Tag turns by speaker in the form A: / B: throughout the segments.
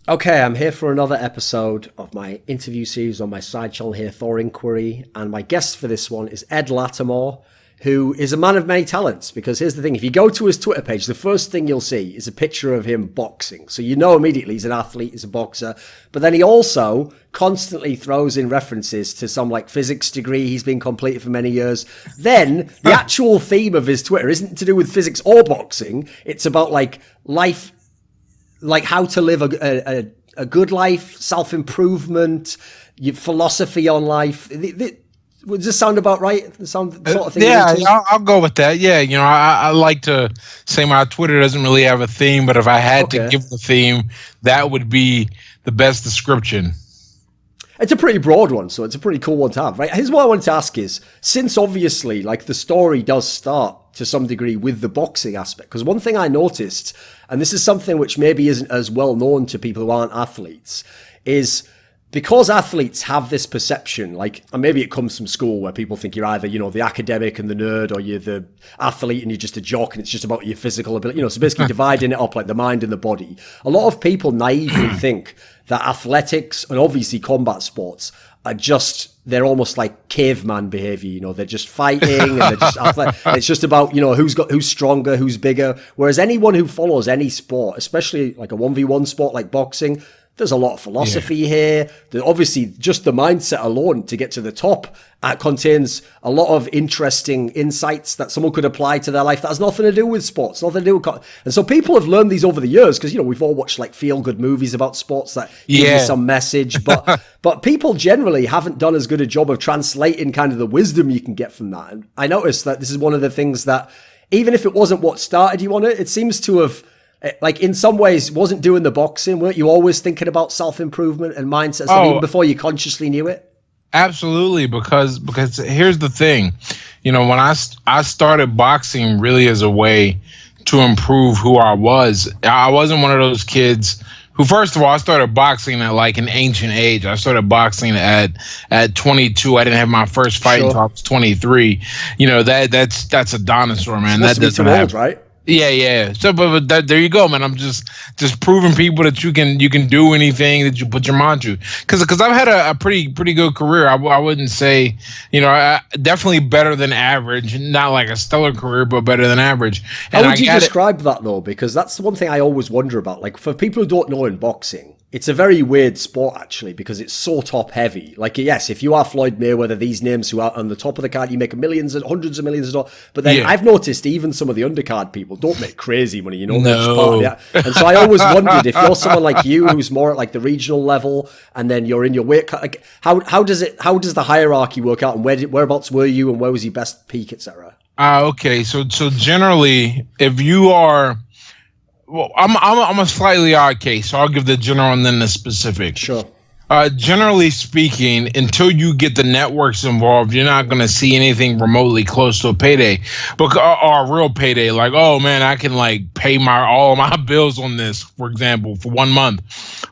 A: Okay, I'm here for another episode of my interview series on my side channel here, Thorinquiry, and my guest for this one is Ed Latimore, who is a man of many talents. Because here's the thing: if you go to his Twitter page, the first thing you'll see is a picture of him boxing. So you know immediately he's an athlete, he's a boxer. But then he also constantly throws in references to some like physics degree he's been completed for many years. Then the actual theme of his Twitter isn't to do with physics or boxing; it's about like life, like how to live a good life, self-improvement, philosophy on life. Would this sound about right? The sound sort of thing.
B: Yeah, I'll go with that. Yeah, I like to say my Twitter doesn't really have a theme, but if I had to give the theme, that would be the best description.
A: It's a pretty broad one, so it's a pretty cool one to have, right? Here's what I wanted to ask is, since obviously, like, the story does start to some degree with the boxing aspect, because one thing I noticed, and this is something which maybe isn't as well known to people who aren't athletes, is because athletes have this perception, like, and maybe it comes from school where people think you're either, the academic and the nerd, or you're the athlete and you're just a jock and it's just about your physical ability, so basically dividing it up like the mind and the body. A lot of people naively think that athletics and obviously combat sports are they're almost like caveman behavior, they're just fighting and they're just athletic. It's just about, who's stronger, who's bigger. Whereas anyone who follows any sport, especially like a 1v1 sport like boxing, there's a lot of philosophy here. Obviously, just the mindset alone to get to the top contains a lot of interesting insights that someone could apply to their life that has nothing to do with sports, nothing to do with... And so people have learned these over the years because, we've all watched like feel-good movies about sports that give you some message. But people generally haven't done as good a job of translating kind of the wisdom you can get from that. And I noticed that this is one of the things that, even if it wasn't what started you on it, it seems to have... Like, in some ways, wasn't doing the boxing. Weren't you always thinking about self-improvement and mindset even before you consciously knew it?
B: Absolutely, because here's the thing. When I started boxing really as a way to improve who I was. I wasn't one of those kids who, first of all, I started boxing at like an ancient age. I started boxing at 22. I didn't have my first fight until I was 23. That's a dinosaur, man. That doesn't happen,
A: right?
B: Yeah. So, but there you go, man. I'm just proving people that you can do anything that you put your mind to. Because I've had a pretty good career. I wouldn't say, definitely better than average. Not like a stellar career, but better than average.
A: How would you describe that though? Because that's the one thing I always wonder about. Like, for people who don't know in boxing, it's a very weird sport, actually, because it's so top-heavy. Like, yes, if you are Floyd Mayweather, these names who are on the top of the card, you make millions and hundreds of millions of dollars. But then I've noticed even some of the undercard people don't make crazy money,
B: No.
A: They're just part of that. And so I always wondered, if you're someone like you who's more at like the regional level, and then you're in your weight cut, like, how does the hierarchy work out, and whereabouts were you, and where was your best peak, etc.?
B: Okay, so generally, if you are... Well, I'm a slightly odd case, so I'll give the general and then the specific.
A: Sure.
B: Generally speaking, until you get the networks involved, you're not going to see anything remotely close to a payday, or a real payday. Like, oh man, I can like pay all my bills on this, for example, for 1 month,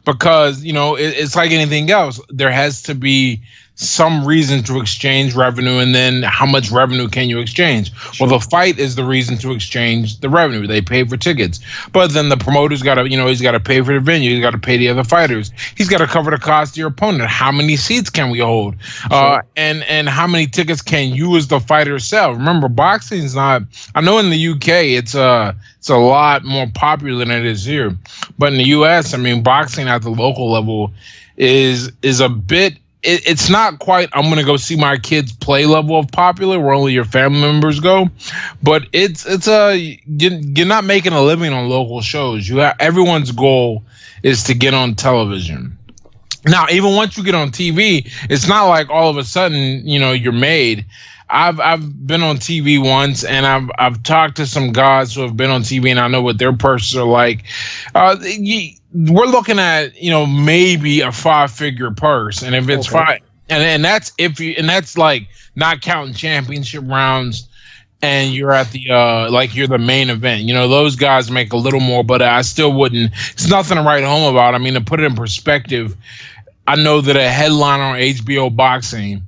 B: because it's like anything else. There has to be some reason to exchange revenue, and then how much revenue can you exchange? Sure. Well, the fight is the reason to exchange the revenue. They pay for tickets, but then the promoter's got to, he's got to pay for the venue. He's got to pay the other fighters. He's got to cover the cost of your opponent. How many seats can we hold? Sure. And how many tickets can you as the fighter sell? Remember, boxing is not. I know in the UK it's a lot more popular than it is here, but in the US, I mean, boxing at the local level is a bit. It's not quite I'm going to go see my kids play level of popular where only your family members go, but you're not making a living on local shows. Everyone's goal is to get on television. Now, even once you get on TV, it's not like all of a sudden, you're made. I've been on TV once, and I've talked to some guys who have been on TV, and I know what their purses are like. We're looking at maybe a 5-figure purse, and if it's five, and that's like not counting championship rounds, and you're at the you're the main event. Those guys make a little more, but I still wouldn't. It's nothing to write home about. I mean, to put it in perspective, I know that a headliner on HBO Boxing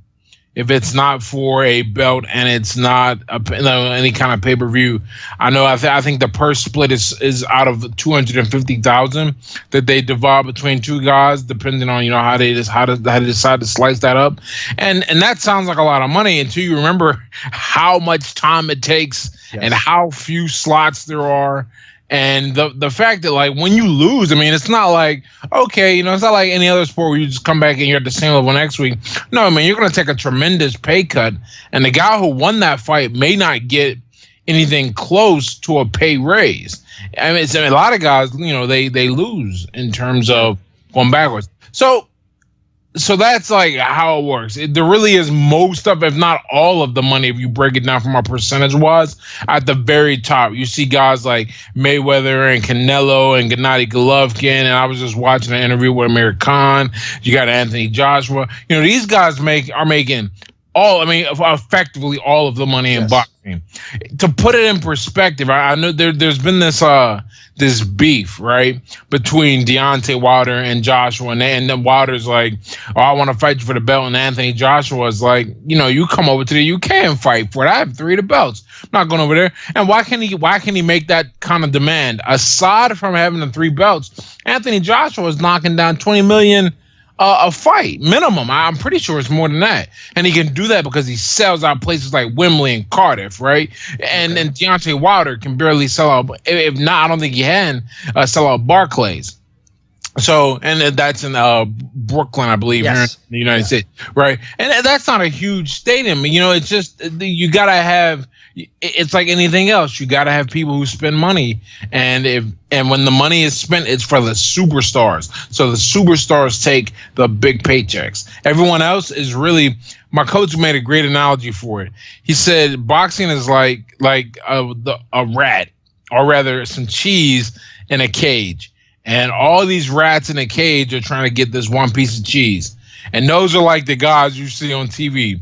B: if it's not for a belt and it's not any kind of pay-per-view. I know. I think the purse split is out of 250,000 that they divide between two guys, depending on how they decide to slice that up, and that sounds like a lot of money until you remember how much time it takes and how few slots there are. And the fact that, like, when you lose, I mean, it's not like, okay, it's not like any other sport where you just come back and you're at the same level next week. No, I mean, you're going to take a tremendous pay cut. And the guy who won that fight may not get anything close to a pay raise. I mean, a lot of guys, they lose in terms of going backwards. So that's like how it works. There really is most of, if not all of the money, if you break it down from a percentage wise, at the very top. You see guys like Mayweather and Canelo and Gennady Golovkin. And I was just watching an interview with Amir Khan. You got Anthony Joshua. These guys are making effectively all of the money in boxing. To put it in perspective, I know there's been this beef, right, between Deontay Wilder and Joshua, and then Wilder's like, oh, I want to fight you for the belt, and Anthony Joshua's like, you come over to the UK and fight for it. I have 3 of the belts. I'm not going over there. And why can he make that kind of demand? Aside from having the 3 belts, Anthony Joshua is knocking down 20 million a fight minimum. I'm pretty sure it's more than that, and he can do that because he sells out places like Wembley and Cardiff, right? And Deontay Wilder can barely sell out. If not, I don't think he can sell out Barclays. So, and that's in Brooklyn, I believe, here in the United States, right? And that's not a huge stadium. It's just you gotta have. It's like anything else. You gotta have people who spend money, and when the money is spent, it's for the superstars. So the superstars take the big paychecks. Everyone else is really. My coach made a great analogy for it. He said boxing is like a rat, or rather, some cheese in a cage. And all these rats in a cage are trying to get this one piece of cheese. And those are like the guys you see on TV.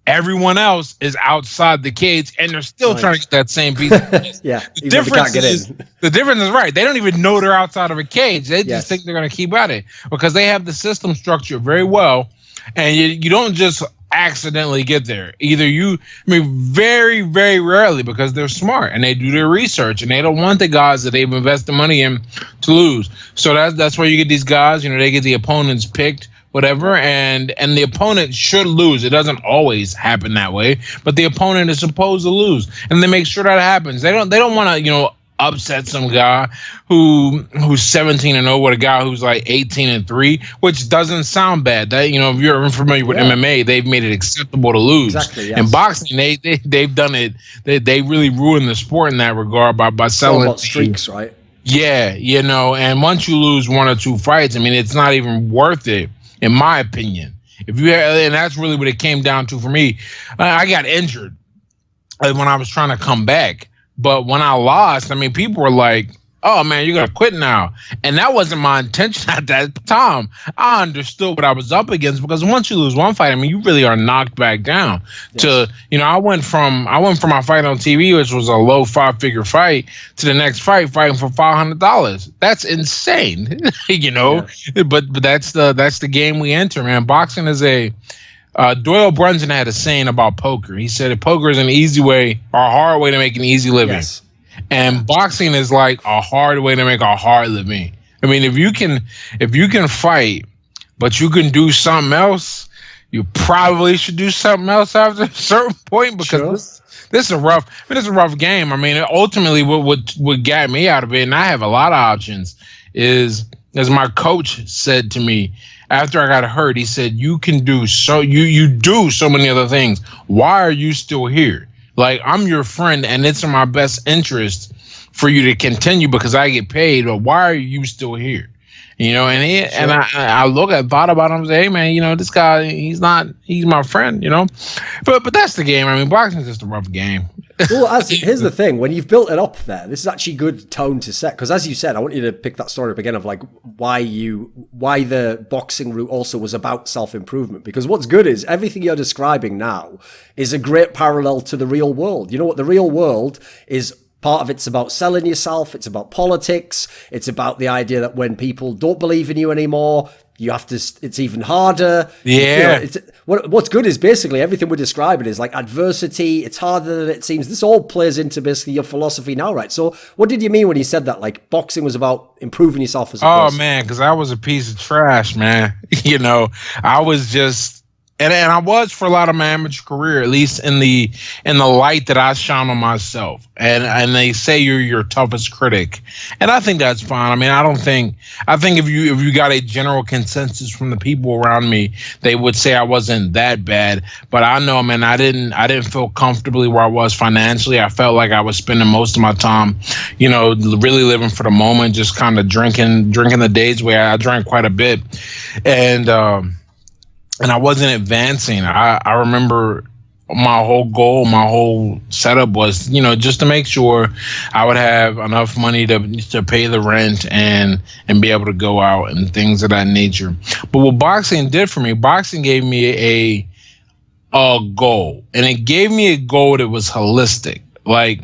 B: Everyone else is outside the cage, and they're still trying to get that same piece of cheese. The difference is right. They don't even know they're outside of a cage. They just think they're going to keep at it because they have the system structured very well. And you don't just accidentally get there. Very, very rarely, because they're smart and they do their research and they don't want the guys that they've invested money in to lose. So that's where you get these guys, they get the opponents picked, whatever, and the opponent should lose. It doesn't always happen that way, but the opponent is supposed to lose, and they make sure that happens. They don't want to, upset some guy who's 17-0 with a guy who's like 18-3, which doesn't sound bad. That if you're familiar with MMA, they've made it acceptable to lose. Exactly. Yes. In boxing, they've done it. They really ruined the sport in that regard by selling
A: about streaks, right?
B: Yeah, and once you lose 1 or 2 fights, it's not even worth it, in my opinion. And that's really what it came down to for me. I got injured when I was trying to come back. But when I lost, people were like, oh, man, you're going to quit now. And that wasn't my intention at that time. I understood what I was up against, because once you lose one fight, you really are knocked back down. Yes. I went from my fight on TV, which was a low 5-figure fight, to the next fight fighting for $500. That's insane, Yeah. But that's the game we enter, man. Boxing is Doyle Brunson had a saying about poker. He said poker is an easy way or a hard way to make an easy living. Yes. And boxing is like a hard way to make a hard living. If you can fight, but you can do something else, you probably should do something else after a certain point, because this is a rough game. Ultimately what got me out of it, and I have a lot of options, is, as my coach said to me after I got hurt, he said, you can do you do so many other things. Why are you still here? Like, I'm your friend, and it's in my best interest for you to continue because I get paid, but why are you still here? And I thought about him and say, hey, man, this guy, he's my friend, But that's the game. Boxing is just a rough game.
A: Well, here's the thing. When you've built it up there, this is actually good tone to set. Because as you said, I want you to pick that story up again of like why the boxing route also was about self-improvement. Because what's good is everything you're describing now is a great parallel to the real world. You know what? The real world is Part of it's about selling yourself. It's about politics. It's about the idea that when people don't believe in you anymore, you have to, it's even harder.
B: Yeah.
A: What's good is basically everything we're describing is like adversity. It's harder than it seems. This all plays into basically your philosophy now, right? So what did you mean when you said that? Like boxing was about improving yourself as a person?
B: Oh, man, because I was a piece of trash, man. I was just, and I was for a lot of my amateur career, at least in the light that I shone on myself. And they say you're your toughest critic, and I think that's fine. I mean, I think if you got a general consensus from the people around me, they would say I wasn't that bad. But I know, man, I didn't feel comfortably where I was financially. I felt like I was spending most of my time, really living for the moment, just kind of drinking the days away. I drank quite a bit, and I wasn't advancing. I remember my whole goal, my whole setup was, just to make sure I would have enough money to pay the rent and be able to go out and things of that nature. But what boxing did for me, boxing gave me a goal, and it gave me a goal that was holistic. Like,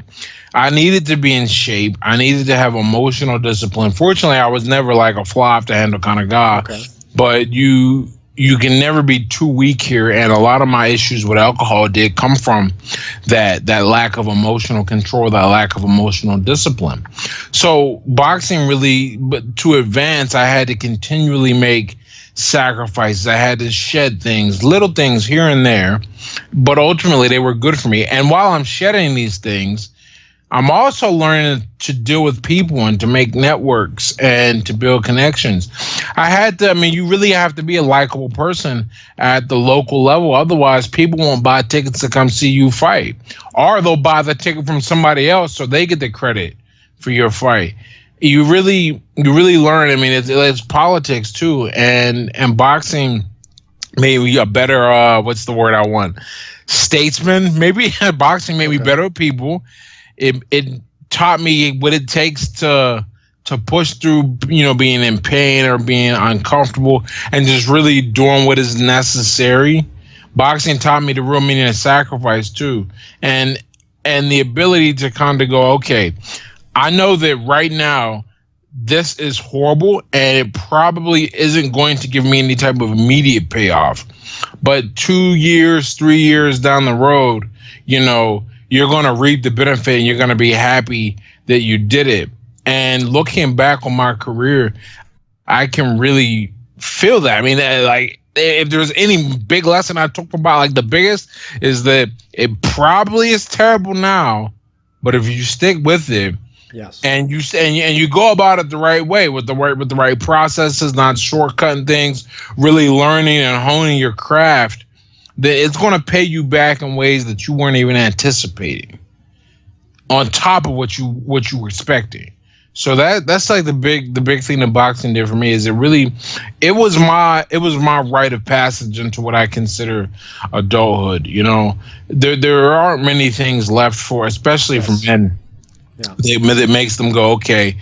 B: I needed to be in shape. I needed to have emotional discipline. Fortunately, I was never like a fly off the handle kind of guy, but you can never be too weak here, and a lot of my issues with alcohol did come from that lack of emotional control, that lack of emotional discipline. So boxing really, but to advance, I had to continually make sacrifices. I had to shed things, little things here and there, but ultimately they were good for me. And while I'm shedding these things, I'm also learning to deal with people and to make networks and to build connections. You really have to be a likable person at the local level. Otherwise, people won't buy tickets to come see you fight. Or they'll buy the ticket from somebody else so they get the credit for your fight. You really learn. I mean, it's politics too. And boxing made me a better, what's the word I want? Statesman. Maybe boxing made me better with people. It taught me what it takes to push through, being in pain or being uncomfortable and just really doing what is necessary. Boxing taught me the real meaning of sacrifice too, and the ability to kind of go, okay, I know that right now this is horrible and it probably isn't going to give me any type of immediate payoff, but 2 years, 3 years down the road, you're going to reap the benefit and you're going to be happy that you did it. And looking back on my career, I can really feel that. I mean, like, if there's any big lesson I took about, like, the biggest is that it probably is terrible now, but if you stick with it,
A: yes,
B: and you go about it the right way with the right processes, not shortcutting things, really learning and honing your craft, that it's going to pay you back in ways that you weren't even anticipating, on top of what you were expecting. So that's like the big thing that boxing did for me is it was my rite of passage into what I consider adulthood. There aren't many things left for, especially for men. Yeah. That makes them go, okay,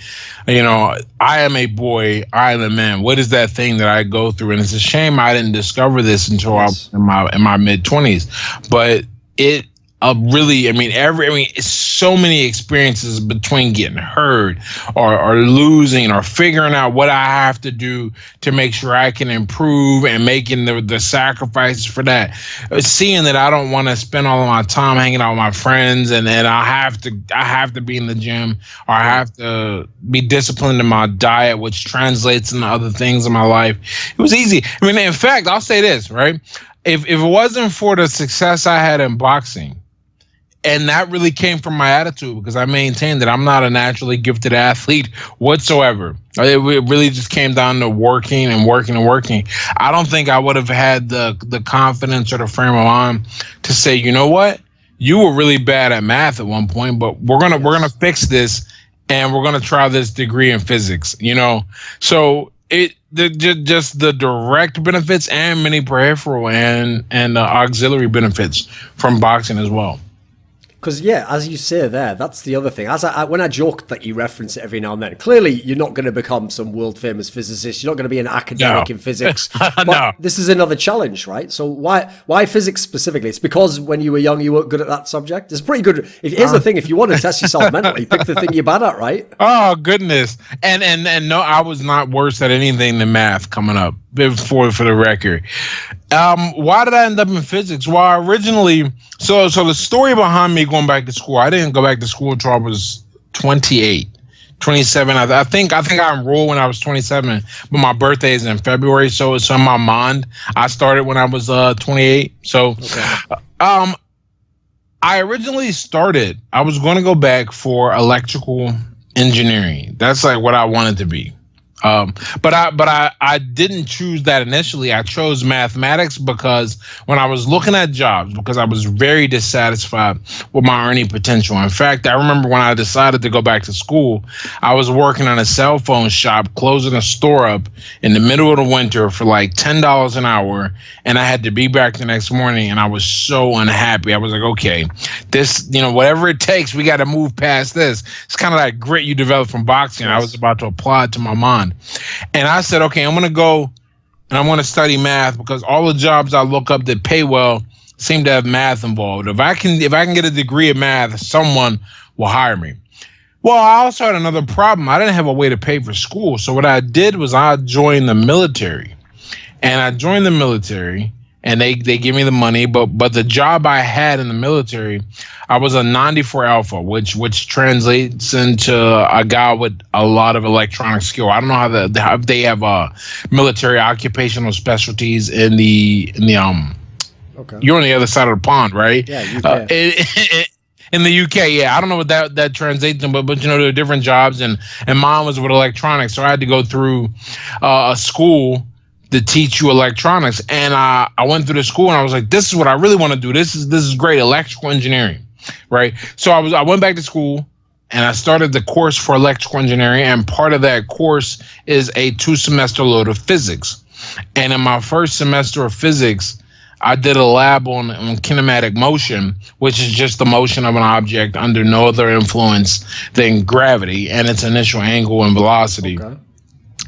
B: I am a boy, I am a man. What is that thing that I go through? And it's a shame I didn't discover this until I was in my mid-20s. But it it's so many experiences between getting hurt or losing or figuring out what I have to do to make sure I can improve and making the sacrifices for that. Seeing that I don't want to spend all of my time hanging out with my friends and I have to be in the gym, or I have to be disciplined in my diet, which translates into other things in my life. It was easy. I mean, in fact, I'll say this, right? If it wasn't for the success I had in boxing, and that really came from my attitude, because I maintained that I'm not a naturally gifted athlete whatsoever. It really just came down to working and working and working. I don't think I would have had the confidence or the frame of mind to say, you know what, you were really bad at math at one point, but we're gonna fix this, and we're gonna try this degree in physics. So just the direct benefits and many peripheral and auxiliary benefits from boxing as well.
A: Because, yeah, as you say there, that's the other thing. When I joked that you reference it every now and then, clearly you're not going to become some world-famous physicist. You're not going to be an academic in physics. But
B: No.
A: this is another challenge, right? So why physics specifically? It's because when you were young, you weren't good at that subject? It's pretty good. Here's the thing. If you want to test yourself mentally, pick the thing you're bad at, right?
B: Oh, goodness. And no, I was not worse at anything than math coming up, for the record. Why did I end up in physics? Well, originally, so the story behind me going back to school, I didn't go back to school until I was 28, 27. I think I enrolled when I was 27, but my birthday is in February, so it's on my mind. I started when I was 28. So, okay. I originally started, I was going to go back for electrical engineering. That's like what I wanted to be. But I didn't choose that initially. I chose mathematics because when I was looking at jobs, because I was very dissatisfied with my earning potential. In fact, I remember when I decided to go back to school, I was working in a cell phone shop, closing a store up in the middle of the winter for like $10 an hour. And I had to be back the next morning, and I was so unhappy. I was like, okay, this, whatever it takes, we got to move past this. It's kind of that grit you develop from boxing. Yes. I was about to apply it to my mind. And I said, okay, I'm going to go and I'm going to study math because all the jobs I look up that pay well seem to have math involved. If I can get a degree in math, someone will hire me. Well, I also had another problem. I didn't have a way to pay for school. So what I did was I joined the military. And I joined the military, and they give me the money, but the job I had in the military, I was a 94 Alpha, which translates into a guy with a lot of electronic skill. I don't know how they have military occupational specialties in the Okay. You're on the other side of the pond, right?
A: Yeah, UK.
B: In the UK, yeah. I don't know what that translates to, but there are different jobs, and mine was with electronics, so I had to go through a school to teach you electronics. And I went through the school and I was like, this is what I really want to do. This is great, electrical engineering, right? So I went back to school and I started the course for electrical engineering. And part of that course is a 2-semester load of physics. And in my first semester of physics, I did a lab on kinematic motion, which is just the motion of an object under no other influence than gravity and its initial angle and velocity. Okay.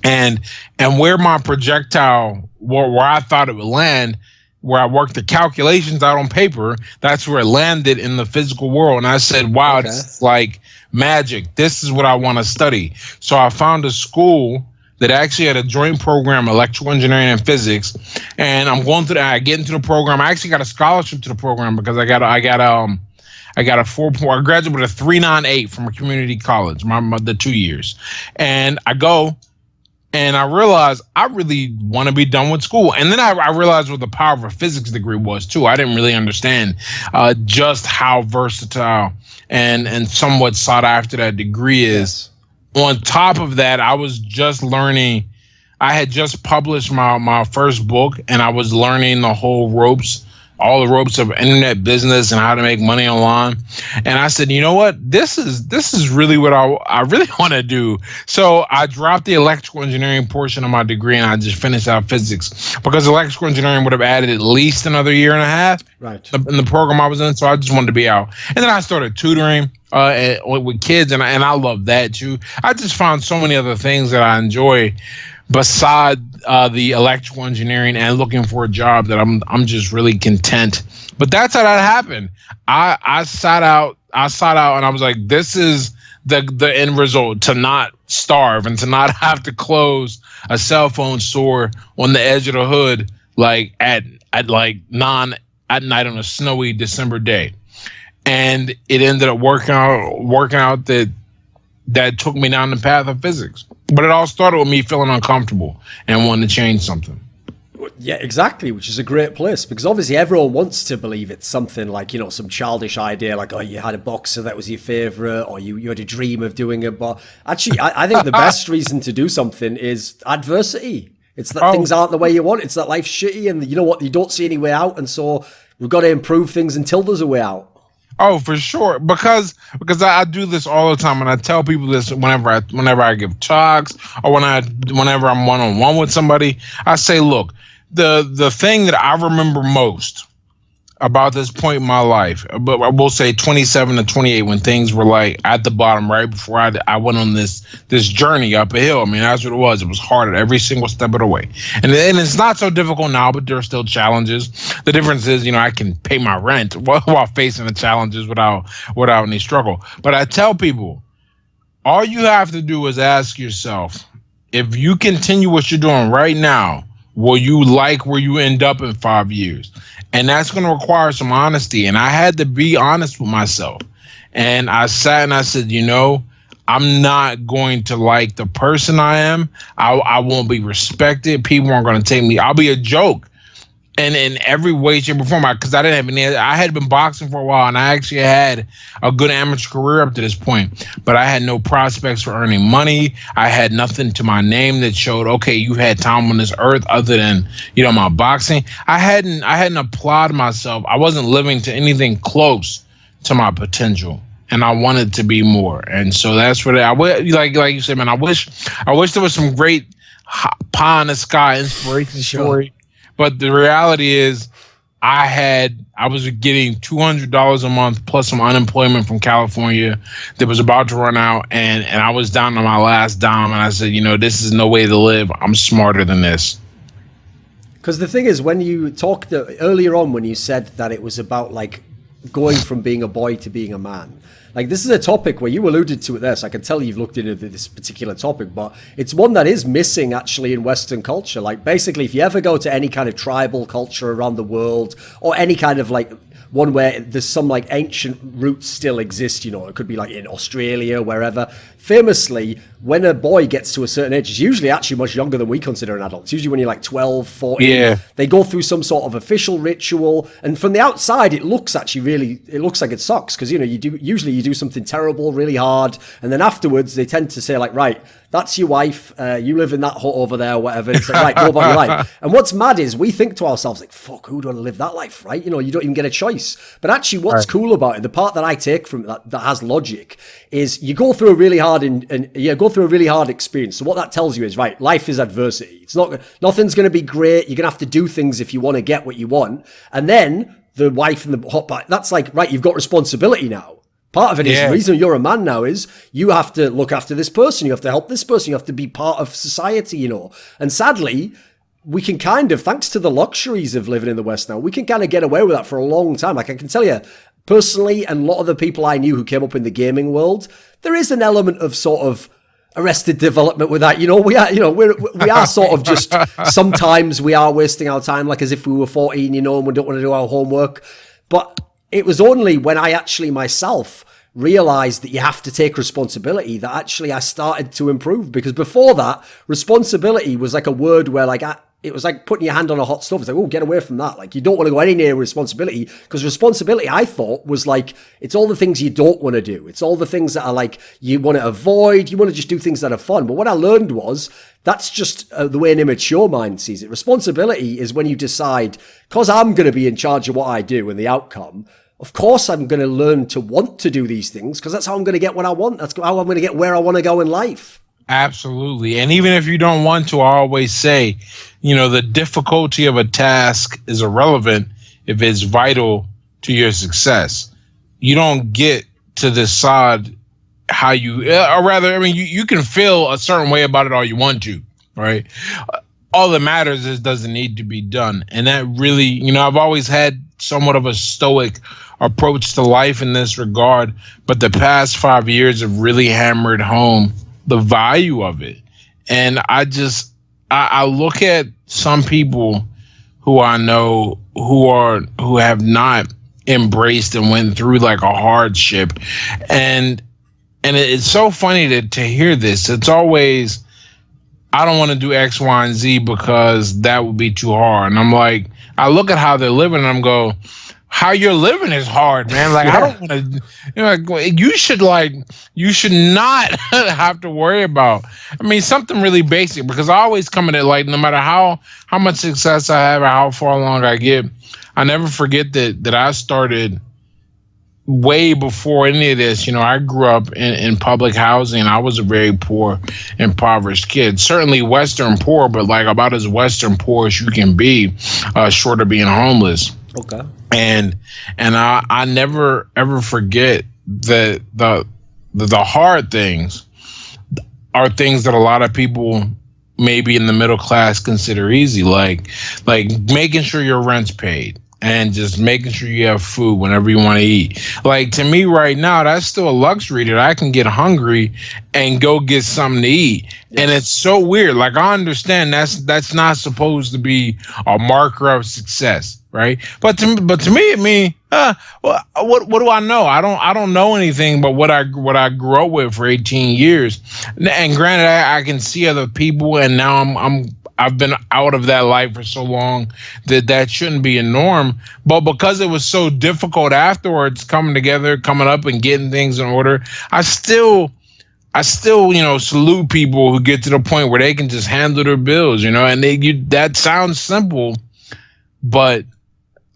B: And where my projectile, where I thought it would land, where I worked the calculations out on paper, that's where it landed in the physical world. And I said, wow, okay, This is like magic. This is what I want to study. So I found a school that actually had a joint program, electrical engineering and physics. And I'm going through that. I get into the program. I actually got a scholarship to the program because I got a 4.0. I graduated with a 3.98 from a community college, the 2 years. And I go, and I realized I really want to be done with school. And then I realized what the power of a physics degree was, too. I didn't really understand just how versatile and somewhat sought after that degree is. Yes. On top of that, I was just learning. I had just published my first book, and I was learning all the ropes of internet business and how to make money online. And I said, you know what? This is really what I really want to do. So I dropped the electrical engineering portion of my degree and I just finished out physics because electrical engineering would have added at least another year and a half in the program I was in. So I just wanted to be out. And then I started tutoring with kids, and I love that too. I just found so many other things that I enjoy beside the electrical engineering and looking for a job that I'm just really content. But that's how that happened. I sat out and I was like, this is the end result, to not starve and to not have to close a cell phone store on the edge of the hood like at like 9 at night on a snowy December day. And it ended up working out that took me down the path of physics. But it all started with me feeling uncomfortable and wanting to change something.
A: Yeah, exactly, which is a great place, because obviously everyone wants to believe it's something like, some childish idea like, oh, you had a boxer that was your favorite, or you had a dream of doing it. But actually, I think the best reason to do something is adversity. It's that things aren't the way you want. It's that life's shitty, and you know what? You don't see any way out, and so we've got to improve things until there's a way out.
B: Oh, for sure. Because I do this all the time, and I tell people this whenever I give talks or whenever I'm one-on-one with somebody. I say, look, the thing that I remember most about this point in my life, but I will say 27 to 28, when things were like at the bottom, right before I went on this journey up a hill. I mean, that's what it was. It was hard at every single step of the way. And it's not so difficult now, but there are still challenges. The difference is, I can pay my rent while facing the challenges without any struggle. But I tell people, all you have to do is ask yourself, if you continue what you're doing right now, will you like where you end up in 5 years? And that's going to require some honesty. And I had to be honest with myself. And I sat and I said, I'm not going to like the person I am. I won't be respected. People aren't going to take me. I'll be a joke. And in every way, shape, or form, because I didn't have any. I had been boxing for a while, and I actually had a good amateur career up to this point. But I had no prospects for earning money. I had nothing to my name that showed, okay, you had time on this earth other than my boxing. I hadn't applied myself. I wasn't living to anything close to my potential, and I wanted to be more. And so that's what like you said, man. I wish there was some great pie in the sky inspiration story. But the reality is, I was getting $200 a month plus some unemployment from California that was about to run out, and I was down to my last dime, and I said, this is no way to live. I'm smarter than this.
A: Because the thing is, when you talked earlier on, when you said that it was about like going from being a boy to being a man, like this is a topic where you alluded to it there, so I can tell you've looked into this particular topic, but it's one that is missing actually in Western culture. Like basically, if you ever go to any kind of tribal culture around the world, or any kind of like one where there's some like ancient roots still exist, it could be like in Australia, wherever. Famously, when a boy gets to a certain age, it's usually actually much younger than we consider an adult. It's usually when you're like 12, 14.
B: Yeah.
A: They go through some sort of official ritual, and from the outside, it looks like it sucks, because you do something terrible, really hard, and then afterwards they tend to say like, right, that's your wife, you live in that hut over there, or whatever. It's like, right, go about your life. And what's mad is we think to ourselves like, fuck, who'd want to live that life, right? You don't even get a choice. But actually, what's cool about it, the part that I take from it that has logic, is you go through a really hard experience. So what that tells you is, right, life is adversity. Nothing's going to be great. You're going to have to do things if you want to get what you want. And then the wife and the hot bite, that's like, right, you've got responsibility now. Part of it is the reason you're a man now is you have to look after this person. You have to help this person. You have to be part of society, And sadly, we can kind of, thanks to the luxuries of living in the West now, we can kind of get away with that for a long time. Like I can tell you personally, and a lot of the people I knew who came up in the gaming world, there is an element of sort of arrested development with that. We are sort of just, sometimes we are wasting our time like as if we were 14, and we don't want to do our homework. But it was only when I actually myself realized that you have to take responsibility that actually I started to improve. Because before that, responsibility was like a word where like it was like putting your hand on a hot stove. It's like, oh, get away from that. Like, you don't want to go any near responsibility, because responsibility, I thought, was like, it's all the things you don't want to do. It's all the things that are like, you want to avoid. You want to just do things that are fun. But what I learned was, that's just the way an immature mind sees it. Responsibility is when you decide, because I'm going to be in charge of what I do and the outcome, of course I'm going to learn to want to do these things, because that's how I'm going to get what I want. That's how I'm going to get where I want to go in life.
B: Absolutely. And even if you don't want to, I always say, the difficulty of a task is irrelevant if it's vital to your success. You don't get to decide how you, or rather, you can feel a certain way about it all you want to, right? All that matters is, does it need to be done? And that really, I've always had somewhat of a stoic approach to life in this regard, but the past 5 years have really hammered home the value of it. And I look at some people who I know who have not embraced and went through like a hardship, and it's so funny to hear this. It's always, I don't want to do X, Y, and Z because that would be too hard. And I'm like, I look at how they're living and I'm go, how you're living is hard, man. Like, I don't want to, you should not have to worry about, something really basic, because I always come at it like, no matter how much success I have or how far along I get, I never forget that I started way before any of this. I grew up in public housing. I was a very poor, impoverished kid. Certainly Western poor, but like about as Western poor as you can be, short of being homeless.
A: Okay.
B: And I never ever forget that the hard things are things that a lot of people maybe in the middle class consider easy, like making sure your rent's paid and just making sure you have food whenever you want to eat. Like, to me right now, that's still a luxury that I can get hungry and go get something to eat. Yes. And it's so weird. Like, I understand that's not supposed to be a marker of success, right? But to me, it means, what do I know? I don't know anything but what I grew up with for 18 years. And granted, I can see other people, and now I've been out of that life for so long that shouldn't be a norm. But because it was so difficult afterwards, coming together, coming up and getting things in order, I still, salute people who get to the point where they can just handle their bills, and that sounds simple, but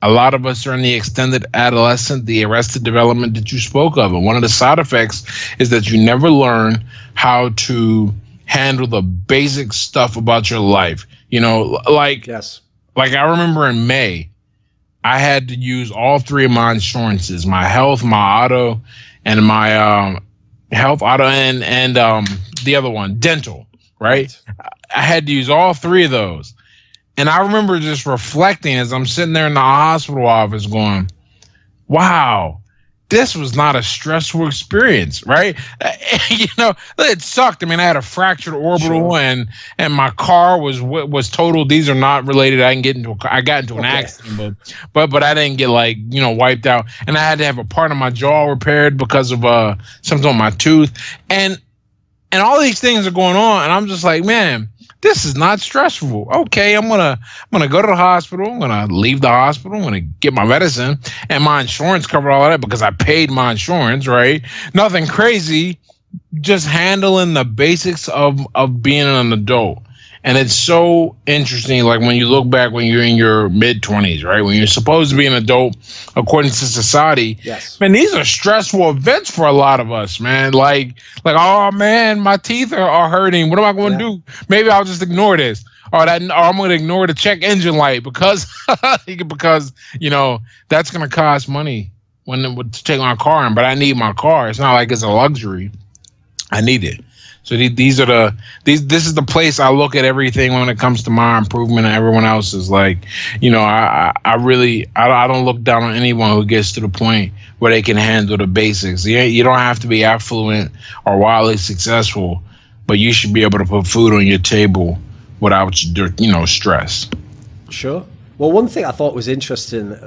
B: a lot of us are in the extended adolescent, the arrested development that you spoke of. And one of the side effects is that you never learn how to handle the basic stuff about your life. Yes. Like, I remember in May, I had to use all three of my insurances: my health, my auto, and my health, auto, and the other one, dental, right? I had to use all three of those. And I remember just reflecting as I'm sitting there in the hospital office going, wow, this was not a stressful experience, right? It sucked. I mean, I had a fractured orbital, and my car was totaled. These are not related. I got into an accident, but I didn't get wiped out. And I had to have a part of my jaw repaired because of something on my tooth. And all these things are going on, and I'm just like, man, this is not stressful. Okay, I'm gonna go to the hospital. I'm gonna leave the hospital. I'm gonna get my medicine, and my insurance covered all of that because I paid my insurance. Right? Nothing crazy. Just handling the basics of being an adult. And it's so interesting. Like, when you look back when you're in your mid-20s, right? When you're supposed to be an adult according to society. Yes. Man, these are stressful events for a lot of us, man. Like, oh man, my teeth are hurting. What am I going to do? Maybe I'll just ignore this. Or I'm going to ignore the check engine light because that's going to cost money to take my car in. But I need my car. It's not like it's a luxury. I need it. So this is the place I look at everything when it comes to my improvement, and everyone else is like, I don't look down on anyone who gets to the point where they can handle the basics. You don't have to be affluent or wildly successful, but you should be able to put food on your table without, stress.
A: Sure. Well, one thing I thought was interesting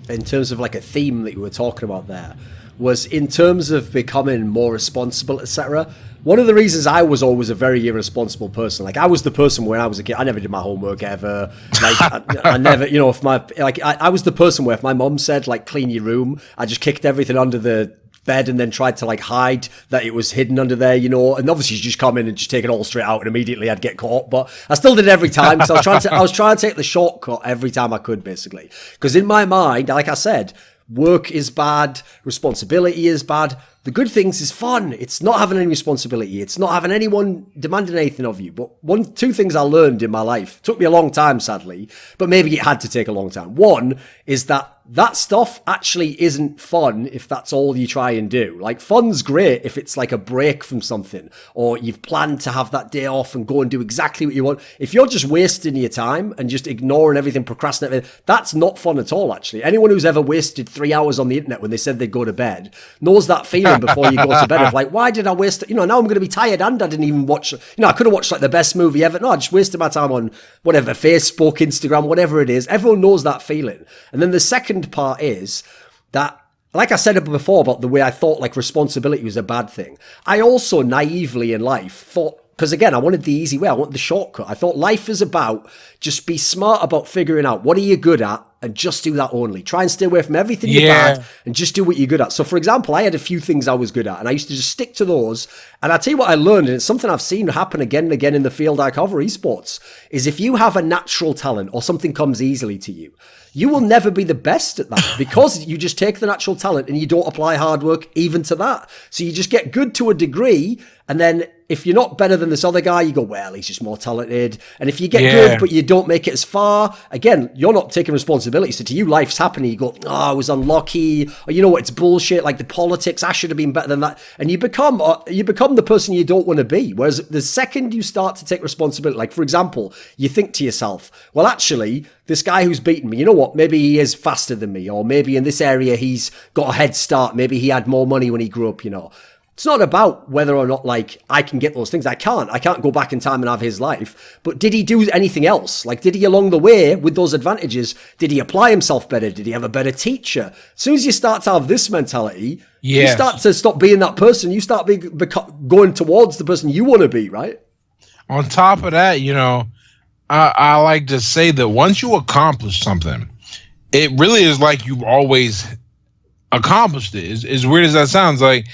A: in terms of like a theme that you were talking about there was in terms of becoming more responsible, etc. One of the reasons I was always a very irresponsible person, like I was the person when I was a kid, I never did my homework ever. Like I never, I was the person where if my mom said like clean your room, I just kicked everything under the bed and then tried to like hide that it was hidden under there, and obviously you just come in and just take it all straight out and immediately I'd get caught. But I still did it every time because I was trying to take the shortcut every time I could, basically. Because in my mind, like I said, work is bad, responsibility is bad. The good things is fun. It's not having any responsibility. It's not having anyone demanding anything of you. But two things I learned in my life, took me a long time, sadly, but maybe it had to take a long time. One is that stuff actually isn't fun if that's all you try and do. Like, fun's great if it's like a break from something, or you've planned to have that day off and go and do exactly what you want. If you're just wasting your time and just ignoring everything, procrastinating, that's not fun at all, actually. Anyone who's ever wasted 3 hours on the internet when they said they'd go to bed knows that feeling before you go to bed of like, why did I waste it? Now I'm going to be tired and I didn't even watch, I could have watched like the best movie ever. No, I just wasted my time on whatever, Facebook, Instagram, whatever it is. Everyone knows that feeling. And then the second part is that, like I said before about the way I thought like responsibility was a bad thing, I also naively in life thought, because again, I wanted the easy way, I wanted the shortcut. I thought life is about just be smart about figuring out what are you good at and just do that only. Try and stay away from everything you're bad and just do what you're good at. So for example, I had a few things I was good at and I used to just stick to those. And I tell you what I learned, and it's something I've seen happen again and again in the field I cover, esports, is if you have a natural talent or something comes easily to you, you will never be the best at that because you just take the natural talent and you don't apply hard work even to that. So you just get good to a degree, and then if you're not better than this other guy, you go, well, he's just more talented. And if you get
B: Yeah.
A: good, but you don't make it as far, again, you're not taking responsibility. So to you, life's happening. You go, oh, I was unlucky. Or you know what, it's bullshit. Like the politics, I should have been better than that. And you become the person you don't want to be. Whereas the second you start to take responsibility, like for example, you think to yourself, well, actually, this guy who's beaten me, you know what, maybe he is faster than me. Or maybe in this area, he's got a head start. Maybe he had more money when he grew up, you know. It's not about whether or not, like, I can get those things. I can't go back in time and have his life. But did he do anything else? Like, did he along the way, with those advantages, did he apply himself better? Did he have a better teacher? As soon as you start to have this mentality, you start to stop being that person. You start going towards the person you want to be, right?
B: On top of that, you know, I like to say that once you accomplish something, it really is like you've always accomplished it. As weird as that sounds, like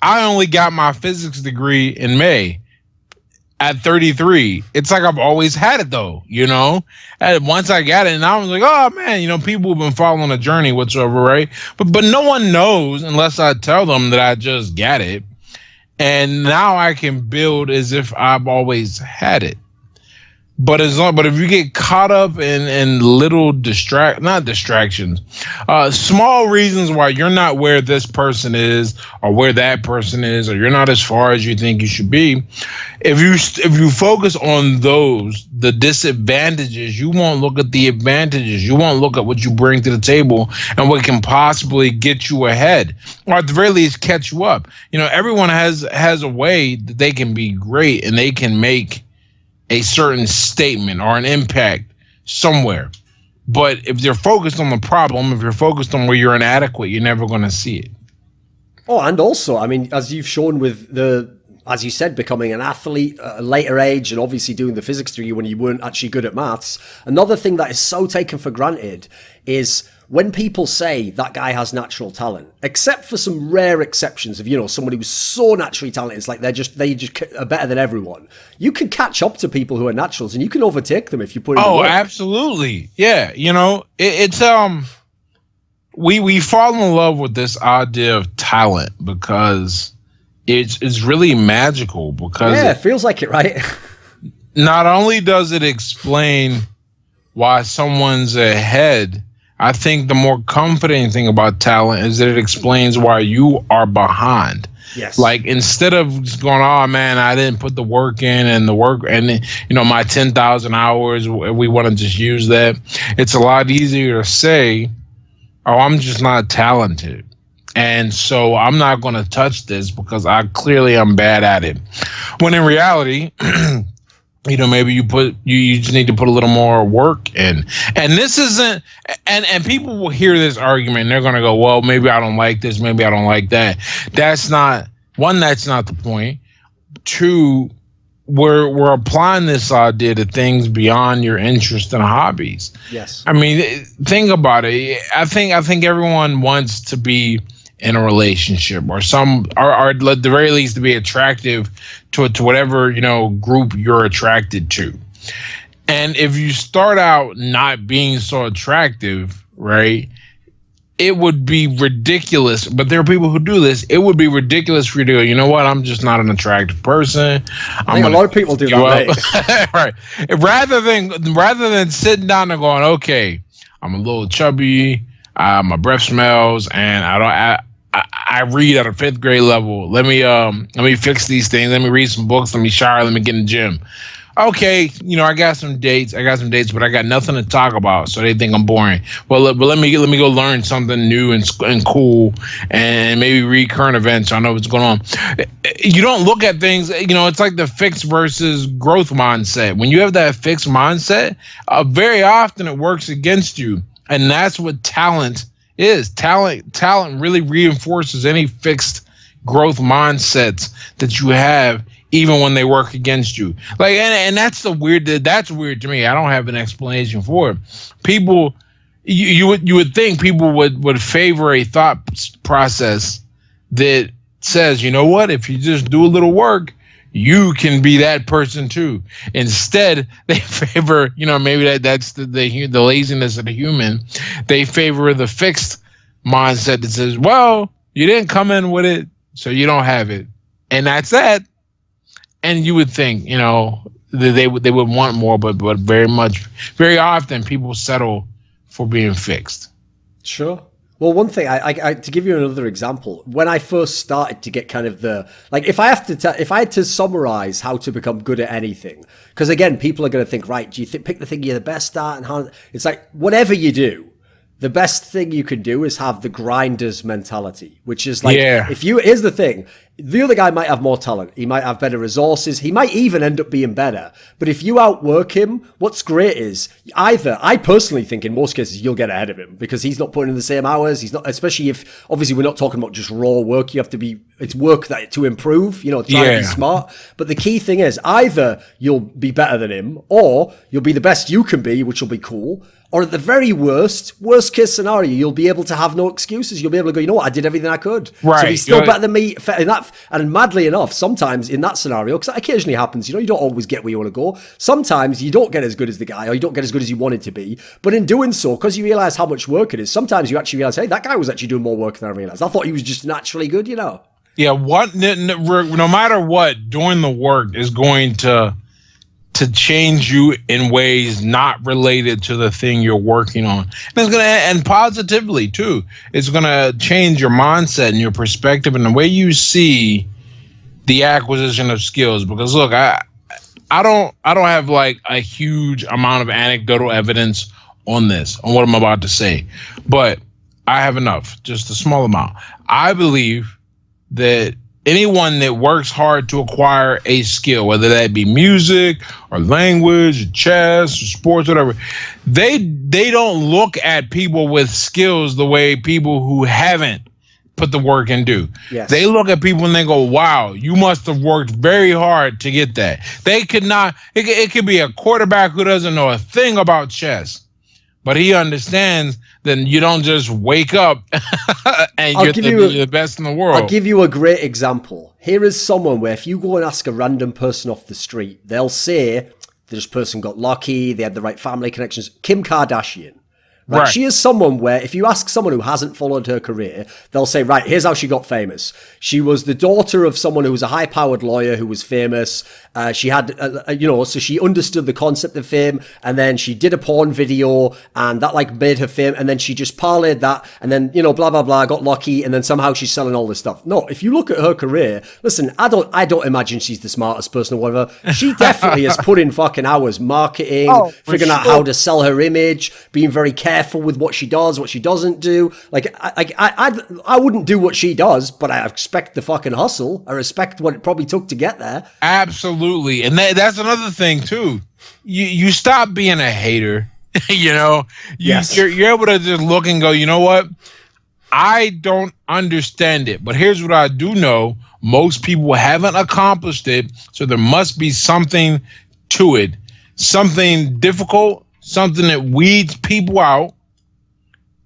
B: I only got my physics degree in May at 33. It's like I've always had it though, you know. And once I got it, and I was like, oh man, you know, people have been following a journey whatsoever, right? But no one knows unless I tell them that I just got it, and now I can build as if I've always had it. But if you get caught up in little distractions, small reasons why you're not where this person is or where that person is, or you're not as far as you think you should be, if you focus on the disadvantages, you won't look at the advantages. You won't look at what you bring to the table and what can possibly get you ahead, or at the very least catch you up. You know, everyone has a way that they can be great and they can make a certain statement or an impact somewhere. But if you're focused on the problem, if you're focused on where you're inadequate, you're never going to see it.
A: Oh, and also, I mean, as you've shown with as you said, becoming an athlete at a later age and obviously doing the physics degree when you weren't actually good at maths, another thing that is so taken for granted is when people say that guy has natural talent, except for some rare exceptions of, you know, somebody who's so naturally talented, it's like they just are better than everyone. You can catch up to people who are naturals and you can overtake them if you put in the work.
B: Absolutely. Yeah. You know, it's we fall in love with this idea of talent because it's really magical, because
A: it feels like it, right?
B: Not only does it explain why someone's ahead, I think the more comforting thing about talent is that it explains why you are behind.
A: Yes.
B: Like, instead of just going, oh man, I didn't put the work in and you know, my 10,000 hours, we want to just use that. It's a lot easier to say, oh, I'm just not talented, and so I'm not going to touch this because I clearly am bad at it. When in reality, you know, maybe you just need to put a little more work in. And this isn't, and people will hear this argument and they're going to go, well, maybe I don't like this, maybe I don't like that. That's not the point. Two, we're applying this idea to things beyond your interest and hobbies.
A: Yes.
B: I mean, think about it. I think everyone wants to be in a relationship, or at the very least to be attractive to whatever, you know, group you're attracted to. And if you start out not being so attractive, right, it would be ridiculous. But there are people who do this. It would be ridiculous for you to go, you know what, I'm just not an attractive person.
A: I think a lot of people do that,
B: right. Rather than sitting down and going, okay, I'm a little chubby, my breath smells, and I read at a 5th grade level. Let me fix these things. Let me read some books. Let me shower. Let me get in the gym. Okay, you know, I got some dates, but I got nothing to talk about, so they think I'm boring. Well, but let me go learn something new and cool, and maybe read current events so I know what's going on. You don't look at things, you know, it's like the fixed versus growth mindset. When you have that fixed mindset, very often it works against you, and that's what talent is. Talent really reinforces any fixed growth mindsets that you have, even when they work against you. Like, and that's weird to me. I don't have an explanation for it. People, you would think people would favor a thought process that says, you know what, if you just do a little work, you can be that person too. Instead, they favor, you know, maybe that's the laziness of the human. They favor the fixed mindset that says, well, you didn't come in with it, so you don't have it. And that's that. and you would think, that they would want more, but very often people settle for being fixed.
A: Sure. Well, one thing, I to give you another example, when I first started to get kind of if I had to summarize how to become good at anything, because again, people are going to think, right, do you pick the thing you're the best at, and how it's like whatever you do, the best thing you can do is have the grinder's mentality, which is like, here's the thing, the other guy might have more talent, he might have better resources, he might even end up being better, but if you outwork him, what's great is I personally think in most cases you'll get ahead of him because he's not putting in the same hours, he's not, especially if, obviously we're not talking about just raw work, you have to be, it's work that to improve, try to be smart, but the key thing is either you'll be better than him or you'll be the best you can be, which will be cool. Or at the very worst case scenario, you'll be able to have no excuses. You'll be able to go, you know what, I did everything I could.
B: Right.
A: So he's still better than me. And madly enough, sometimes in that scenario, because that occasionally happens, you don't always get where you want to go. Sometimes you don't get as good as the guy, or you don't get as good as you wanted to be. But in doing so, because you realize how much work it is, sometimes you actually realize, hey, that guy was actually doing more work than I realized. I thought he was just naturally good, Yeah,
B: no matter what, doing the work is going to change you in ways not related to the thing you're working on. And it's and positively too. It's gonna change your mindset and your perspective and the way you see the acquisition of skills. Because look, I don't have like a huge amount of anecdotal evidence on what I'm about to say, but I have enough, just a small amount. I believe that anyone that works hard to acquire a skill, whether that be music or language, or chess, or sports, whatever, they don't look at people with skills the way people who haven't put the work in do.
A: Yes.
B: They look at people and they go, wow, you must have worked very hard to get that. They could not, it could be a quarterback who doesn't know a thing about chess, but he understands then you don't just wake up and you're the best in the world.
A: I'll give you a great example. Here is someone where if you go and ask a random person off the street, they'll say this person got lucky, they had the right family connections. Kim Kardashian. Right? She is someone where if you ask someone who hasn't followed her career, they'll say, right, here's how she got famous. She was the daughter of someone who was a high-powered lawyer who was famous. She had, so she understood the concept of fame, and then she did a porn video, and that made her fame, and then she just parlayed that, and then, blah, blah, blah, got lucky, and then somehow she's selling all this stuff. No, if you look at her career, listen, I don't imagine she's the smartest person or whatever. She definitely has put in fucking hours marketing, figuring out how to sell her image, being very careful with what she does, what she doesn't do. I wouldn't do what she does, but I respect the fucking hustle. I respect what it probably took to get there.
B: Absolutely. And that's another thing too. You stop being a hater.
A: Yes.
B: You're able to just look and go, you know what? I don't understand it, but here's what I do know. Most people haven't accomplished it, so there must be something to it. Something difficult, something that weeds people out.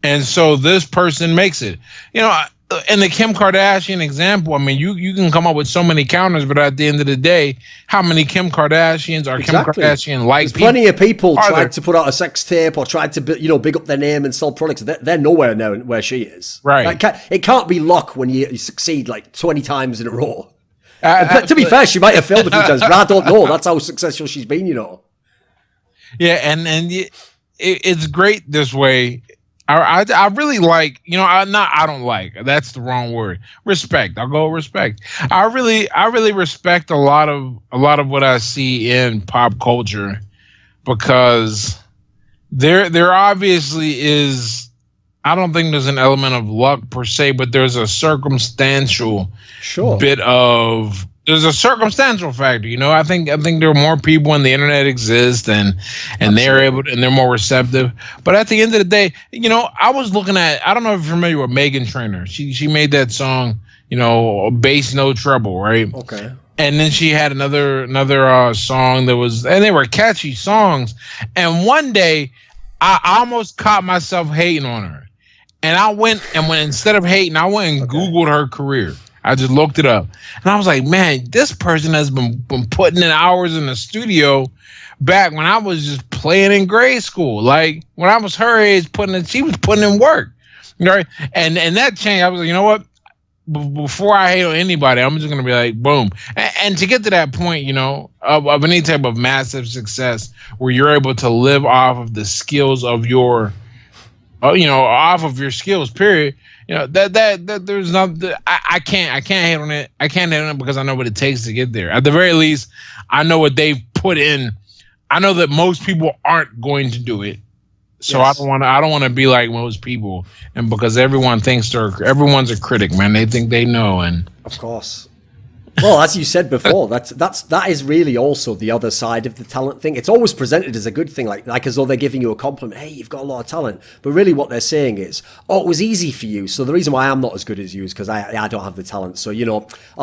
B: And so this person makes it. In the Kim Kardashian example, I mean, you can come up with so many counters, but at the end of the day, how many Kim Kardashians are Kim Kardashian-like people?
A: There's plenty of people tried to put out a sex tape or tried to, big up their name and sell products. They're nowhere near where she is.
B: Right.
A: It can't be luck when you succeed 20 times in a row. To be fair, she might have failed a few times, but I don't know. That's how successful she's been,
B: Yeah, and it's great this way. I really like, I don't like, that's the wrong word. Respect. I'll go with respect. I really respect a lot of what I see in pop culture, because there obviously is, I don't think there's an element of luck per se, but there's a circumstantial there's a circumstantial factor, I think there are more people when the internet exists and they're able to, and they're more receptive. But at the end of the day, I was looking at, I don't know if you're familiar with Meghan Trainor. She made that song, Bass No Treble, right?
A: Okay.
B: And then she had another song that was, and they were catchy songs. And one day I almost caught myself hating on her. And I went instead of hating, I went and Googled her career. I just looked it up, and I was like, man, this person has been putting in hours in the studio back when I was just playing in grade school. Like when I was her age, she was putting in work, And that changed. I was like, you know what? before I hate on anybody, I'm just gonna be like, boom. And to get to that point, of any type of massive success where you're able to live off of the skills of your, off of your skills. Period. That there's not. I can't hate on it. I can't hate on it because I know what it takes to get there. At the very least, I know what they've put in. I know that most people aren't going to do it. So yes. I don't want to be like most people, and because everyone's a critic, man. They think they know, and
A: of course. Well, as you said before, that is really also the other side of the talent thing. It's always presented as a good thing, like as though they're giving you a compliment. Hey, you've got a lot of talent. But really what they're saying is, oh, it was easy for you. So the reason why I'm not as good as you is because I don't have the talent. So,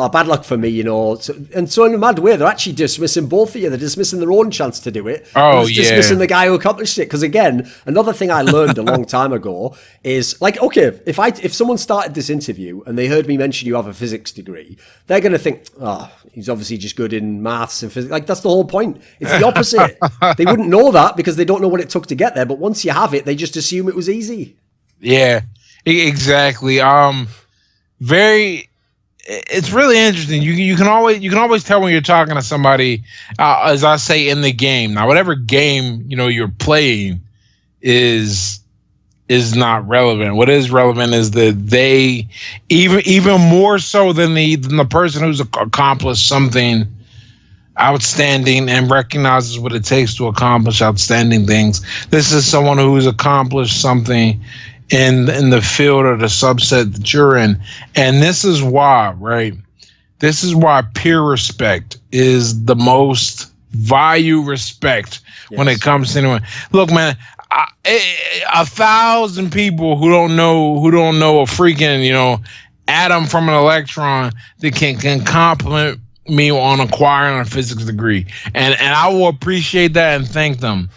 A: bad luck for me, So in a mad way, they're actually dismissing both of you. They're dismissing their own chance to do it.
B: Oh, yeah.
A: Dismissing the guy who accomplished it. Because again, another thing I learned a long time ago is like, okay, if someone started this interview and they heard me mention you have a physics degree, they're going to think, he's obviously just good in maths and physics. Like, that's the whole point. It's the opposite. They wouldn't know that because they don't know what it took to get there. But once you have it, they just assume it was easy.
B: Yeah, exactly. It's really interesting. You can always tell when you're talking to somebody, as I say, in the game. Now, whatever game you're playing is not relevant. What is relevant is that they, even more so than the person who's accomplished something outstanding and recognizes what it takes to accomplish outstanding things. This is someone who's accomplished something in the field or the subset that you're in. And this is why, right? This is why peer respect is the most value respect when it comes to anyone. Look, man, 1,000 people who don't know a freaking atom from an electron that can compliment me on acquiring a physics degree, and I will appreciate that and thank them.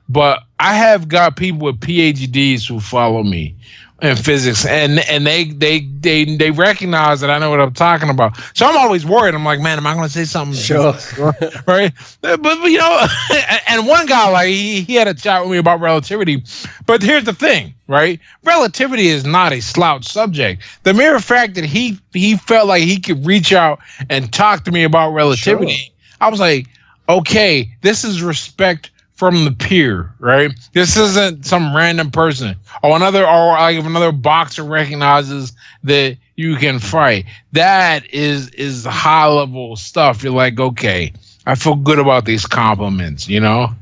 B: But I have got people with PhDs who follow me in physics, and they recognize that I know what I'm talking about. So I'm always worried. I'm like, man, am I going to say something?
A: Sure.
B: Right? But and one guy, like, he had a chat with me about relativity. But here's the thing, right? Relativity is not a slouch subject. The mere fact that he felt like he could reach out and talk to me about relativity, sure. I was like, okay, this is respect from the peer, right? This isn't some random person or like if another boxer recognizes that you can fight. That is high level stuff. You're like, okay, I feel good about these compliments, The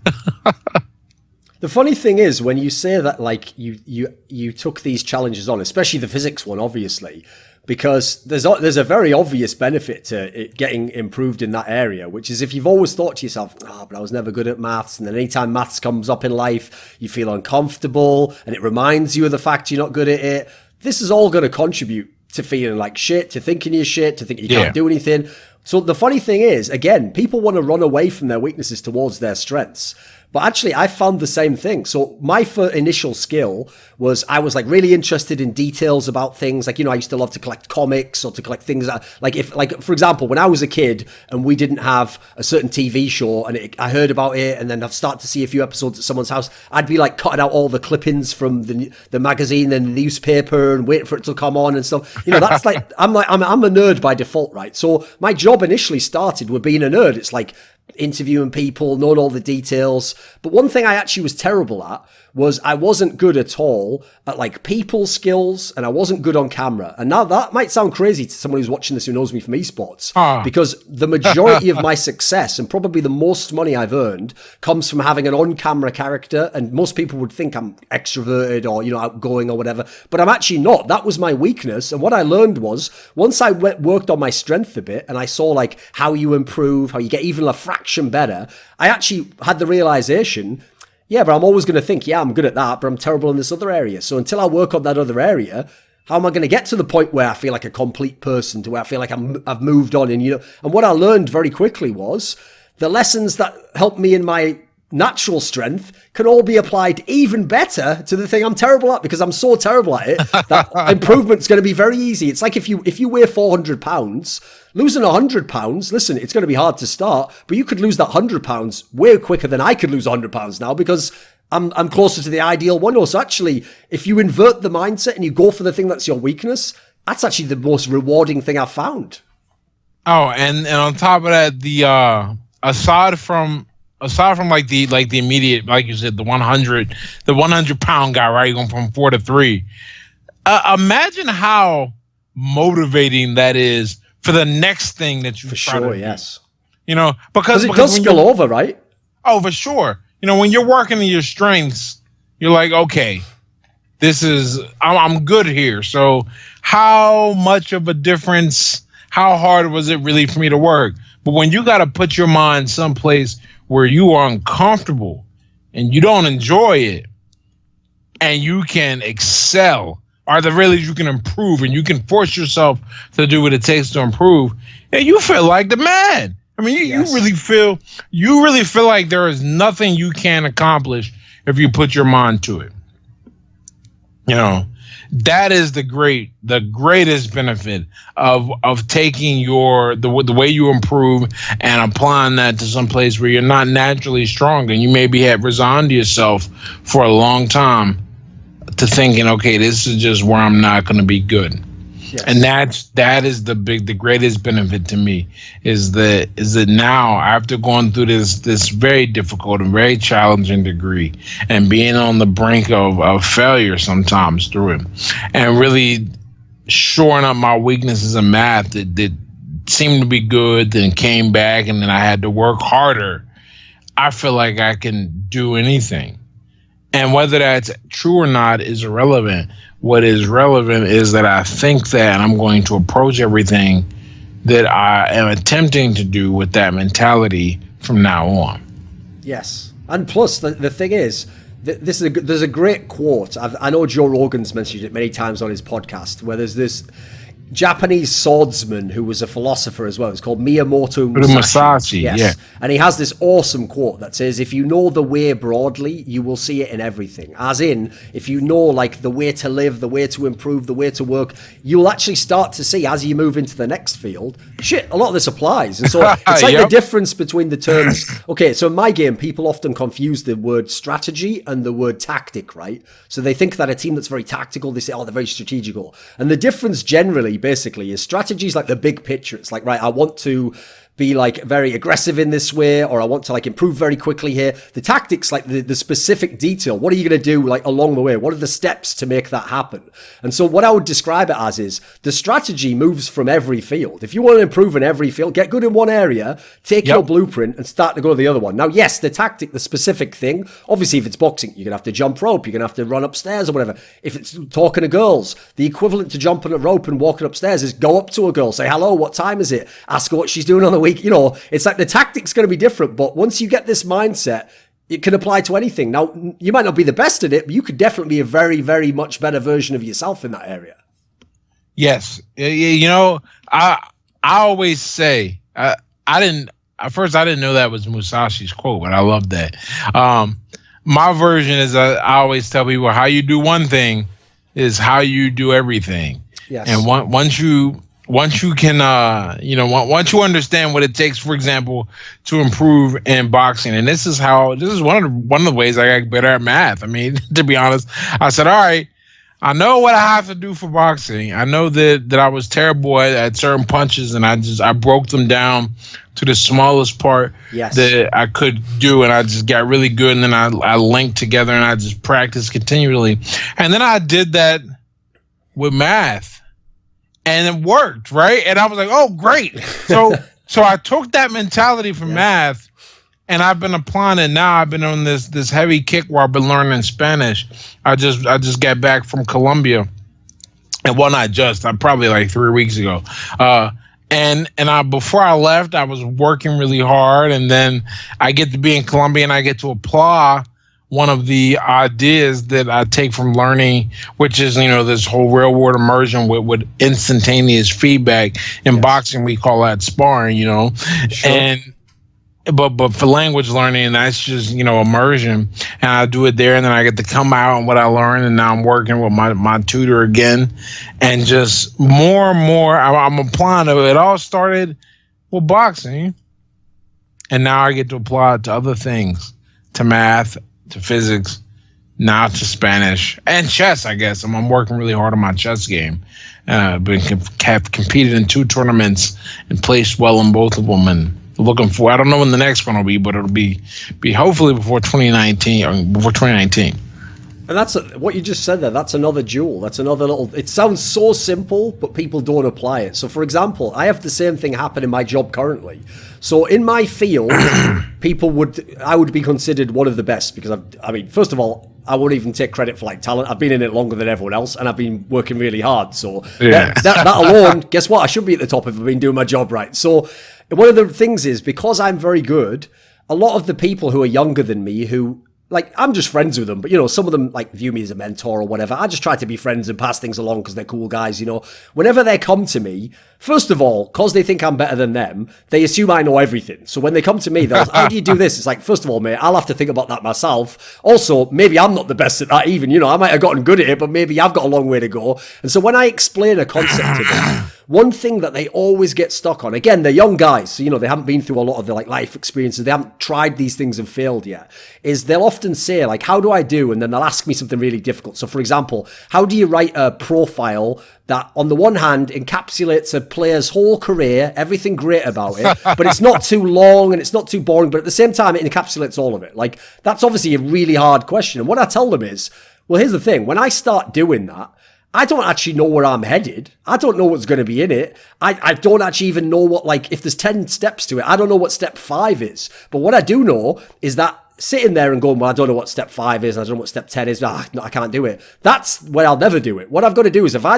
A: funny thing is, when you say that, like, you took these challenges on, especially the physics one, obviously, because there's a very obvious benefit to it getting improved in that area, which is if you've always thought to yourself, but I was never good at maths, and then anytime maths comes up in life, you feel uncomfortable, and it reminds you of the fact you're not good at it. This is all going to contribute to feeling like shit, to thinking you're shit, to thinking you can't do anything. So the funny thing is, again, people want to run away from their weaknesses towards their strengths. But actually, I found the same thing. So my initial skill was I was like really interested in details about things. Like, I used to love to collect comics or to collect things like for example, when I was a kid and we didn't have a certain TV show and I heard about it and then I've started to see a few episodes at someone's house, I'd be like cutting out all the clippings from the magazine and the newspaper and waiting for it to come on and stuff. That's like, I'm a nerd by default, right? So my job initially started with being a nerd. It's like interviewing people, knowing all the details. But one thing I actually was terrible at was I wasn't good at all at like people skills, and I wasn't good on camera. And now that might sound crazy to someone who's watching this who knows me from esports, because the majority of my success and probably the most money I've earned comes from having an on-camera character. And most people would think I'm extroverted or, outgoing or whatever, but I'm actually not. That was my weakness. And what I learned was once I worked on my strength a bit and I saw like how you improve, how you get even a fraction better, I actually had the realization, yeah, but I'm always going to think, yeah, I'm good at that, but I'm terrible in this other area. So until I work on that other area, how am I going to get to the point where I feel like a complete person, to where I feel like I've moved on? And, and what I learned very quickly was the lessons that helped me in my natural strength can all be applied even better to the thing I'm terrible at, because I'm so terrible at it that improvement's going to be very easy. It's like if you weigh 400 pounds, losing 100 pounds, listen, it's going to be hard to start, but you could lose that 100 pounds way quicker than I could lose 100 pounds now, because I'm closer to the ideal one. So actually, if you invert the mindset and you go for the thing that's your weakness, That's actually the most rewarding thing I've found.
B: Oh, and on top of that, the aside from like the immediate, like you said, the 100 pound guy, right, going from 4 to 3. Imagine how motivating that is for the next thing that you try to do.
A: Yes.
B: You know, because
A: it does spill over, right?
B: Oh, for sure. You know, when you're working in your strengths, you're like, okay, I'm good here. So how much of a difference, how hard was it really for me to work? But when you got to put your mind someplace where you are uncomfortable and you don't enjoy it and you can excel, or the really you can improve and you can force yourself to do what it takes to improve, and you feel like the man. I mean, you really feel like there is nothing you can accomplish if you put your mind to it. You know, that is the greatest benefit of taking the way you improve and applying that to some place where you're not naturally strong, and you maybe have resigned yourself for a long time to thinking, okay, this is just where I'm not going to be good. Yes. And that is the greatest benefit to me is that now, after going through this very difficult and very challenging degree and being on the brink of failure sometimes through it, and really shoring up my weaknesses in math that seemed to be good, then came back, and then I had to work harder, I feel like I can do anything. And whether that's true or not is irrelevant. What is relevant is that I think that I'm going to approach everything that I am attempting to do with that mentality from now on.
A: Yes. And plus, the thing is, there's a great quote. I know Joe Rogan's mentioned it many times on his podcast, where there's this Japanese swordsman who was a philosopher as well. It's called Miyamoto Musashi. Yes. Yeah. And he has this awesome quote that says, if you know the way broadly, you will see it in everything. As in, if you know like the way to live, the way to improve, the way to work, you'll actually start to see as you move into the next field, shit, a lot of this applies. And so it's like the difference between the terms. Okay, so in my game, people often confuse the word strategy and the word tactic, right? So they think that a team that's very tactical, they say, oh, they're very strategical. And the difference generally, basically, is strategy is like the big picture. It's like, right, I want to be like very aggressive in this way, or I want to like improve very quickly here. The tactics, like the specific detail. What are you going to do like along the way? What are the steps to make that happen? And so what I would describe it as is the strategy moves from every field. If you want to improve in every field, get good in one area, take your blueprint and start to go to the other one. Now, yes, the tactic, the specific thing, obviously if it's boxing, you're going to have to jump rope, you're going to have to run upstairs or whatever. If it's talking to girls, the equivalent to jumping a rope and walking upstairs is go up to a girl, say, hello, what time is it? Ask her what she's doing on the week. You know, it's like the tactic's going to be different, but once you get this mindset, it can apply to anything. Now, you might not be the best at it, but you could definitely be a very, very much better version of yourself in that area. Yes.
B: You know, I always say, at first I didn't know that was Musashi's quote, but I love that. My version is I always tell people how you do one thing is how you do everything. Yes. And once you can, once you understand what it takes, for example, to improve in boxing, and this is one of the ways I got better at math. I mean, to be honest, I said, all right, I know what I have to do for boxing. I know that I was terrible at certain punches, and I broke them down to the smallest part that I could do, and I just got really good, and then I linked together, and I just practiced continually. And then I did that with math. And it worked, right? And I was like, "Oh, great!" So I took that mentality from math, and I've been applying it now. I've been on this heavy kick where I've been learning Spanish. I just got back from Colombia, and I probably like 3 weeks ago. And before I left, I was working really hard, and then I get to be in Colombia, and I get to apply one of the ideas that I take from learning, which is, this whole real world immersion with instantaneous feedback. In boxing, we call that sparring, Sure. But for language learning, that's just, immersion. And I do it there, and then I get to come out and what I learned, and now I'm working with my tutor again. And just more and more, I'm applying it. It all started with boxing, and now I get to apply it to other things, to math, to physics, now to Spanish and chess. I guess I'm working really hard on my chess game. Have competed in 2 tournaments and placed well in both of them, and looking for. I don't know when the next one will be, but it'll be hopefully before 2019 or before 2019.
A: And that's what you just said there. That's another jewel. That's another little. It sounds so simple, but people don't apply it. So, for example, I have the same thing happen in my job currently. So, in my field, I would be considered one of the best because I mean, first of all, I won't even take credit for like talent. I've been in it longer than everyone else, and I've been working really hard. So that alone, guess what? I should be at the top if I've been doing my job right. So one of the things is because I'm very good, a lot of the people who are younger than me who. Like, I'm just friends with them, but, you know, some of them, like, view me as a mentor or whatever. I just try to be friends and pass things along because they're cool guys, you know. Whenever they come to me, first of all, because they think I'm better than them, they assume I know everything. So when they come to me, they'll how do you do this? It's like, first of all, mate, I'll have to think about that myself. Also, maybe I'm not the best at that even, you know. I might have gotten good at it, but maybe I've got a long way to go. And so when I explain a concept to them, one thing that they always get stuck on, again, they're young guys, so, you know, they haven't been through a lot of the, like, life experiences. They haven't tried these things and failed yet, is they'll often say, like, how do I do? And then they'll ask me something really difficult. So, for example, how do you write a profile that, on the one hand, encapsulates a player's whole career, everything great about it, but it's not too long and it's not too boring, but at the same time, it encapsulates all of it. Like, that's obviously a really hard question. And what I tell them is, well, here's the thing. When I start doing that, I don't actually know where I'm headed. I don't know what's going to be in it. I don't actually even know what, like, if there's 10 steps to it, I don't know what step 5 is. But what I do know is that sitting there and going, well, I don't know what step 5 is, I don't know what step 10 is, no, I can't do it. That's where I'll never do it. What I've got to do is I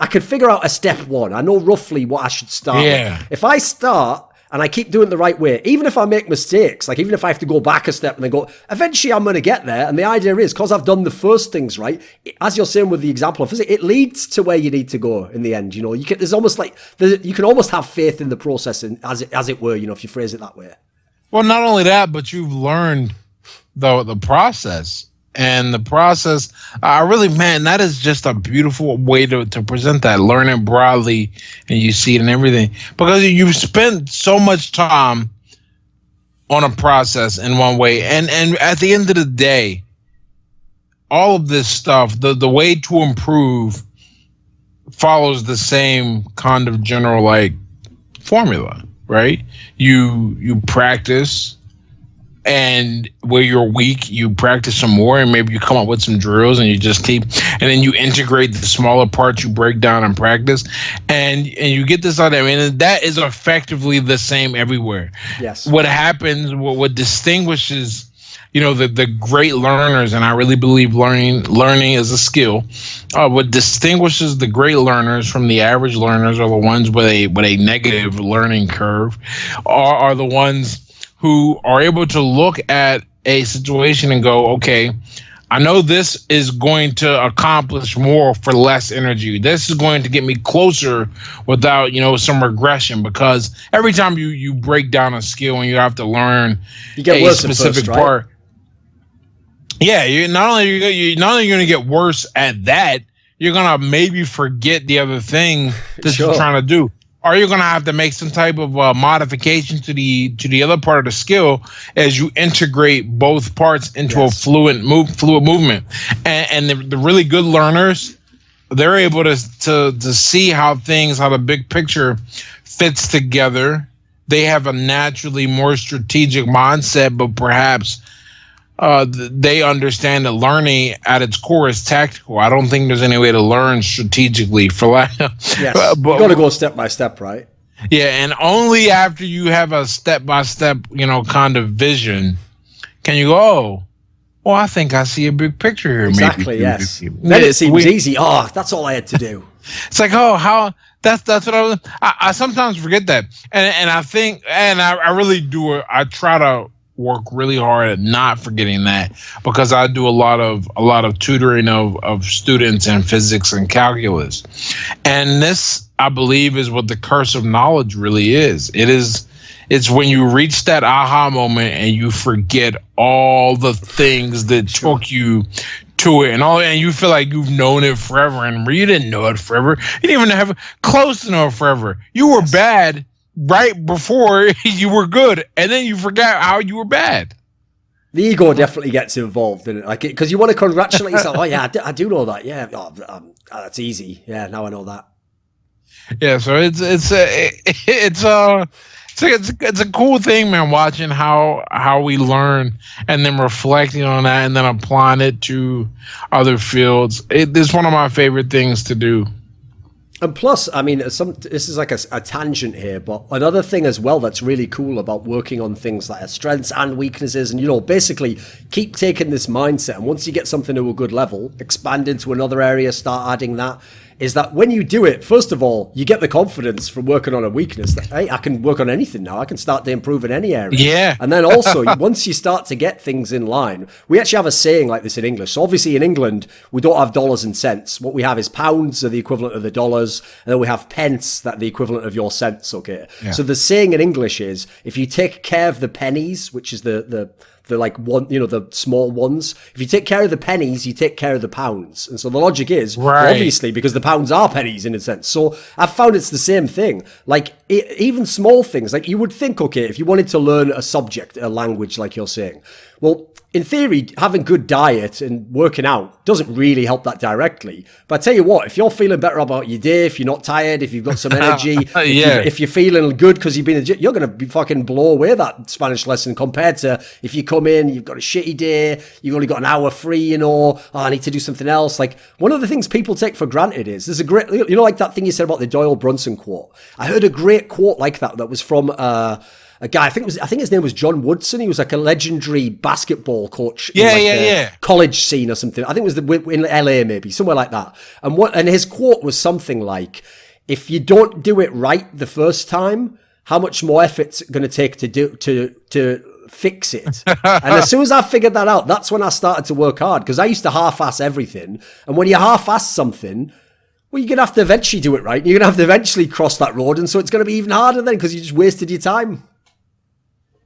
A: can figure out a step 1. I know roughly what I should start with. If I start and I keep doing it the right way, even if I make mistakes, like even if I have to go back a step and then go, eventually I'm going to get there. And the idea is, because I've done the first things right, as you're saying with the example of physics, it leads to where you need to go in the end. You know, there's almost like, you can almost have faith in the process, and as it were, you know, if you phrase it that way.
B: Well, not only that, but you've learned the process. And the process, that is just a beautiful way to present that. Learn it broadly, and you see it in everything. Because you've spent so much time on a process in one way. And at the end of the day, all of this stuff, the way to improve follows the same kind of general, like, formula, right? You practice. And where you're weak, you practice some more, and maybe you come up with some drills, and you just keep, and then you integrate the smaller parts, you break down and practice, and you get this idea. I mean, that is effectively the same everywhere.
A: Yes.
B: What happens, what distinguishes, you know, the great learners, and I really believe learning is a skill. What distinguishes the great learners from the average learners, are the ones with a negative learning curve, are the ones who are able to look at a situation and go, okay, I know this is going to accomplish more for less energy. This is going to get me closer without, you know, some regression, because every time you break down a skill and you have to learn a specific part. Yeah, you're not only going to get worse at that, you're going to maybe forget the other thing that you're trying to do. Or you're going to have to make some type of modification to the other part of the skill as you integrate both parts into a fluid movement. And the really good learners, they're able to see how the big picture fits together. They have a naturally more strategic mindset, but perhaps they understand that learning at its core is tactical. I don't think there's any way to learn strategically for like.
A: Yes, you got to go step by step, right?
B: Yeah, and only after you have a step by step, you know, kind of vision, can you go, oh, well, I think I see a big picture here.
A: Exactly.
B: Maybe.
A: Yes. Then it seems easy. Oh, that's all I had to do.
B: It's like, oh, how. That's what I sometimes forget that, and I think, and I really do. I try to work really hard at not forgetting that, because I do a lot of tutoring of students in physics and calculus, and this, I believe, is what the curse of knowledge really is. It's when you reach that aha moment and you forget all the things that took you to it, and you feel like you've known it forever, and you didn't know it forever. You didn't even have close to know it forever. You were bad right before you were good, and then you forgot how you were bad.
A: The ego definitely gets involved in it, like, because you want to congratulate yourself. Oh yeah, I do know that. Yeah, that's easy. Yeah, now I know that.
B: Yeah, so it's a cool thing, man. Watching how we learn and then reflecting on that and then applying it to other fields. It's one of my favorite things to do.
A: And plus, I mean, this is like a tangent here, but another thing as well that's really cool about working on things like strengths and weaknesses, and, you know, basically keep taking this mindset, and once you get something to a good level, expand into another area, start adding that, is that when you do it, first of all, you get the confidence from working on a weakness that, hey, I can work on anything now. I can start to improve in any area.
B: Yeah.
A: And then also, once you start to get things in line, we actually have a saying like this in English. So obviously in England, we don't have dollars and cents. What we have is pounds are the equivalent of the dollars. And then we have pence that are the equivalent of your cents, okay? Yeah. So the saying in English is, if you take care of the pennies, which is the like one, you know, the small ones. If you take care of the pennies, you take care of the pounds. And so the logic is,
B: right,
A: obviously, because the pounds are pennies in a sense. So I've found it's the same thing. Like even small things, like you would think, okay, if you wanted to learn a subject, a language, like you're saying, well, in theory, having good diet and working out doesn't really help that directly. But I tell you what, if you're feeling better about your day, if you're not tired, if you've got some energy, if you're feeling good because you've been in the gym, you're going to be fucking blow away that Spanish lesson compared to if you come in, you've got a shitty day, you've only got an hour free, you know, I need to do something else. Like, one of the things people take for granted is, there's a great, you know, like that thing you said about the Doyle Brunson quote. I heard a great quote like that was from a guy, I think his name was John Woodson. He was like a legendary basketball coach in college scene or something. I think it was in LA, maybe somewhere like that. And his quote was something like, "If you don't do it right the first time, how much more effort's it going to take to fix it?" And as soon as I figured that out, that's when I started to work hard, because I used to half-ass everything. And when you half-ass something, well, you're going to have to eventually do it right. You're going to have to eventually cross that road, and so it's going to be even harder then, because you just wasted your time.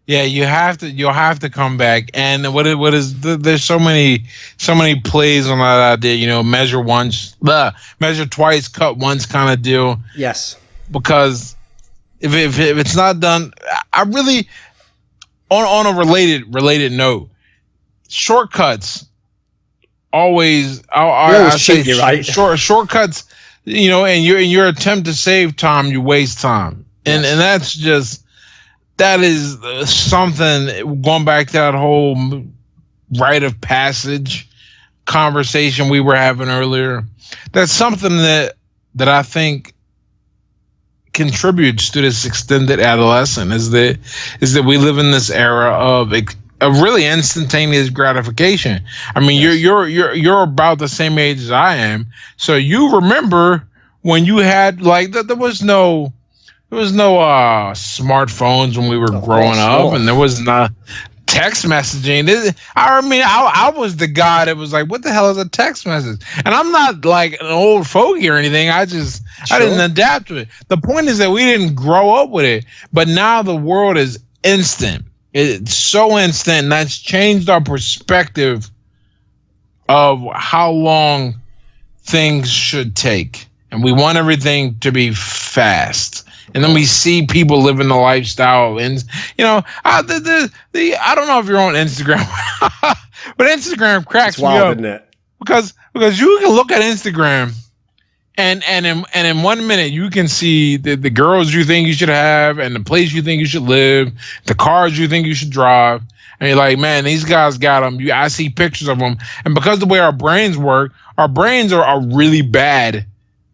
B: Yeah, you'll have to come back. And there's so many plays on that idea, you know, measure twice, cut once kind of deal.
A: Yes.
B: Because if it's not done, I really, on a related note, shortcuts always I say
A: cheat, right?
B: Shortcuts, you know, and your attempt to save time, you waste time. And
A: Yes.
B: and that's just, that is something, going back to that whole rite of passage conversation we were having earlier. That's something that I think contributes to this extended adolescence, is that we live in this era of really instantaneous gratification. I mean,
A: Yes.
B: you're about the same age as I am, so you remember when you had, like, there was no smartphones when we were growing up, and there was not text messaging. I was the guy that was like, what the hell is a text message? And I'm not like an old fogey or anything. I didn't adapt to it. The point is that we didn't grow up with it, but now the world is instant. It's so instant, and that's changed our perspective of how long things should take. And we want everything to be fast. And then we see people living the lifestyle, and, you know, I don't know if you're on Instagram, but Instagram cracks me up,
A: isn't it?
B: because you can look at Instagram, and in 1 minute you can see the girls you think you should have, and the place you think you should live, the cars you think you should drive, and you're like, man, these guys got them. I see pictures of them, and because the way our brains work, our brains are really bad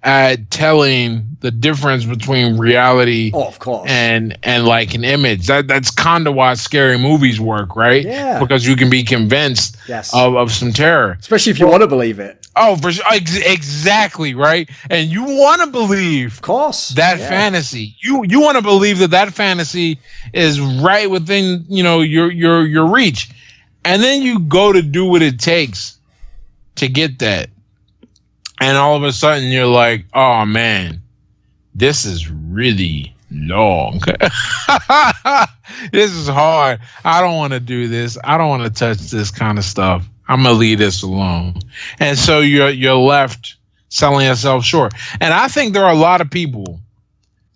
B: at telling the difference between reality,
A: of course,
B: and like an image. That's kind of why scary movies work, right?
A: Yeah.
B: Because you can be convinced of some terror.
A: Especially if you want to believe it.
B: Oh, for sure. Exactly, right? And you want to believe,
A: of course,
B: that fantasy. You want to believe that fantasy is right within, you know, your reach. And then you go to do what it takes to get that. And all of a sudden you're like, oh man, this is really long. This is hard. I don't want to do this. I don't want to touch this kind of stuff. I'm going to leave this alone. And so you're left selling yourself short. And I think there are a lot of people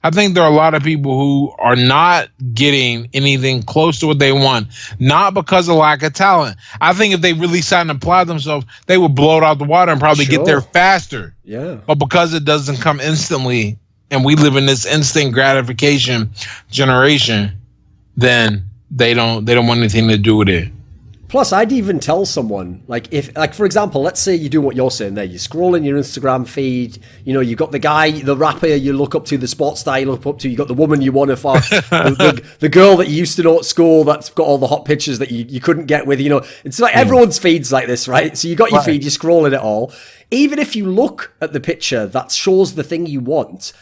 B: I think there are a lot of people who are not getting anything close to what they want, not because of lack of talent. I think if they really sat and applied themselves, they would blow it out the water and probably get there faster.
A: Yeah.
B: But because it doesn't come instantly, and we live in this instant gratification generation, then they don't want anything to do with it.
A: Plus, I'd even tell someone, like, if, like, for example, let's say you do what you're saying there. You scroll in your Instagram feed, you know, you've got the guy, the rapper you look up to, the sports star you look up to, you got the woman you want to fuck, the girl that you used to know at school that's got all the hot pictures that you couldn't get with, you know. It's like everyone's feed's like this, right? So you got your feed, you're scrolling it all. Even if you look at the picture that shows the thing you want,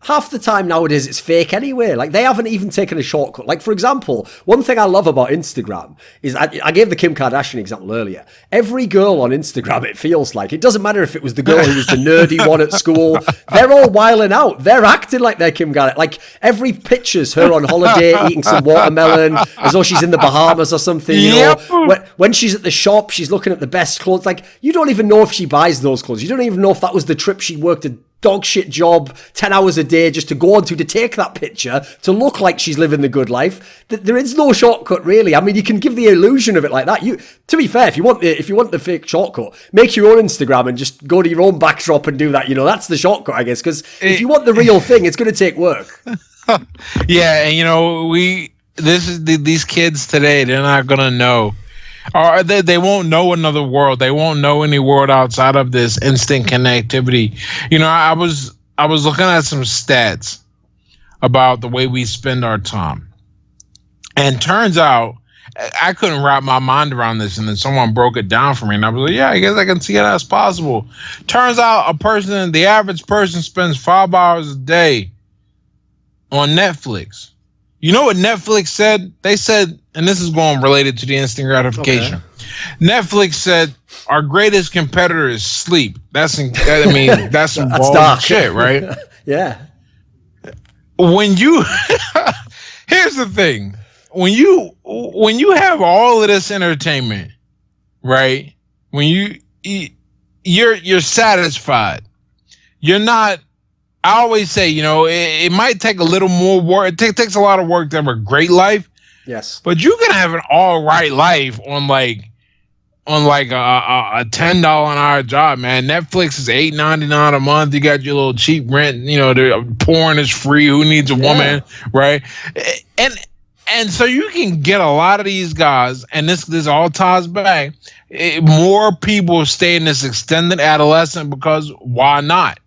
A: half the time nowadays it's fake anyway. Like, they haven't even taken a shortcut. Like, for example, one thing I love about Instagram is, I gave the Kim Kardashian example earlier. Every girl on Instagram, it feels like, it doesn't matter if it was the girl who was the nerdy one at school, they're all wilding out. They're acting like they're Kim Kardashian. Like, every picture's her on holiday eating some watermelon as though she's in the Bahamas or something. You know, when she's at the shop, she's looking at the best clothes. Like, you don't even know if she buys those clothes. You don't even know if that was the trip she worked a dog shit job 10 hours a day just to go on to take that picture to look like she's living the good life. There is no shortcut, really. I mean, you can give the illusion of it like that. To be fair, if you want the fake shortcut, make your own Instagram and just go to your own backdrop and do that. You know, that's the shortcut, I guess, because if you want the real thing, it's going to take work.
B: Yeah, and you know, these kids today, they're not going to know. Or they won't know another world. They won't know any world outside of this instant connectivity. You know, I was looking at some stats about the way we spend our time. And turns out, I couldn't wrap my mind around this, and then someone broke it down for me, and I was like, yeah, I guess I can see how that's possible. Turns out the average person spends 5 hours a day on Netflix. You know what Netflix said? They said, and this is going related to the instant gratification. Okay. Netflix said our greatest competitor is sleep. That's some dark shit, right?
A: Yeah.
B: When you here's the thing. When you have all of this entertainment, right? When you're satisfied. You're not. I always say, you know, it might take a little more work. It takes a lot of work to have a great life.
A: Yes.
B: But you can have an all right life on like a $10 an hour job, man. Netflix is $8.99 a month. You got your little cheap rent. You know, the porn is free. Who needs a woman, right? And so you can get a lot of these guys, and this all ties back. More people stay in this extended adolescent because why not?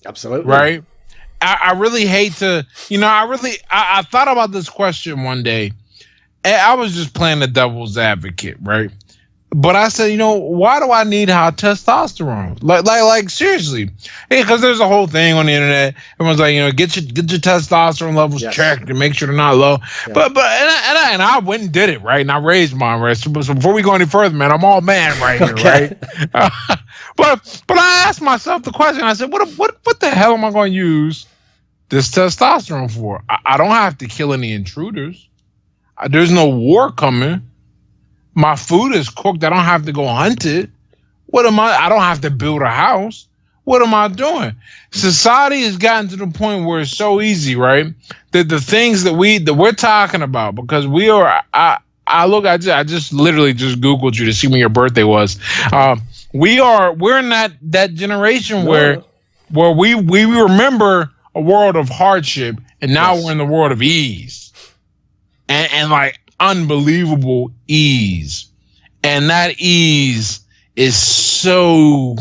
A: Absolutely.
B: Right. I really hate to, you know, I thought about this question one day, and I was just playing the devil's advocate, right? But I said, you know, why do I need high testosterone? Like seriously, because there's a whole thing on the internet. Everyone's like, you know, get your testosterone levels checked and make sure they're not low. Yeah. But I went and did it, right? And I raised mine, right? So before we go any further, man, I'm all man right here, right? But I asked myself the question. I said, what the hell am I going to use this testosterone for? I don't have to kill any intruders. There's no war coming. My food is cooked. I don't have to go hunt it. I don't have to build a house. What am I doing? Society has gotten to the point where it's so easy, right? That the things that we're talking about, because we are, I just literally just Googled you to see when your birthday was. We're in that generation where we remember a world of hardship, and now we're in the world of ease. And like unbelievable ease, and that ease is so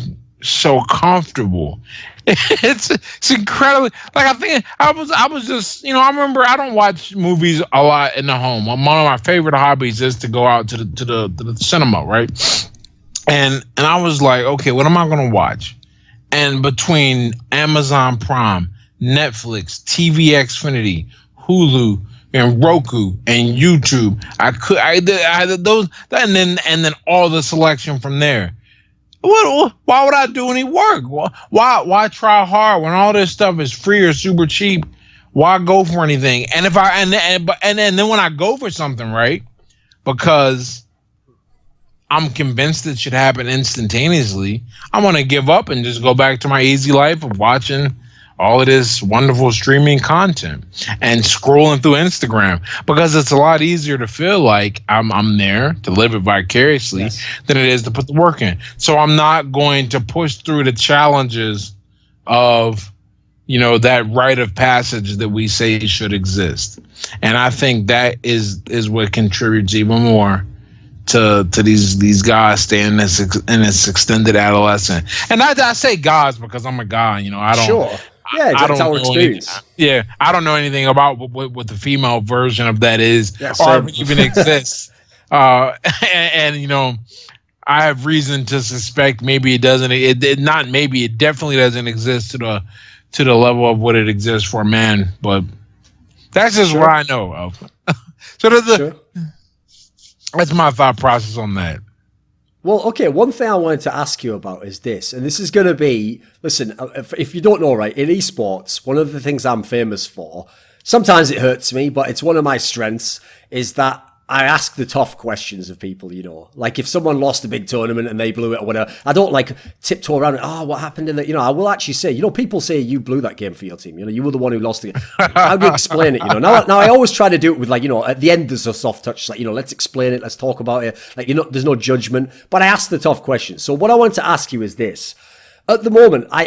B: comfortable. It's incredibly, like, I think I was just, you know, I remember I don't watch movies a lot in the home. One of my favorite hobbies is to go out to the cinema, right? And I was like, okay, what am I gonna watch? And between Amazon Prime, Netflix, TV Xfinity, Hulu, and Roku and YouTube, I did those, and then all the selection from there. Why would I do any work? Why try hard when all this stuff is free or super cheap? Why go for anything? And if then when I go for something, right, because I'm convinced it should happen instantaneously, I'm gonna give up and just go back to my easy life of watching all of this wonderful streaming content and scrolling through Instagram, because it's a lot easier to feel like I'm there to live it vicariously than it is to put the work in. So I'm not going to push through the challenges of, you know, that rite of passage that we say should exist. And I think that is what contributes even more to these guys staying in this extended adolescent. And I say guys because I'm a guy, you know. I don't. Sure.
A: Yeah, that's our experience.
B: I don't know anything about what the female version of that is, or if it even exists. And you know, I have reason to suspect maybe it doesn't. It definitely doesn't exist to the level of what it exists for men. But that's just what I know of. So that's my thought process on that.
A: Well, okay, one thing I wanted to ask you about is this, and this is going to be, listen, if you don't know, right, in esports, one of the things I'm famous for, sometimes it hurts me, but it's one of my strengths, is that I ask the tough questions of people, you know. Like if someone lost a big tournament and they blew it or whatever, I don't like tiptoe around, what happened in that? You know, I will actually say, you know, people say you blew that game for your team. You know, you were the one who lost the game. How do you explain it? You know, now I always try to do it with like, you know, at the end there's a soft touch, like, you know, let's explain it, let's talk about it. Like, you know, there's no judgment, but I ask the tough questions. So what I want to ask you is this. At the moment, I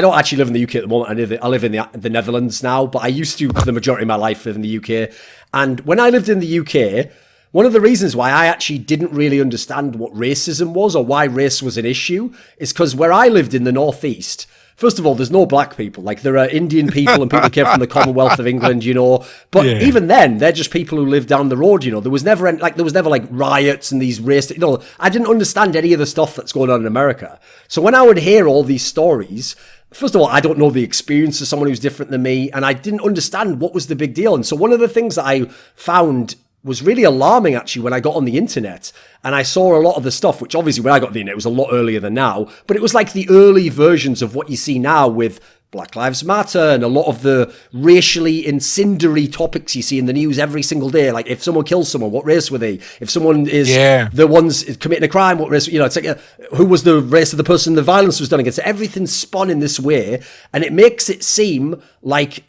A: don't actually live in the UK at the moment. I live in the Netherlands now, but I used to, for the majority of my life, live in the UK. And when I lived in the UK, one of the reasons why I actually didn't really understand what racism was or why race was an issue is because where I lived in the Northeast, first of all, there's no black people. Like there are Indian people and people who came from the Commonwealth of England, you know. But even then, they're just people who live down the road, you know. There was never riots and these race. You know, I didn't understand any of the stuff that's going on in America. So when I would hear all these stories, first of all, I don't know the experience of someone who's different than me, and I didn't understand what was the big deal. And so one of the things that I found was really alarming actually when I got on the internet and I saw a lot of the stuff, which obviously when I got on the internet was a lot earlier than now, but it was like the early versions of what you see now with Black Lives Matter and a lot of the racially incendiary topics you see in the news every single day. Like if someone kills someone, what race were they? If someone is the ones committing a crime, what race, you know, it's like, who was the race of the person the violence was done against? Everything's spun in this way and it makes it seem like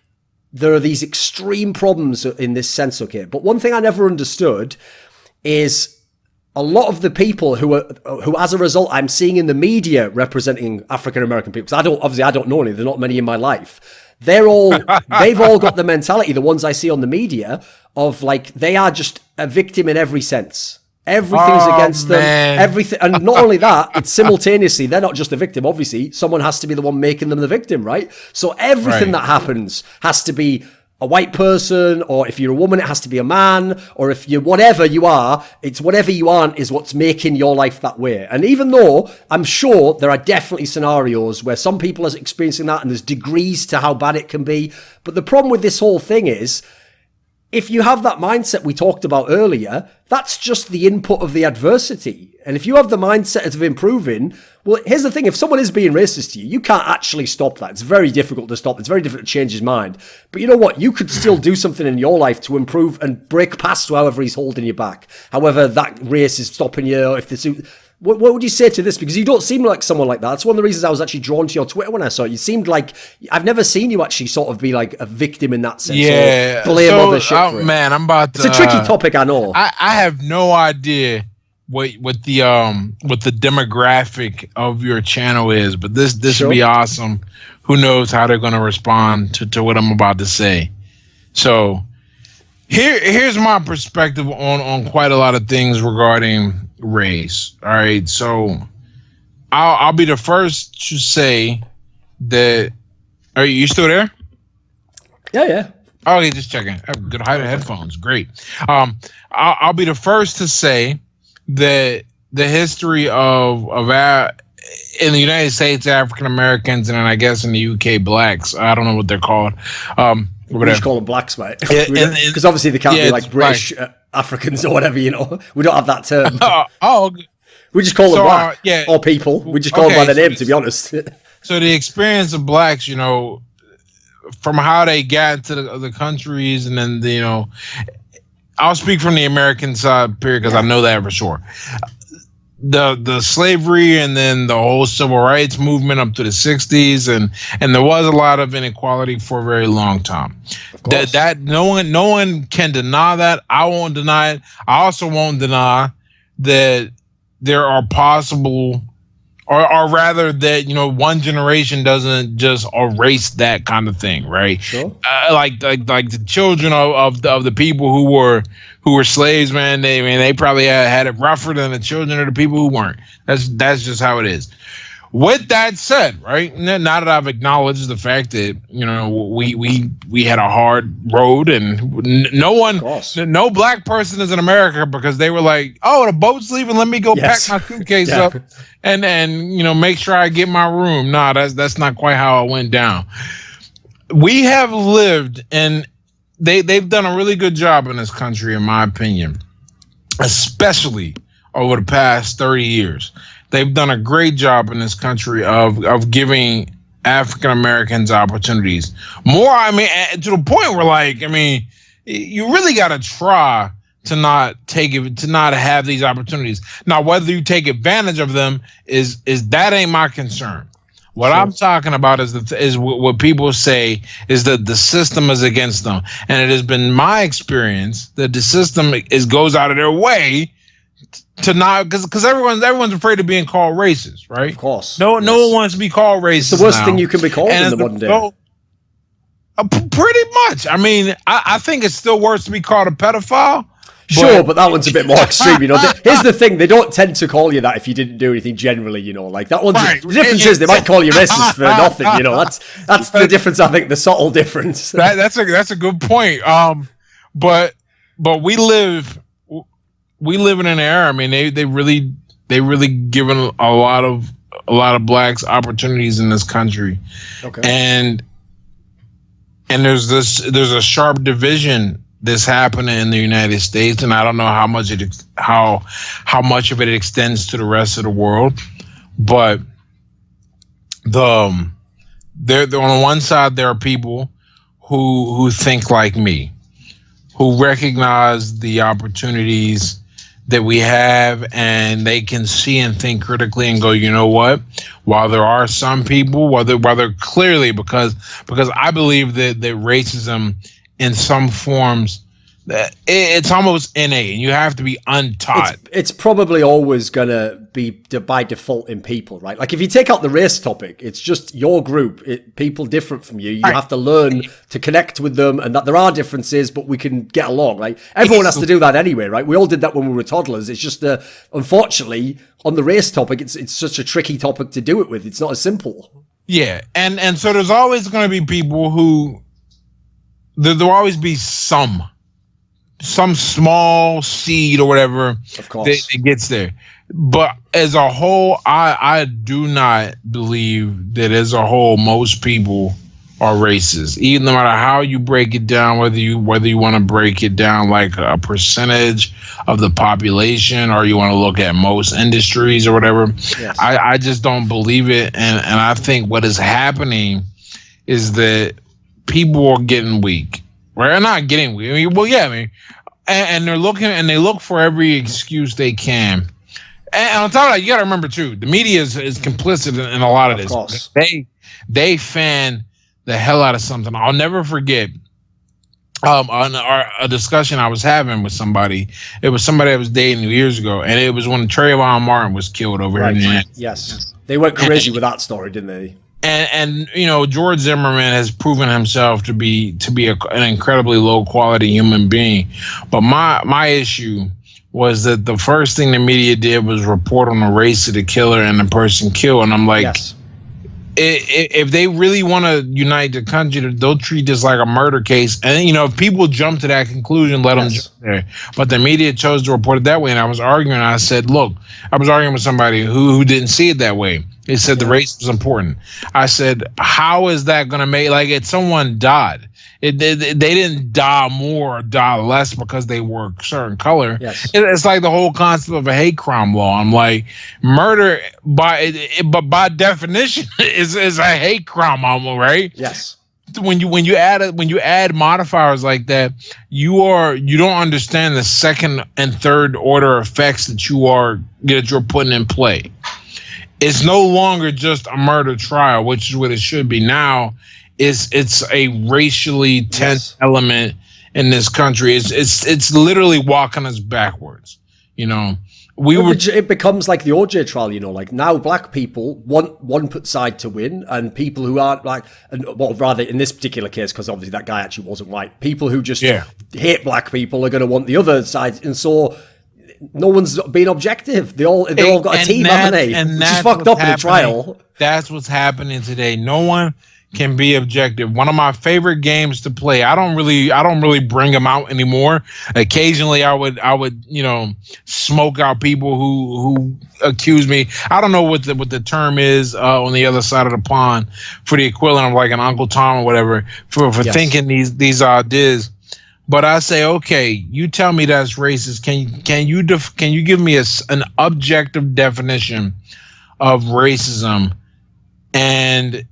A: there are these extreme problems in this sense, okay? But one thing I never understood is a lot of the people who as a result I'm seeing in the media representing African American people, because I don't know any, there's not many in my life. They've all got the mentality, the ones I see on the media, of like they are just a victim in every sense. Everything's against them. Everything, and not only that, it's simultaneously they're not just a victim. Obviously, someone has to be the one making them the victim, right? So everything that happens has to be a white person, or if you're a woman, it has to be a man, or if you're whatever you are, it's whatever you aren't is what's making your life that way. And even though I'm sure there are definitely scenarios where some people are experiencing that, and there's degrees to how bad it can be, but the problem with this whole thing is, if you have that mindset we talked about earlier, that's just the input of the adversity. And if you have the mindset of improving, well, here's the thing. If someone is being racist to you, you can't actually stop that. It's very difficult to stop. It's very difficult to change his mind. But you know what? You could still do something in your life to improve and break past however he's holding you back. However that race is stopping you. What would you say to this? Because you don't seem like someone like that. That's one of the reasons I was actually drawn to your Twitter when I saw it. You seemed like, I've never seen you actually sort of be like a victim in that sense.
B: Yeah.
A: Or blame other shit for it.
B: Man, I'm about to...
A: It's a tricky topic, I know.
B: I have no idea what the demographic of your channel is, but this would be awesome. Who knows how they're going to respond to what I'm about to say. So here's my perspective on quite a lot of things regarding race. All right, so I'll be the first to say that. Are you still there?
A: Yeah.
B: Oh, yeah, just checking. I have good headphones. Great. I'll be the first to say that the history of in the United States, African Americans, and then I guess in the UK, blacks. I don't know what they're called.
A: We just call them blacks, mate. Because obviously they can't be like British Africans or whatever, you know. We don't have that term. We just call them black or people. We just call them by their name, to be honest.
B: So the experience of blacks, you know, from how they got into the countries, and then, you know, I'll speak from the American side, period, because I know that for sure. the slavery and then the whole civil rights movement up to the 60s, and there was a lot of inequality for a very long time. That no one can deny that. I won't deny it. I also won't deny that there are possible, or rather that, you know, one generation doesn't just erase that kind of thing, right?
A: Sure.
B: Like the children of the people who were slaves, man. They probably had it rougher than the children of the people who weren't. That's just how it is. With that said, right, now that I've acknowledged the fact that, you know, we had a hard road, and no black person is in America because they were like, oh, the boat's leaving, let me go pack my suitcase up and you know, make sure I get my room. Nah, that's not quite how it went down. We have lived, and they've done a really good job in this country, in my opinion, especially over the past 30 years. They've done a great job in this country of giving African Americans opportunities. More, I mean, to the point where, like, I mean, you really got to try to not have these opportunities. Now, whether you take advantage of them is that ain't my concern. What I'm talking about is what people say is that the system is against them, and it has been my experience that the system goes out of their way to not, because everyone's afraid of being called racist, right? Of
A: course.
B: No one wants to be called racist.
A: It's the worst thing you can be called in the modern day.
B: Pretty much. I mean, I think it's still worse to be called a pedophile.
A: Sure, but that one's a bit more extreme, you know. Here's the thing: they don't tend to call you that if you didn't do anything generally, you know. Like that one's the difference is they might call you racist for nothing, you know. That's the difference. I think the subtle difference.
B: That's a good point. But we live in an era. I mean, they really given a lot of blacks opportunities in this country, and there's a sharp division that's happening in the United States, and I don't know how much of it extends to the rest of the world, but there on one side there are people who think like me, who recognize the opportunities that we have, and they can see and think critically and go, you know what? While there are some people, whether clearly because I believe that racism in some forms, it's almost innate, and you have to be untaught.
A: It's probably always gonna be by default in people, right? Like if you take out the race topic, it's just your group, people different from you. You have to learn to connect with them, and that there are differences, but we can get along. Like everyone has to do that anyway, right? We all did that when we were toddlers. It's just unfortunately on the race topic, it's such a tricky topic to do it with. It's not as simple.
B: Yeah, and so there's always going to be people who there'll always be some small seed or whatever that gets there. But as a whole, I do not believe that as a whole most people are racist. Even no matter how you break it down, whether you want to break it down like a percentage of the population, or you want to look at most industries or whatever. Yes. I just don't believe it, and I think what is happening is that people are getting weak. Right? Not getting weak. And they're looking, and they look for every excuse they can. And on top of that, you got to remember too, the media is complicit in a lot of this.
A: Course.
B: They fan the hell out of something. I'll never forget a discussion I was having with somebody. It was somebody I was dating years ago, and it was when Trayvon Martin was killed over here in the United States.
A: Yes, they went crazy with that story, didn't they?
B: And you know, George Zimmerman has proven himself to be an incredibly low quality human being. But my issue was that the first thing the media did was report on the race of the killer and the person killed. And I'm like, yes. If they really want to unite the country, they'll treat this like a murder case. And, you know, if people jump to that conclusion, let them jump there. But the media chose to report it that way. And I was arguing. I said, look, I was arguing with somebody who didn't see it that way. They said the race was important. I said, how is that going to make, like, if someone died, they didn't die more or die less because they were a certain color.
A: Yes.
B: It's like the whole concept of a hate crime law. I'm like, murder by definition is a hate crime, right?
A: Yes.
B: when you add modifiers like that, you don't understand the second and third order effects that you're putting in play. It's no longer just a murder trial, which is what it should be. Now it's a racially tense element in this country. It's literally walking us backwards. It
A: becomes like the OJ trial, like now black people want one side to win, and people who aren't rather in this particular case, because obviously that guy actually wasn't white, people who just hate black people are going to want the other side, and so no one's being objective. They all got a team, haven't they? Which is fucked up in a trial.
B: That's what's happening today. No one can be objective. One of my favorite games to play. I don't really bring them out anymore. Occasionally, I would smoke out people who accuse me. I don't know what the term is on the other side of the pond for the equivalent of like an Uncle Tom or whatever for thinking these ideas. But I say, okay, you tell me that's racist. Can you give me an objective definition of racism, and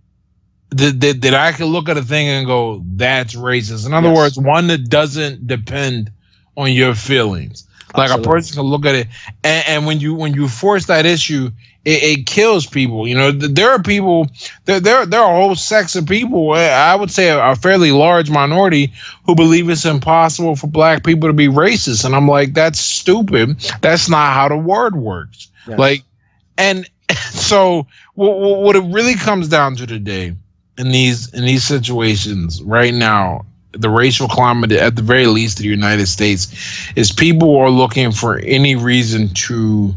B: that I can look at a thing and go, that's racist. In other words, one that doesn't depend on your feelings. Like a person can look at it, and when you force that issue, it kills people. There are people, there are a whole sex of people. I would say a fairly large minority who believe it's impossible for black people to be racist, and I'm like, that's stupid. That's not how the word works. Yes. And so what it really comes down to today in these situations right now, the racial climate, at the very least, in the United States, is people are looking for any reason to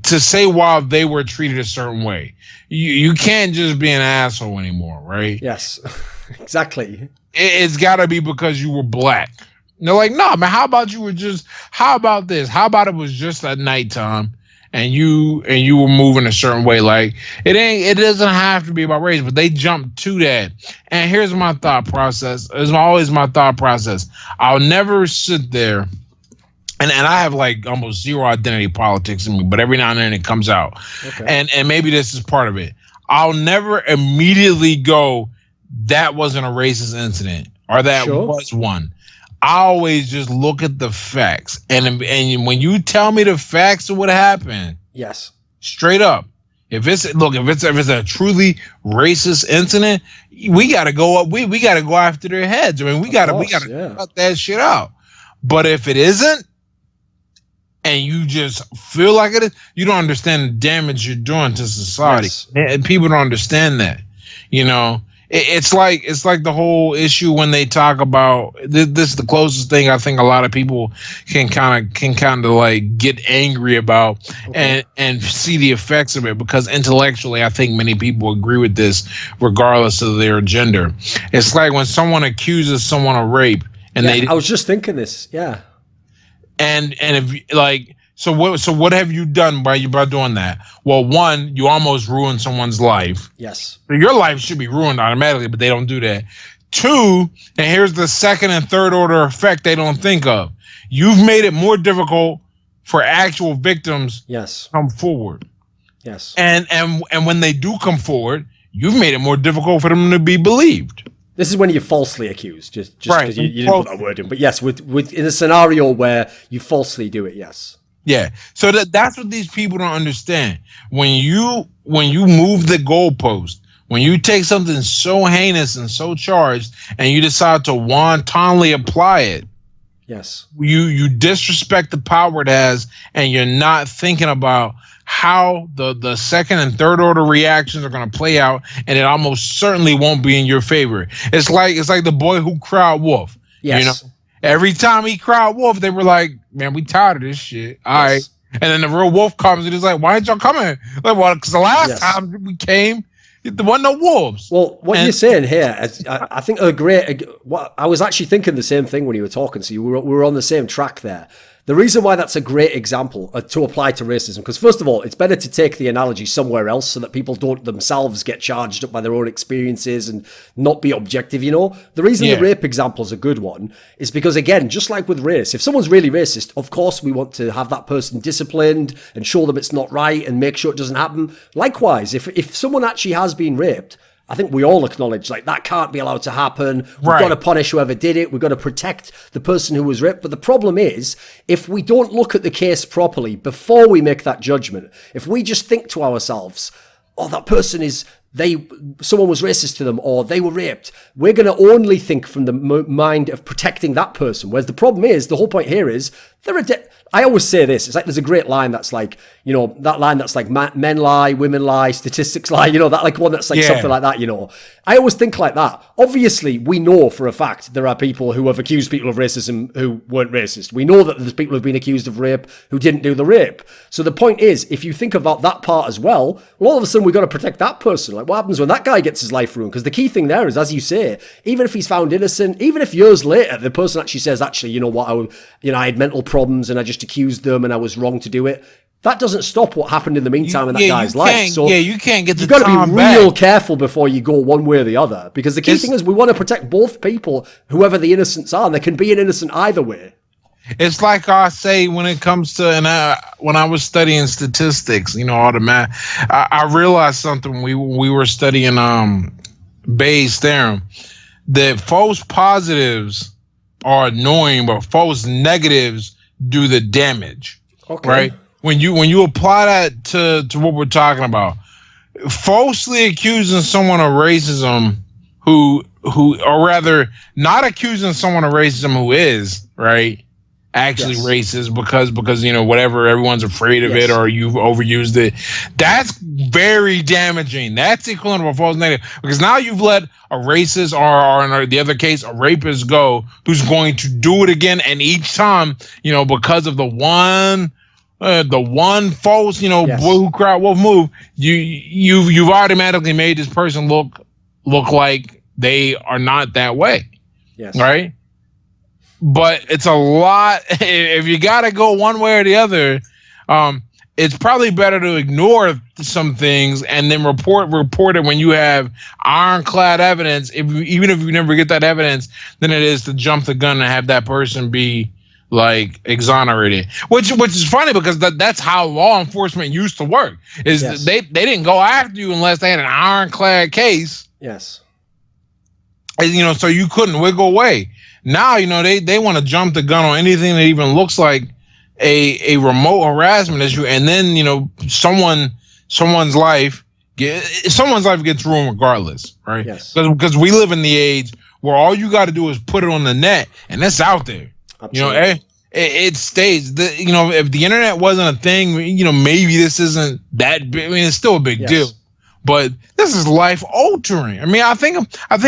B: say why they were treated a certain way. You can't just be an asshole anymore, right?
A: Yes, exactly.
B: It's got to be because you were black. They're like, no, man. How about this? How about it was just at nighttime, and you were moving a certain way? Like it doesn't have to be about race, but they jump to that. And here's my thought process. It's always my thought process. I'll never sit there, and I have like almost zero identity politics in me, but every now and then it comes out. Okay. And maybe this is part of it. I'll never immediately go, that wasn't a racist incident, or that was one. I always just look at the facts, and when you tell me the facts of what happened,
A: yes,
B: straight up, if it's a truly racist incident, we got to go up. We got to go after their heads. I mean, we got to cut that shit out. But if it isn't, and you just feel like it is, you don't understand the damage you're doing to society, and people don't understand that. It's like the whole issue when they talk about this is the closest thing I think a lot of people can kind of like get angry about and see the effects of it, because intellectually I think many people agree with this regardless of their gender. It's like when someone accuses someone of rape and
A: I was just thinking this,
B: and if like so what have you done by doing that? Well, one, you almost ruined someone's life.
A: Yes.
B: So your life should be ruined automatically, but they don't do that. Two, and here's the second and third order effect they don't think of. You've made it more difficult for actual victims to come forward.
A: Yes.
B: And when they do come forward, you've made it more difficult for them to be believed.
A: This is when you're falsely accused, just because you didn't put that word in. But yes, with in a scenario where you falsely do it, yes.
B: Yeah, so that's what these people don't understand. When you move the goalpost, when you take something so heinous and so charged, and you decide to wantonly apply it,
A: yes,
B: you disrespect the power it has, and you're not thinking about how the second and third order reactions are going to play out, and it almost certainly won't be in your favor. It's like the boy who cried wolf.
A: Yes.
B: Every time he cried wolf, they were like, man, we tired of this shit. All right. And then the real wolf comes and he's like, why ain't y'all coming? Like, well, because the last time we came, there wasn't no wolves.
A: Well, what you're saying here, I think I was actually thinking the same thing when you were talking. So we were on the same track there. The reason why that's a great example to apply to racism, because first of all, it's better to take the analogy somewhere else so that people don't themselves get charged up by their own experiences and not be objective, you know? The reason the rape example is a good one is because, again, just like with race, if someone's really racist, of course we want to have that person disciplined and show them it's not right and make sure it doesn't happen. Likewise, if someone actually has been raped, I think we all acknowledge, like, that can't be allowed to happen. We've got to punish whoever did it. We've got to protect the person who was raped. But the problem is, if we don't look at the case properly before we make that judgment, if we just think to ourselves, oh, that person someone was racist to them, or they were raped, we're going to only think from the mind of protecting that person. Whereas the problem is, the whole point here is, I always say this, it's like there's a great line that's like, you know, that line that's like men lie, women lie, statistics lie, you know, that like one that's like something like that, you know. I always think like that. Obviously, we know for a fact there are people who have accused people of racism who weren't racist. We know that there's people who've been accused of rape who didn't do the rape. So the point is, if you think about that part as well all of a sudden we've got to protect that person. Like, what happens when that guy gets his life ruined? Because the key thing there is, as you say, even if he's found innocent, even if years later the person actually says, actually, you know what, I had mental problems and I just accused them and I was wrong to do it, that doesn't stop what happened in the meantime in that guy's life. So
B: you can't get the
A: you've got to be real careful before you go one way or the other, because the key thing is we want to protect both people, whoever the innocents are, and there can be an innocent either way.
B: It's like I say when it comes to, when I was studying statistics, you know, all the math, I realized something. We were studying Bayes' theorem, that false positives are annoying, but false negatives do the damage. Okay. Right? When you apply that to what we're talking about, falsely accusing someone of racism who or rather not accusing someone of racism who is, right, actually racist because you know, whatever, everyone's afraid of it or you've overused it, that's very damaging. That's the equivalent of a false negative, because now you've let a racist or in the other case a rapist go, who's going to do it again, and each time, you know, because of the one false, you know, boy who cried wolf move, you've automatically made this person look like they are not that way. Yes. Right? But it's a lot. If you got to go one way or the other, it's probably better to ignore some things and then report it when you have ironclad evidence. Even if you never get that evidence, than it is to jump the gun and have that person be like exonerated. Which is funny, because that's how law enforcement used to work. Is they didn't go after you unless they had an ironclad case.
A: Yes.
B: And, you know, so you couldn't wiggle away. Now, you know, they want to jump the gun on anything that even looks like a remote harassment issue, and then, you know, someone's life gets ruined regardless, right? Yes. Because we live in the age where all you got to do is put it on the net, and it's out there. Absolutely. You know, it stays. You know, if the internet wasn't a thing, you know, maybe this isn't that big. I mean, it's still a big deal. But this is life altering. I mean, I think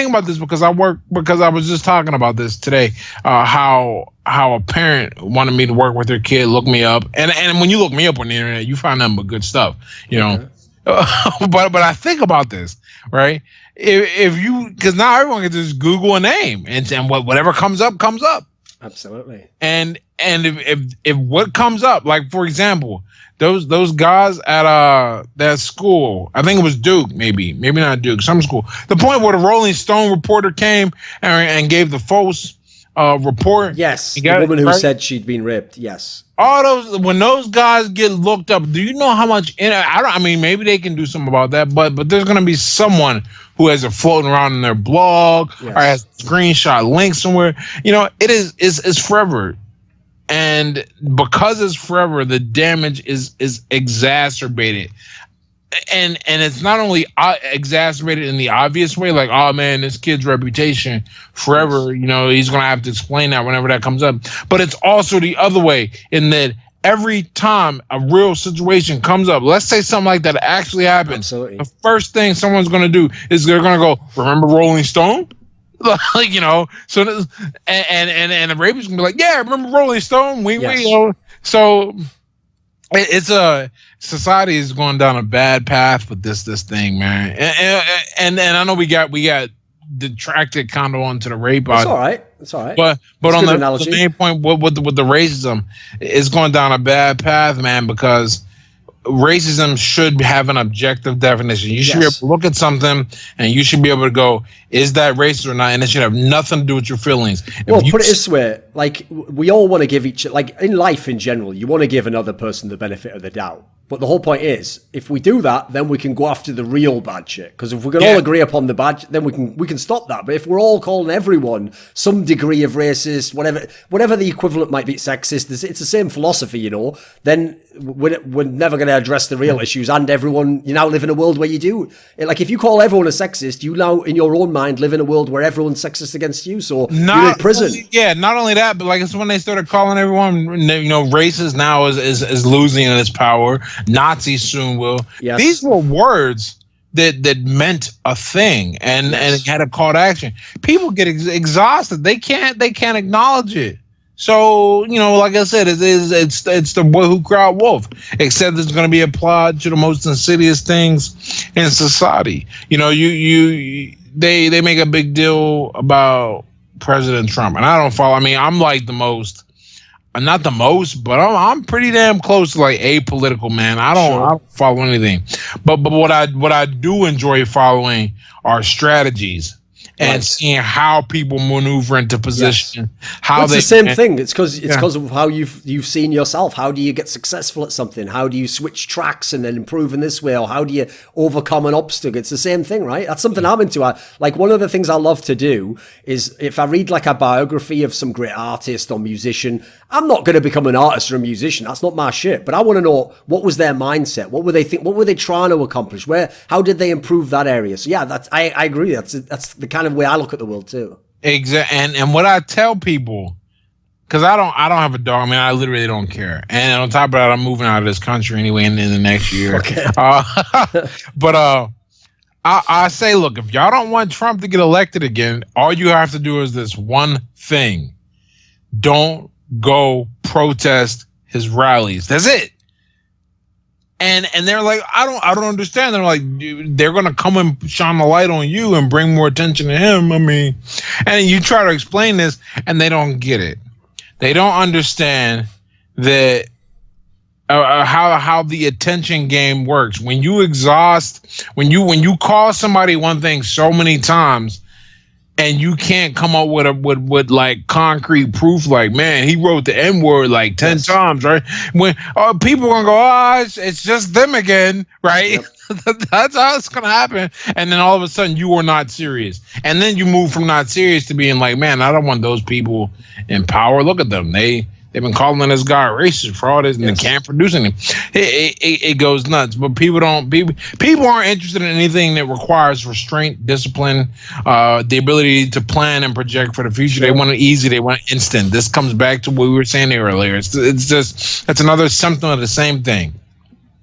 B: about this because I was just talking about this today. How a parent wanted me to work with their kid, look me up, and when you look me up on the internet, you find nothing but good stuff, you know. But I think about this, right? If you, because now everyone can just Google a name and whatever comes up comes up.
A: Absolutely.
B: And if what comes up, like for example, those guys at that school, I think it was Duke, maybe not Duke, some school. The point where the Rolling Stone reporter came and gave the false report.
A: Yes, the woman who said she'd been raped. Yes.
B: All when those guys get looked up, do you know how much? I mean, maybe they can do something about that, but there's gonna be someone who has it floating around in their blog or has screenshot links somewhere. You know, it's forever. And because it's forever, the damage is exacerbated, and it's not only exacerbated in the obvious way, like, oh man, this kid's reputation forever. You know, he's gonna have to explain that whenever that comes up. But it's also the other way, in that every time a real situation comes up, let's say something like that actually happens. Absolutely. The first thing someone's gonna do is they're gonna go, remember Rolling Stone? Like, you know, so and the rapist can be like, yeah, remember Rolling Stone? We you know, so it's society is going down a bad path with this thing, man. And I know we got detracted kind of onto the rape.
A: It's all right. It's all right.
B: But
A: It's a
B: on
A: good
B: the
A: analogy.
B: main point with the racism, it's going down a bad path, man, because racism should have an objective definition. You should be able
A: Yes.
B: to look at something and you should be able to go, is that racist or not? And it should have nothing to do with your feelings.
A: Well, put it this way, like, we all want to give like, in life in general, you want to give another person the benefit of the doubt. But the whole point is, if we do that, then we can go after the real bad shit. Because if we can all agree upon the bad, then we can stop that. But if we're all calling everyone some degree of racist, whatever the equivalent might be, sexist, it's the same philosophy, you know. Then we're never going to address the real issues. And everyone, you now live in a world where you do. Like, if you call everyone a sexist, you now in your own mind live in a world where everyone's sexist against you. So you're in prison.
B: Not only that, but like, it's when they started calling everyone, racist now is losing its power. Nazis soon will.
A: Yes.
B: These were words that meant a thing and had a call to action. People get exhausted. They can't acknowledge it. So, like I said, it's the boy who cried wolf, except it's going to be applied to the most insidious things in society. They make a big deal about President Trump, and I don't follow. I mean, I'm like not the most, but I'm pretty damn close to like apolitical, man. I don't follow anything, but what I do enjoy following are strategies and seeing how people maneuver into position. How
A: it's the same thing. It's because of how you've seen yourself. How do you get successful at something? How do you switch tracks and then improve in this way? Or how do you overcome an obstacle? It's the same thing, right? That's something I'm into. Like, one of the things I love to do is, if I read like a biography of some great artist or musician, I'm not going to become an artist or a musician. That's not my shit. But I want to know, what was their mindset? What were they think? What were they trying to accomplish? How did they improve that area? So yeah, I agree. That's the kind of way I look at the world too.
B: Exactly. And what I tell people, because I don't have a dog. I mean, I literally don't care. And on top of that, I'm moving out of this country anyway in the next year.
A: Okay.
B: But I say, look, if y'all don't want Trump to get elected again, all you have to do is this one thing: don't go protest his rallies. That's it. And they're like, I don't understand. They're like, dude, they're gonna come and shine the light on you and bring more attention to him. I mean, and you try to explain this, and they don't get it. They don't understand that how the attention game works. When you when you call somebody one thing so many times, and you can't come up with like concrete proof, like, man, he wrote the N-word like 10 times, right? When people are gonna go, it's just them again, right? Yep. That's how it's gonna happen. And then all of a sudden you are not serious. And then you move from not serious to being like, man, I don't want those people in power. Look at them. They've been calling this guy racist for all this, and they can't produce anything. It goes nuts. But people aren't interested in anything that requires restraint, discipline, the ability to plan and project for the future. Sure. They want it easy. They want it instant. This comes back to what we were saying earlier. It's another symptom of the same thing.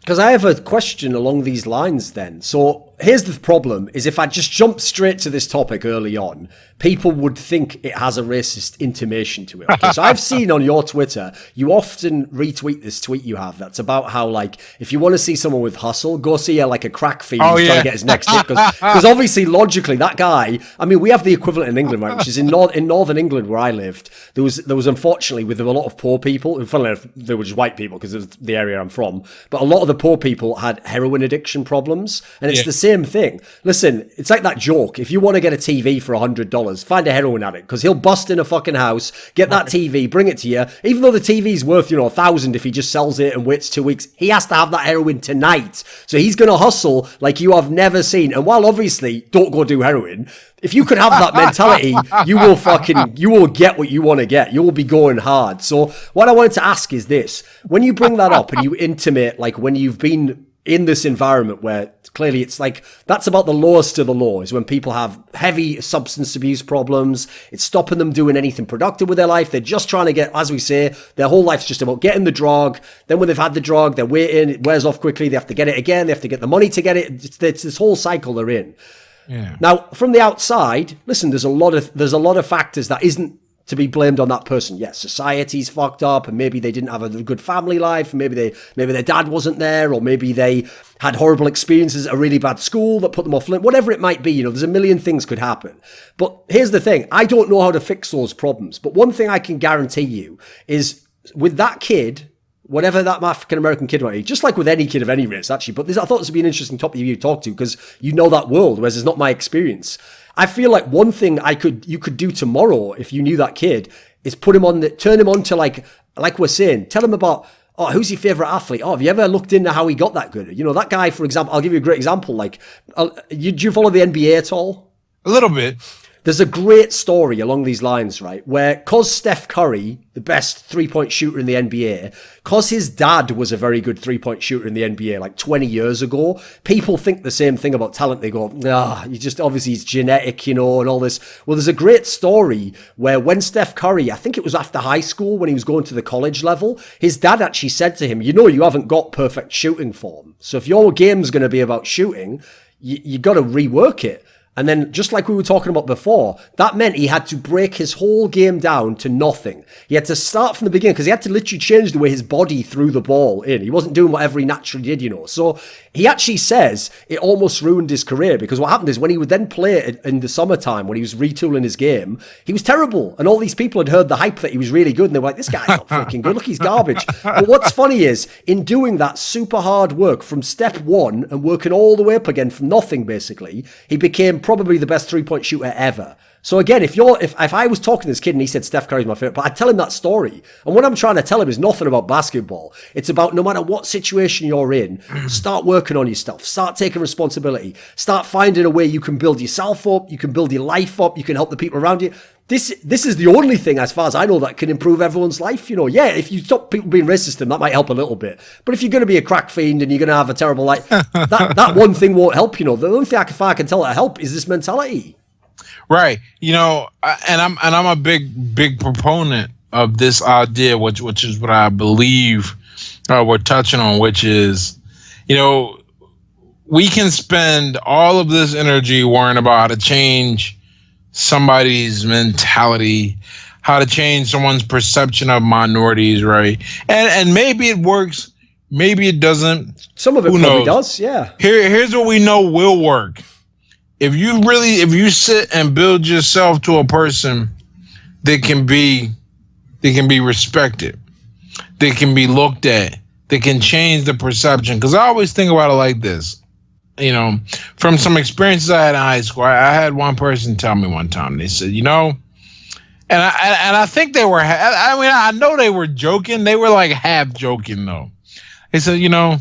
A: Because I have a question along these lines then. So here's the problem, is if I just jump straight to this topic early on, people would think it has a racist intimation to it. Okay, so I've seen on your Twitter, you often retweet this tweet you have that's about how, like, if you want to see someone with hustle, go see a crack fiend trying to get his next hit. Because obviously, logically, that guy, I mean, we have the equivalent in England, right, which is in Northern England where I lived, there was unfortunately, with a lot of poor people, and funnily enough, they were just white people because it was the area I'm from, but a lot of the poor people had heroin addiction problems, and it's the same thing. Listen, it's like that joke. If you want to get a TV for $100, find a heroin addict, because he'll bust in a fucking house, get that TV, bring it to you. Even though the TV's worth, $1,000 if he just sells it and waits 2 weeks, he has to have that heroin tonight. So he's going to hustle like you have never seen. And while obviously, don't go do heroin, if you could have that mentality, you will get what you want to get. You will be going hard. So what I wanted to ask is this: when you bring that up and you intimate, like, when you've been in this environment where clearly it's like, that's about the lowest of the low, is when people have heavy substance abuse problems. It's stopping them doing anything productive with their life. They're just trying to get, as we say, their whole life's just about getting the drug. Then when they've had the drug, they're waiting, it wears off quickly. They have to get it again. They have to get the money to get it. It's this whole cycle they're in. Yeah. Now, from the outside, listen, there's a lot of factors that isn't to be blamed on that person. Yes, society's fucked up, and maybe they didn't have a good family life, maybe their dad wasn't there, or maybe they had horrible experiences at a really bad school that put them off limb, whatever it might be. You know, there's a million things could happen. But here's the thing, I don't know how to fix those problems. But one thing I can guarantee you is with that kid, whatever that African-American kid might be, just like with any kid of any race, actually, but I thought this would be an interesting topic you talk to, because you know that world, whereas it's not my experience. I feel like one thing you could do tomorrow if you knew that kid is turn him on to like we're saying, tell him about, oh, who's your favorite athlete? Oh, have you ever looked into how he got that good? You know, that guy, for example, I'll give you a great example. Like, do you follow the NBA at all?
B: A little bit.
A: There's a great story along these lines, right? Where, cause Steph Curry, the best three-point shooter in the NBA, cause his dad was a very good three-point shooter in the NBA like 20 years ago, people think the same thing about talent. They go, obviously it's genetic, you know, and all this. Well, there's a great story where when Steph Curry, I think it was after high school when he was going to the college level, his dad actually said to him, you know, you haven't got perfect shooting form. So if your game's going to be about shooting, you got to rework it. And then, just like we were talking about before, that meant he had to break his whole game down to nothing. He had to start from the beginning because he had to literally change the way his body threw the ball in. He wasn't doing whatever he naturally did, you know. So he actually says it almost ruined his career, because what happened is when he would then play it in the summertime, when he was retooling his game, he was terrible. And all these people had heard the hype that he was really good, and they were like, this guy's not fucking good. Look, he's garbage. But what's funny is, in doing that super hard work from step one and working all the way up again from nothing, basically, he became probably the best three-point shooter ever. So again, if I was talking to this kid and he said Steph Curry's my favorite, but I'd tell him that story. And what I'm trying to tell him is nothing about basketball. It's about no matter what situation you're in, start working on yourself, start taking responsibility, start finding a way you can build yourself up, you can build your life up, you can help the people around you. This is the only thing, as far as I know, that can improve everyone's life. You know, yeah, if you stop people being racist, then that might help a little bit. But if you're going to be a crack fiend and you're going to have a terrible life, that one thing won't help. You know, the only thing I can tell it to help is this mentality.
B: Right. You know, and I'm a big proponent of this idea, which is what I believe we're touching on, which is, you know, we can spend all of this energy worrying about how to change somebody's mentality, how to change someone's perception of minorities, right? And maybe it works, maybe it doesn't.
A: Some of it probably does, yeah.
B: Here's what we know will work. If you sit and build yourself to a person that can be respected, that can be looked at, that can change the perception. Because I always think about it like this. You know, from some experiences I had in high school, I had one person tell me one time, they said, you know, and I think they were, I know they were joking. They were like half joking though. They said, you know,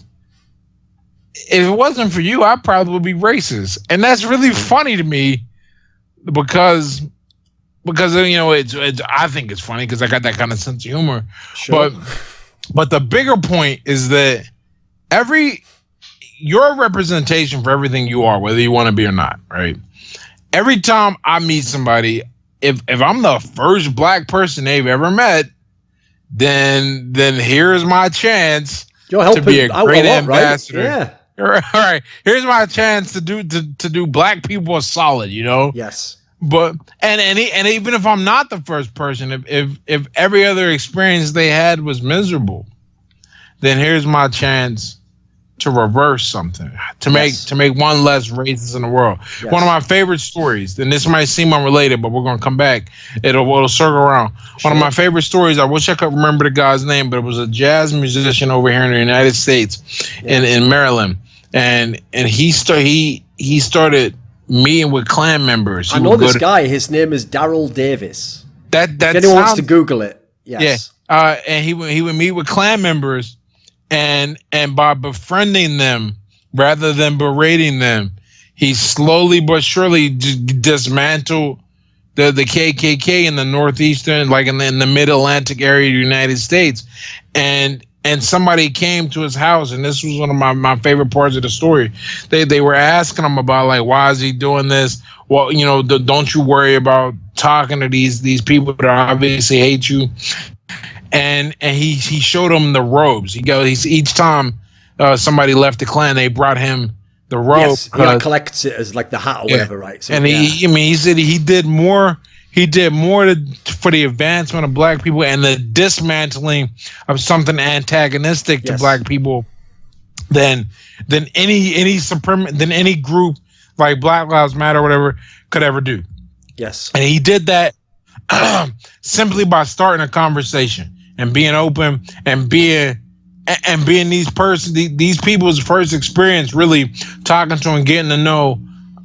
B: if it wasn't for you, I probably would be racist. And that's really funny to me because you know, it's I think it's funny because I got that kind of sense of humor. Sure. But the bigger point is that you're a representation for everything you are, whether you want to be or not, right? Every time I meet somebody, if I'm the first black person they've ever met, then here's my chance to be a great ambassador.
A: Right?
B: Yeah. All right. Here's my chance to do black people a solid, you know?
A: Yes.
B: But and even if I'm not the first person, if every other experience they had was miserable, then here's my chance to reverse something, to make one less racist in the world. Yes. One of my favorite stories, and this might seem unrelated, but we're gonna come back. It'll circle around. Sure. One of my favorite stories, I wish I could remember the guy's name, but it was a jazz musician over here in the United States, in Maryland, and he started meeting with Klan members.
A: I know this guy. His name is Daryl Davis.
B: If
A: anyone wants to Google it, yes.
B: Yeah. And he would meet with Klan members. And by befriending them rather than berating them, he slowly but surely dismantled the KKK in the northeastern, like in the mid-Atlantic area of the United States. And somebody came to his house, and this was one of my favorite parts of the story. They were asking him about, like, why is he doing this? Well, you know, don't you worry about talking to these people that obviously hate you. And he showed him the robes. Each time somebody left the Klan, they brought him the robe.
A: Yes, he collects it as like the hat or whatever, right? So,
B: and he said he did more he did more for the advancement of black people and the dismantling of something antagonistic to black people than any group like Black Lives Matter or whatever could ever do.
A: Yes.
B: And he did that simply by starting a conversation and being open and being these people's first experience, really talking to them, getting to know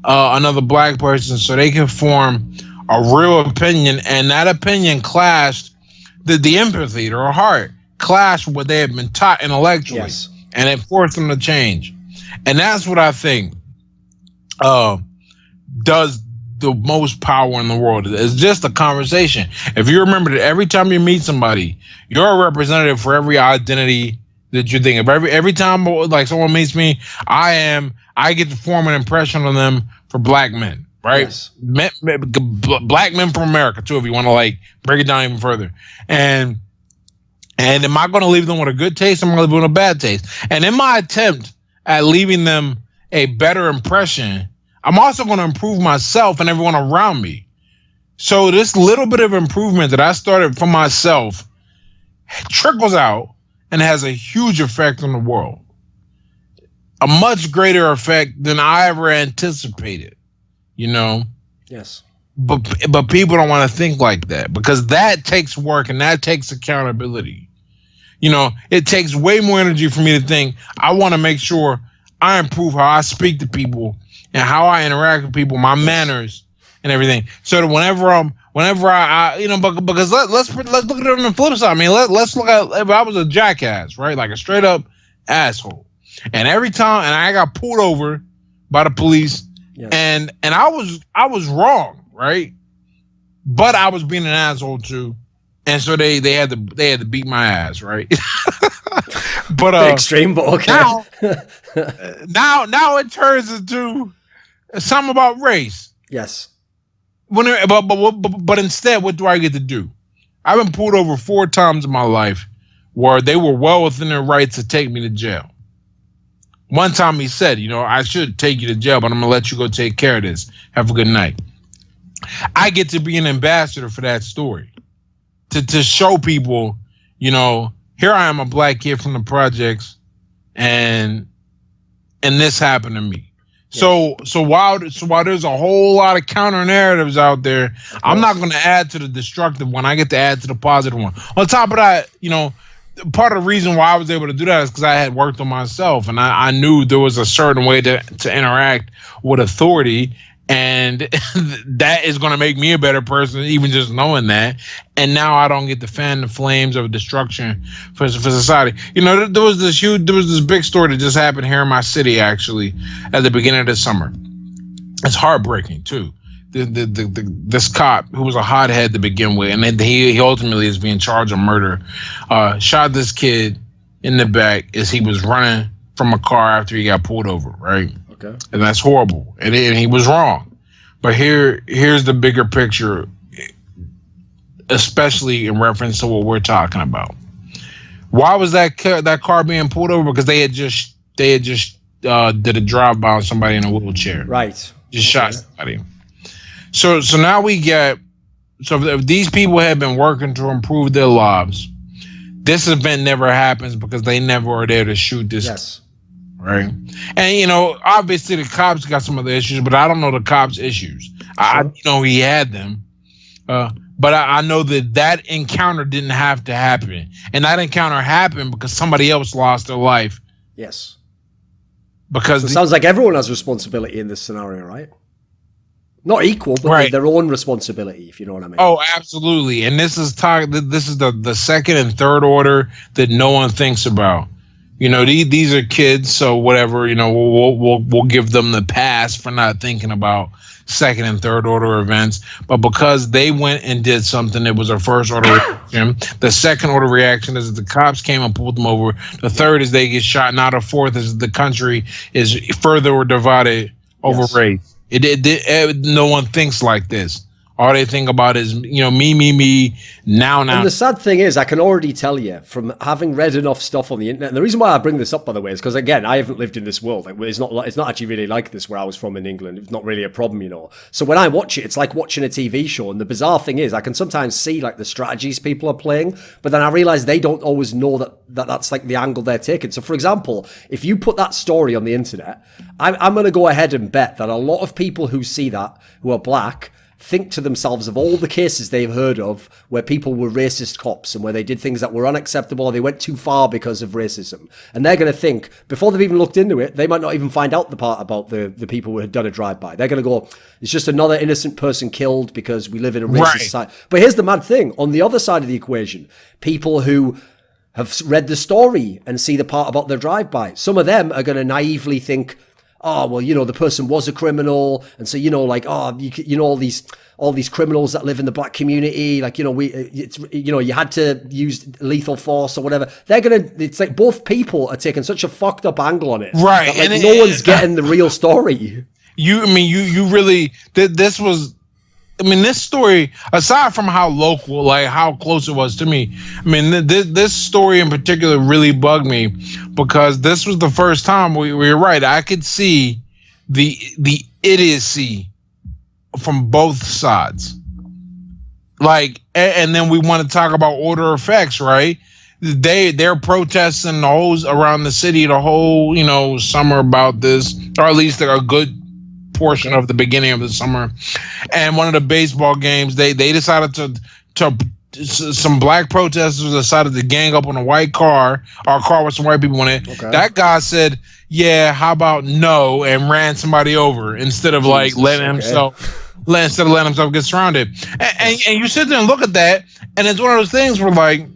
B: another black person so they can form a real opinion, and that opinion clashed the empathy, their heart clashed with what they had been taught intellectually.
A: Yes.
B: And it forced them to change. And that's what I think does the most power in the world. It's just a conversation. If you remember that every time you meet somebody, you're a representative for every identity that you think of. Every time like someone meets me, I get to form an impression on them for black men, right?
A: Yes.
B: Black men from America too, if you want to like break it down even further. And am I going to leave them with a good taste? Am I going to leave them with a bad taste? And in my attempt at leaving them a better impression, I'm also going to improve myself and everyone around me. So this little bit of improvement that I started for myself trickles out and has a huge effect on the world. A much greater effect than I ever anticipated, you know?
A: Yes.
B: But people don't want to think like that, because that takes work and that takes accountability. You know, it takes way more energy for me to think I want to make sure I improve how I speak to people and how I interact with people, my manners and everything. So that whenever I you know, because let's look at it on the flip side. I mean, let's look at if I was a jackass, right? Like a straight up asshole. And every time, and I got pulled over by the police, yes. and I was wrong, right? But I was being an asshole too, and so they had to beat my ass, right? But
A: extreme, but okay.
B: now it turns into something about race.
A: Yes.
B: But instead, what do I get to do? I've been pulled over 4 times in my life where they were well within their rights to take me to jail. One time he said, you know, I should take you to jail, but I'm going to let you go take care of this. Have a good night. I get to be an ambassador for that story. To show people, you know, here I am, a black kid from the projects, and this happened to me. Yes. So while there's a whole lot of counter narratives out there, I'm not going to add to the destructive one. I get to add to the positive one. On top of that, you know, part of the reason why I was able to do that is because I had worked on myself, and I knew there was a certain way to interact with authority, and that is going to make me a better person, even just knowing that. And now I don't get to fan the flames of destruction for society. You know, there was this big story that just happened here in my city, actually, at the beginning of the summer. It's heartbreaking too. This cop, who was a hothead to begin with, and then he ultimately is being charged of murder, shot this kid in the back as he was running from a car after he got pulled over, right? Okay. And that's horrible. And he was wrong. But here's the bigger picture, especially in reference to what we're talking about. Why was that car being pulled over? Because they had just did a drive-by on somebody in a wheelchair.
A: Right.
B: Just shot somebody. So now if these people have been working to improve their lives, this event never happens because they never are there to shoot this.
A: Yes.
B: Right. And, you know, obviously the cops got some other issues, but I don't know the cops' issues. Sure. I know he had them. But I know that encounter didn't have to happen. And that encounter happened because somebody else lost their life.
A: Yes.
B: Because
A: it sounds like everyone has responsibility in this scenario, right? Not equal, but right. Their own responsibility, if you know what I mean.
B: Oh, absolutely. And this is the second and third order that no one thinks about. You know, these are kids, so whatever, you know, we'll give them the pass for not thinking about second and third order events. But because they went and did something that was a first order reaction, the second order reaction is that the cops came and pulled them over. The third is they get shot. Now the fourth is the country is further divided over race. No one thinks like this. All they think about is, me, now.
A: And the sad thing is, I can already tell you from having read enough stuff on the internet, and the reason why I bring this up, by the way, is because, again, I haven't lived in this world. It's not actually really like this where I was from in England. It's not really a problem, So when I watch it, it's like watching a TV show. And the bizarre thing is, I can sometimes see like the strategies people are playing, but then I realize they don't always know that's like the angle they're taking. So, for example, if you put that story on the internet, I'm going to go ahead and bet that a lot of people who see that, who are black, think to themselves of all the cases they've heard of where people were racist cops and where they did things that were unacceptable or they went too far because of racism. And they're going to think, before they've even looked into it, they might not even find out the part about the people who had done a drive-by. They're going to go, it's just another innocent person killed because we live in a racist society. But here's the mad thing. On the other side of the equation, people who have read the story and see the part about their drive-by, some of them are going to naively think, oh, well, the person was a criminal. And so, all these criminals that live in the black community, like, you had to use lethal force or whatever. It's like both people are taking such a fucked up angle on it.
B: Right.
A: That, like, no one's getting the real story.
B: You really, this was, this story, aside from how local, like how close it was to me, this story in particular really bugged me because this was the first time we were right. I could see the idiocy from both sides. Like, and then we want to talk about order effects, right? They're protesting the whole around the city the whole, summer about this, or at least a good portion of the beginning of the summer. And one of the baseball games, they decided to some black protesters decided to gang up on a white car, or a car with some white people in it. Okay. That guy said, yeah, how about no, and ran somebody over instead of letting himself get surrounded. And you sit there and look at that, and it's one of those things where, like,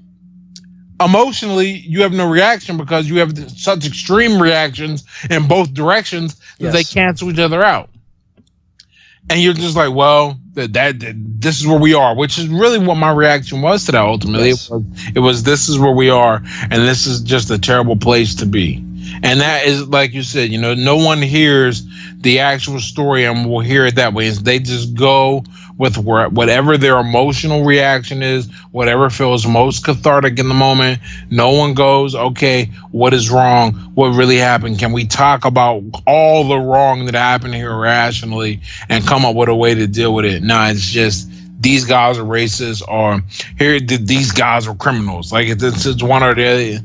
B: emotionally you have no reaction because you have such extreme reactions in both directions that they cancel each other out. And you're just like, well, this is where we are, which is really what my reaction was to that ultimately. Yes. It was this is where we are, and this is just a terrible place to be. And that is, like you said, no one hears the actual story and will hear it that way. They just go with whatever their emotional reaction is, whatever feels most cathartic in the moment. No one goes, okay, what is wrong? What really happened? Can we talk about all the wrong that happened here rationally and come up with a way to deal with it? No, it's just these guys are racist, or these guys are criminals. Like it's one or the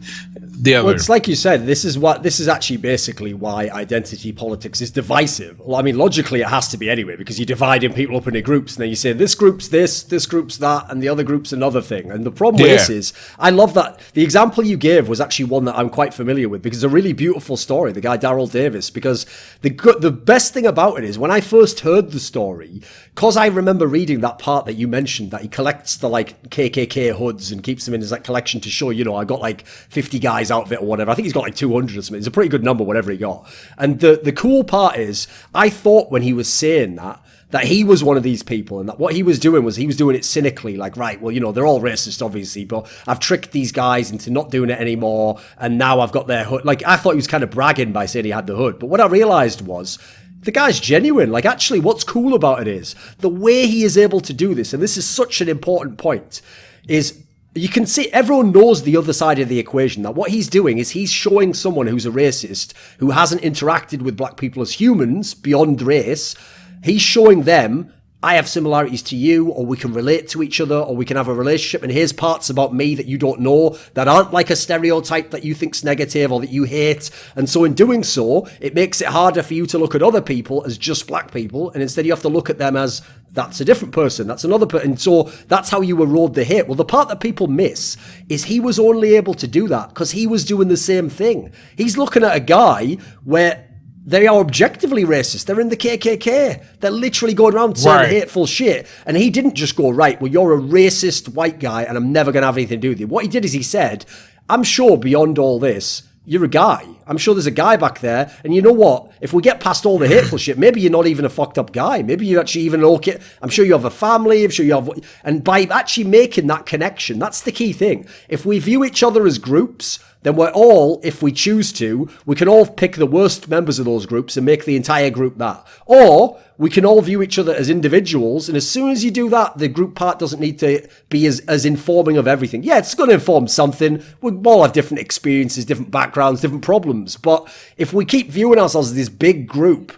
B: other.
A: Well, it's like you said, this is actually basically why identity politics is divisive. Well, I mean, logically it has to be anyway, because you're dividing people up into groups, and then you say this group's this group's that, and the other group's another thing. And the problem with this is, I love that the example you gave was actually one that I'm quite familiar with, because it's a really beautiful story, the guy Daryl Davis, because the best thing about it is when I first heard the story, because I remember reading that part that you mentioned, that he collects the like KKK hoods and keeps them in his like collection to show, I got like 50 guys out of it or whatever. I think he's got like 200 or something. It's a pretty good number, whatever he got. And the cool part is, I thought when he was saying that he was one of these people, and that what he was doing was he was doing it cynically, like, right, well, they're all racist, obviously, but I've tricked these guys into not doing it anymore, and now I've got their hood. Like, I thought he was kind of bragging by saying he had the hood, but what I realized was, the guy's genuine. Like, actually, what's cool about it is the way he is able to do this, and this is such an important point, is you can see everyone knows the other side of the equation, that what he's doing is he's showing someone who's a racist, who hasn't interacted with black people as humans beyond race, he's showing them, I have similarities to you, or we can relate to each other, or we can have a relationship, and here's parts about me that you don't know, that aren't like a stereotype that you think's negative or that you hate. And so in doing so, it makes it harder for you to look at other people as just black people, and instead you have to look at them as, that's a different person, that's another person. And so that's how you erode the hate. Well, the part that people miss is he was only able to do that because he was doing the same thing. He's looking at a guy where they are objectively racist. They're in the KKK. They're literally going around saying hateful shit. And he didn't just go, right, well, you're a racist white guy and I'm never going to have anything to do with you. What he did is he said, I'm sure beyond all this, you're a guy. I'm sure there's a guy back there. And you know what? If we get past all the hateful shit, maybe you're not even a fucked up guy. Maybe you're actually even okay. I'm sure you have a family. I'm sure you have... And by actually making that connection, that's the key thing. If we view each other as groups, then we're all, if we choose to, we can all pick the worst members of those groups and make the entire group that. Or we can all view each other as individuals. And as soon as you do that, the group part doesn't need to be as informing of everything. Yeah, it's going to inform something. We all have different experiences, different backgrounds, different problems. But if we keep viewing ourselves as this big group,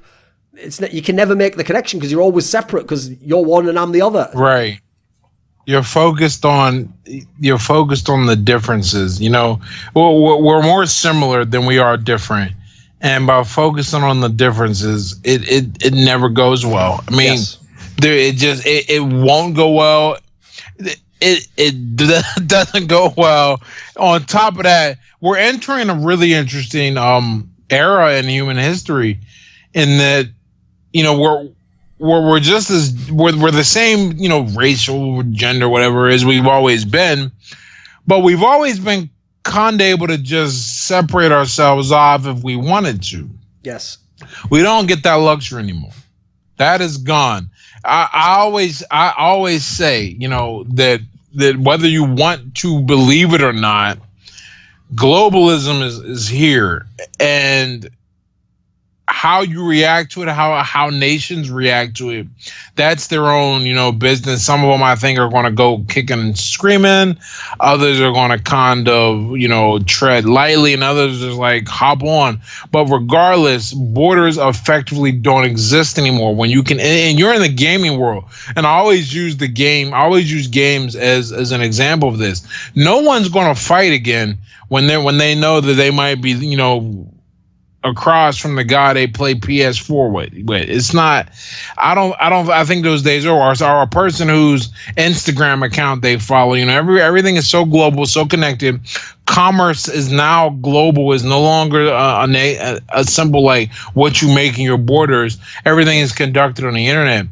A: you can never make the connection because you're always separate because you're one and I'm the other.
B: Right. You're focused on the differences. You know, we're more similar than we are different, and by focusing on the differences, it never goes well. I mean,
A: Yes.
B: it won't go well. It doesn't go well. On top of that, we're entering a really interesting era in human history, in that, you know, we're just as we're the same, you know, racial, gender, whatever it is we've always been, but we've always been kind of able to just separate ourselves off if we wanted to.
A: Yes.
B: We don't get that luxury anymore. That is gone. I always say, you know, that whether you want to believe it or not, globalism is here, and how you react to it, how nations react to it, that's their own, you know, business. Some of them, I think, are going to go kicking and screaming. Others are going to kind of, you know, tread lightly, and others just like hop on. But regardless, borders effectively don't exist anymore. When you can, and you're in the gaming world, and I always use games as an example of this. No one's going to fight again when they know that they might be, you know, across from the guy they play PS4 with. It's not, I think those days are over. Or a person whose Instagram account they follow, you know, everything is so global, so connected. Commerce is now global, is no longer a simple, like, what you make in your borders. Everything is conducted on the internet.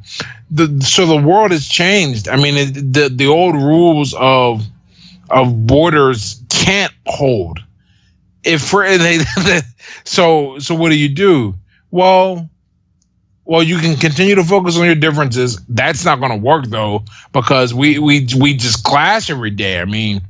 B: So the world has changed. I mean, the old rules of borders can't hold. So what do? Well, you can continue to focus on your differences. That's not going to work though, because we just clash every day. I mean,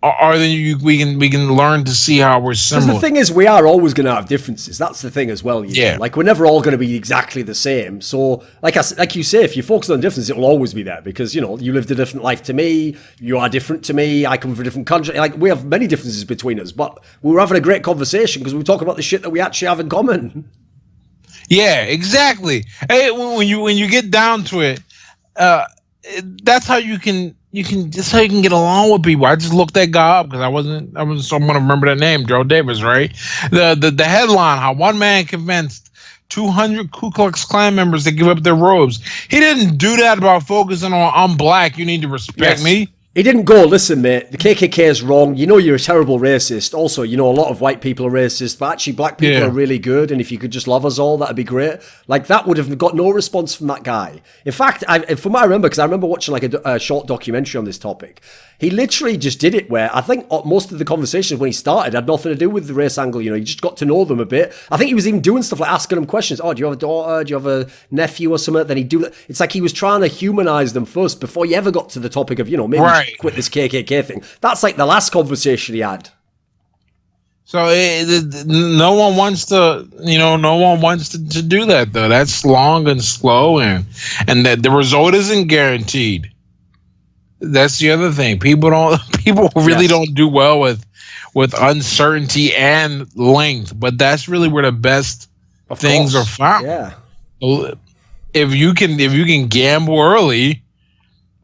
B: or then we can learn to see how we're similar.
A: Because the thing is, we are always going to have differences. That's the thing as well. You know? Like, we're never all going to be exactly the same. So, like you say, if you focus on differences, it will always be there because, you know, you lived a different life to me. You are different to me. I come from a different country. Like, we have many differences between us, but we were having a great conversation because we were talking about the shit that we actually have in common.
B: Yeah, exactly. Hey, when you get down to it, that's how you can get along with people. I just looked that guy up because I wasn't someone to remember that name, Joe Davis, right? The headline: how one man convinced 200 Ku Klux Klan members to give up their robes. He didn't do that about focusing on, I'm black, you need to respect me.
A: He didn't go, listen, mate, the KKK is wrong. You know you're a terrible racist. Also, you know a lot of white people are racist, but actually black people are really good, and if you could just love us all, that'd be great. Like, that would have got no response from that guy. In fact, from what I remember, because I remember watching like a short documentary on this topic, he literally just did it where I think most of the conversations when he started had nothing to do with the race angle. You know, you just got to know them a bit. I think he was even doing stuff like asking them questions. Oh, do you have a daughter? Do you have a nephew or something? Then he'd do that. It's like he was trying to humanize them first before he ever got to the topic of, you know, maybe quit this KKK thing. That's like the last conversation he had.
B: So no one wants to do that though. That's long and slow, and that the result isn't guaranteed. That's the other thing. People really don't do well with uncertainty and length, but that's really where the best things are found.
A: Yeah.
B: If you can gamble early,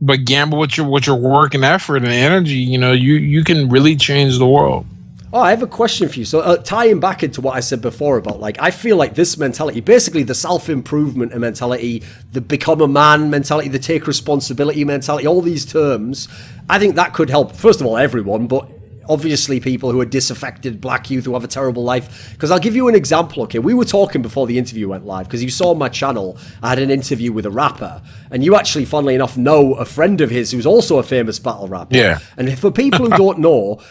B: but gamble with your work and effort and energy, you know, you can really change the world.
A: Oh, I have a question for you. So tying back into what I said before about, like, I feel like this mentality, basically the self-improvement mentality, the become a man mentality, the take responsibility mentality, all these terms, I think that could help, first of all, everyone, but obviously people who are disaffected, black youth who have a terrible life. Because I'll give you an example, okay? We were talking before the interview went live, because you saw on my channel, I had an interview with a rapper, and you actually, funnily enough, know a friend of his who's also a famous battle rapper.
B: Yeah.
A: And for people who don't know,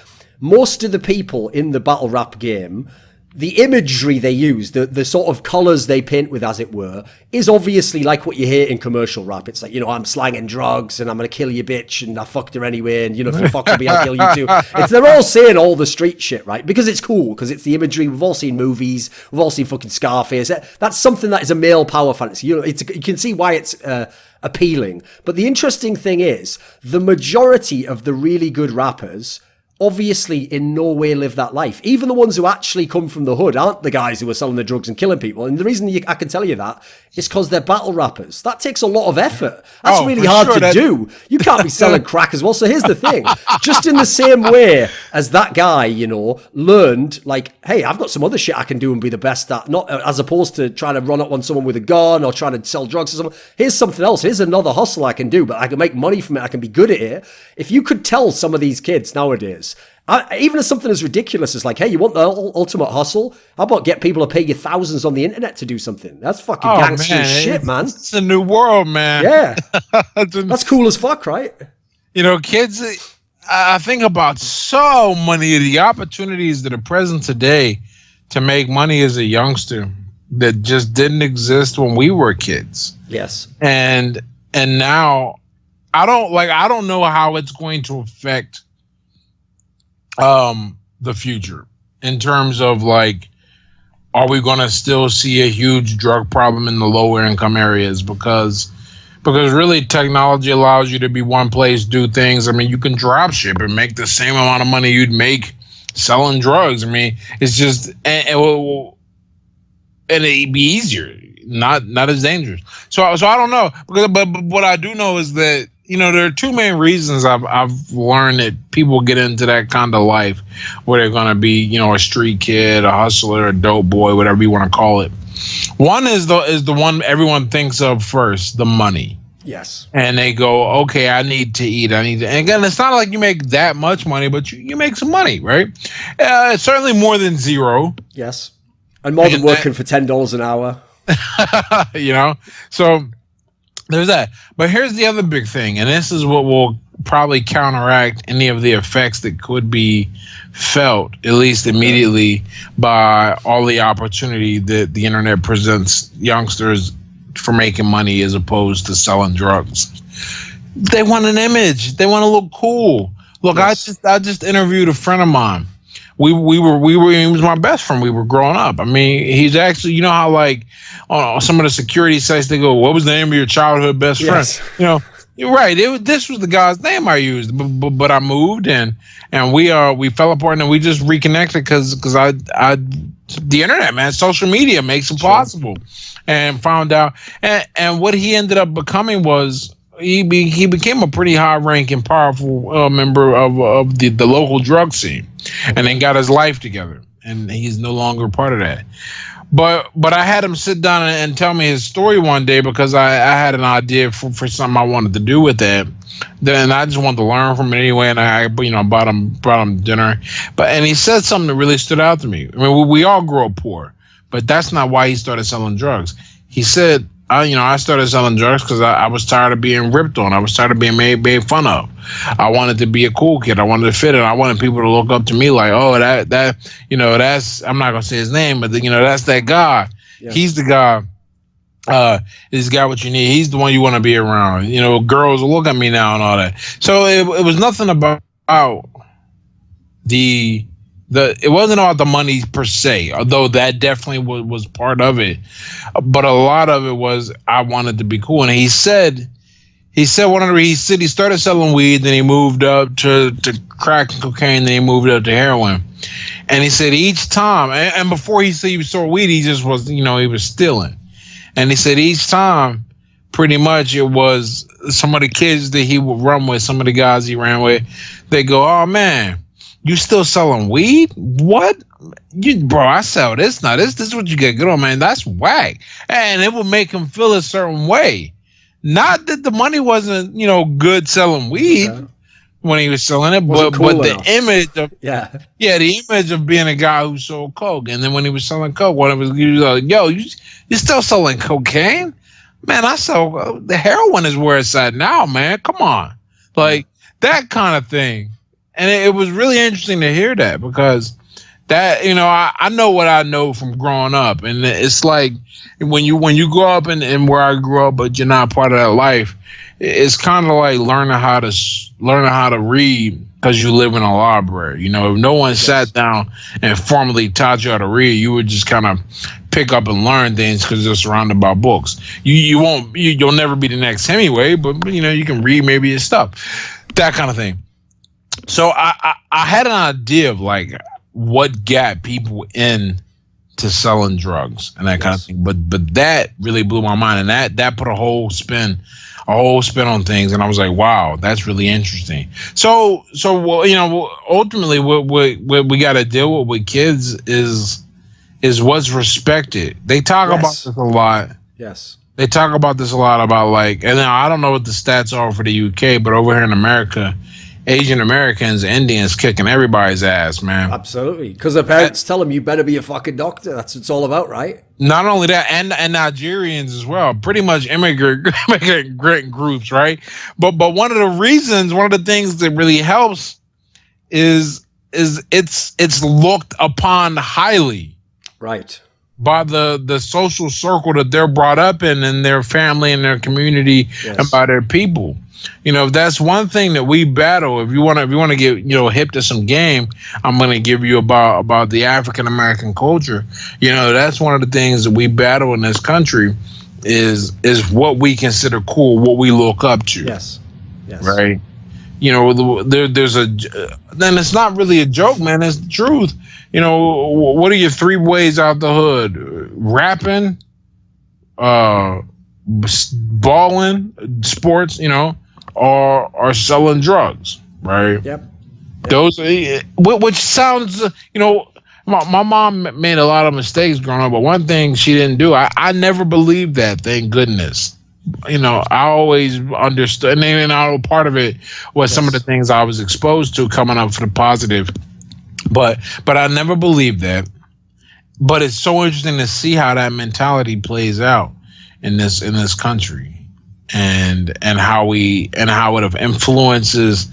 A: most of the people in the battle rap game, the imagery they use, the sort of colours they paint with, as it were, is obviously like what you hear in commercial rap. It's like, I'm slanging drugs and I'm going to kill your bitch and I fucked her anyway. And, if you fuck with me, I'll kill you too. They're all saying all the street shit, right? Because it's cool, because it's the imagery. We've all seen movies. We've all seen fucking Scarface. That's something that is a male power fantasy. You can see why it's appealing. But the interesting thing is, the majority of the really good rappers obviously in no way live that life. Even the ones who actually come from the hood aren't the guys who are selling the drugs and killing people. And the reason I can tell you that is because they're battle rappers. That takes a lot of effort. That's really hard to do. You can't be selling crack as well. So here's the thing. Just in the same way as that guy, learned, like, hey, I've got some other shit I can do and be the best at, not as opposed to trying to run up on someone with a gun or trying to sell drugs to someone. Here's something else. Here's another hustle I can do, but I can make money from it. I can be good at it. If you could tell some of these kids nowadays, even as something as ridiculous as like, hey, you want the ultimate hustle? How about get people to pay you thousands on the internet to do something? That's fucking gangster shit, man.
B: It's a new world, man.
A: Yeah. That's cool as fuck, right?
B: Kids, I think about so many of the opportunities that are present today to make money as a youngster that just didn't exist when we were kids.
A: Yes.
B: And now I don't know how it's going to affect the future in terms of like, are we going to still see a huge drug problem in the lower income areas? Because really technology allows you to be one place, do things. I mean, you can drop ship and make the same amount of money you'd make selling drugs. I mean, it's just, and it'd be easier, not as dangerous. So I don't know, but what I do know is that, there are two main reasons I've learned that people get into that kind of life where they're going to be, a street kid, a hustler, a dope boy, whatever you want to call it. One is the one everyone thinks of first, the money.
A: Yes. And
B: they go, okay, I need to eat. And again, it's not like you make that much money, but you make some money, right? Certainly more than zero.
A: Yes. And more than working for $10 an hour.
B: So there's that. But here's the other big thing, and this is what will probably counteract any of the effects that could be felt, at least immediately, by all the opportunity that the internet presents youngsters for making money as opposed to selling drugs. They want an image. They want to look cool. Look, yes. I just interviewed a friend of mine. He was my best friend. We were growing up. I mean, he's actually, how like on some of the security sites they go, what was the name of your childhood best friend?
A: Yes.
B: You're right. This was the guy's name I used, but I moved and we fell apart and we just reconnected because the internet, man, social media makes it possible, and found out and what he ended up becoming was. He became a pretty high-ranking, powerful member of the local drug scene, and then got his life together, and he's no longer part of that. But I had him sit down and tell me his story one day because I had an idea for something I wanted to do with that. Then I just wanted to learn from it anyway, and I brought him dinner. And he said something that really stood out to me. I mean, we all grow up poor, but that's not why he started selling drugs. He said, I started selling drugs because I was tired of being ripped on. I was tired of being made fun of. I wanted to be a cool kid. I wanted to fit in. I wanted people to look up to me like, oh, that's, I'm not going to say his name, but that's that guy. Yeah. He's the guy. He's got what you need. He's the one you want to be around. Girls will look at me now and all that. So it was nothing about it wasn't about the money per se, although that definitely was part of it. But a lot of it was I wanted to be cool. And he said he started selling weed, then he moved up to crack and cocaine, then he moved up to heroin. And he said each time, and before he said he sold weed, he just was, he was stealing. And he said each time, pretty much it was some of the kids that he would run with, some of the guys he ran with, they go, oh man, you still selling weed? What? Bro, I sell this now. This is what you get good on, man. That's whack. And it would make him feel a certain way. Not that the money wasn't, good selling weed when he was selling it, but the image of the image of being a guy who sold coke. And then when he was selling coke, he was like, yo, you still selling cocaine? Man, I sell the heroin is where it's at now, man. Come on. Like that kind of thing. And it was really interesting to hear that because that, I know what I know from growing up, and it's like when you grow up and where I grew up, but you're not part of that life. It's kind of like learning how to read because you live in a library. If no one sat down and formally taught you how to read, you would just kind of pick up and learn things because you're surrounded by books. You'll never be the next Hemingway, but you can read maybe his stuff, that kind of thing. So I had an idea of like what got people in to selling drugs and that kind of thing. But that really blew my mind, and that put a whole spin on things, and I was like, wow, that's really interesting. So ultimately what we got to deal with kids is what's respected. They talk about this a lot.
A: Yes.
B: They talk about this a lot about like, and now I don't know what the stats are for the UK, but over here in America, Asian Americans, Indians kicking everybody's ass, man.
A: Absolutely. Because their parents tell them, you better be a fucking doctor. That's what it's all about, right?
B: Not only that, and Nigerians as well. Pretty much immigrant groups, right? But one of the things that really helps is it's looked upon highly.
A: Right.
B: By the social circle that they're brought up in and their family and their community, and by their people. That's one thing that we battle. If you want to get hip to some game, I'm going to give you about the African American culture. That's one of the things that we battle in this country is what we consider cool, what we look up to.
A: Yes.
B: Right. There's then it's not really a joke, man. It's the truth. What are your 3 ways out the hood? Rapping, balling, sports, or selling drugs, right?
A: Yep.
B: Those, which sounds, my mom made a lot of mistakes growing up, but one thing she didn't do, I never believed that, thank goodness. I always understood, and part of it was some of the things I was exposed to coming up for the positive, but I never believed that. But it's so interesting to see how that mentality plays out in this country, and how it influences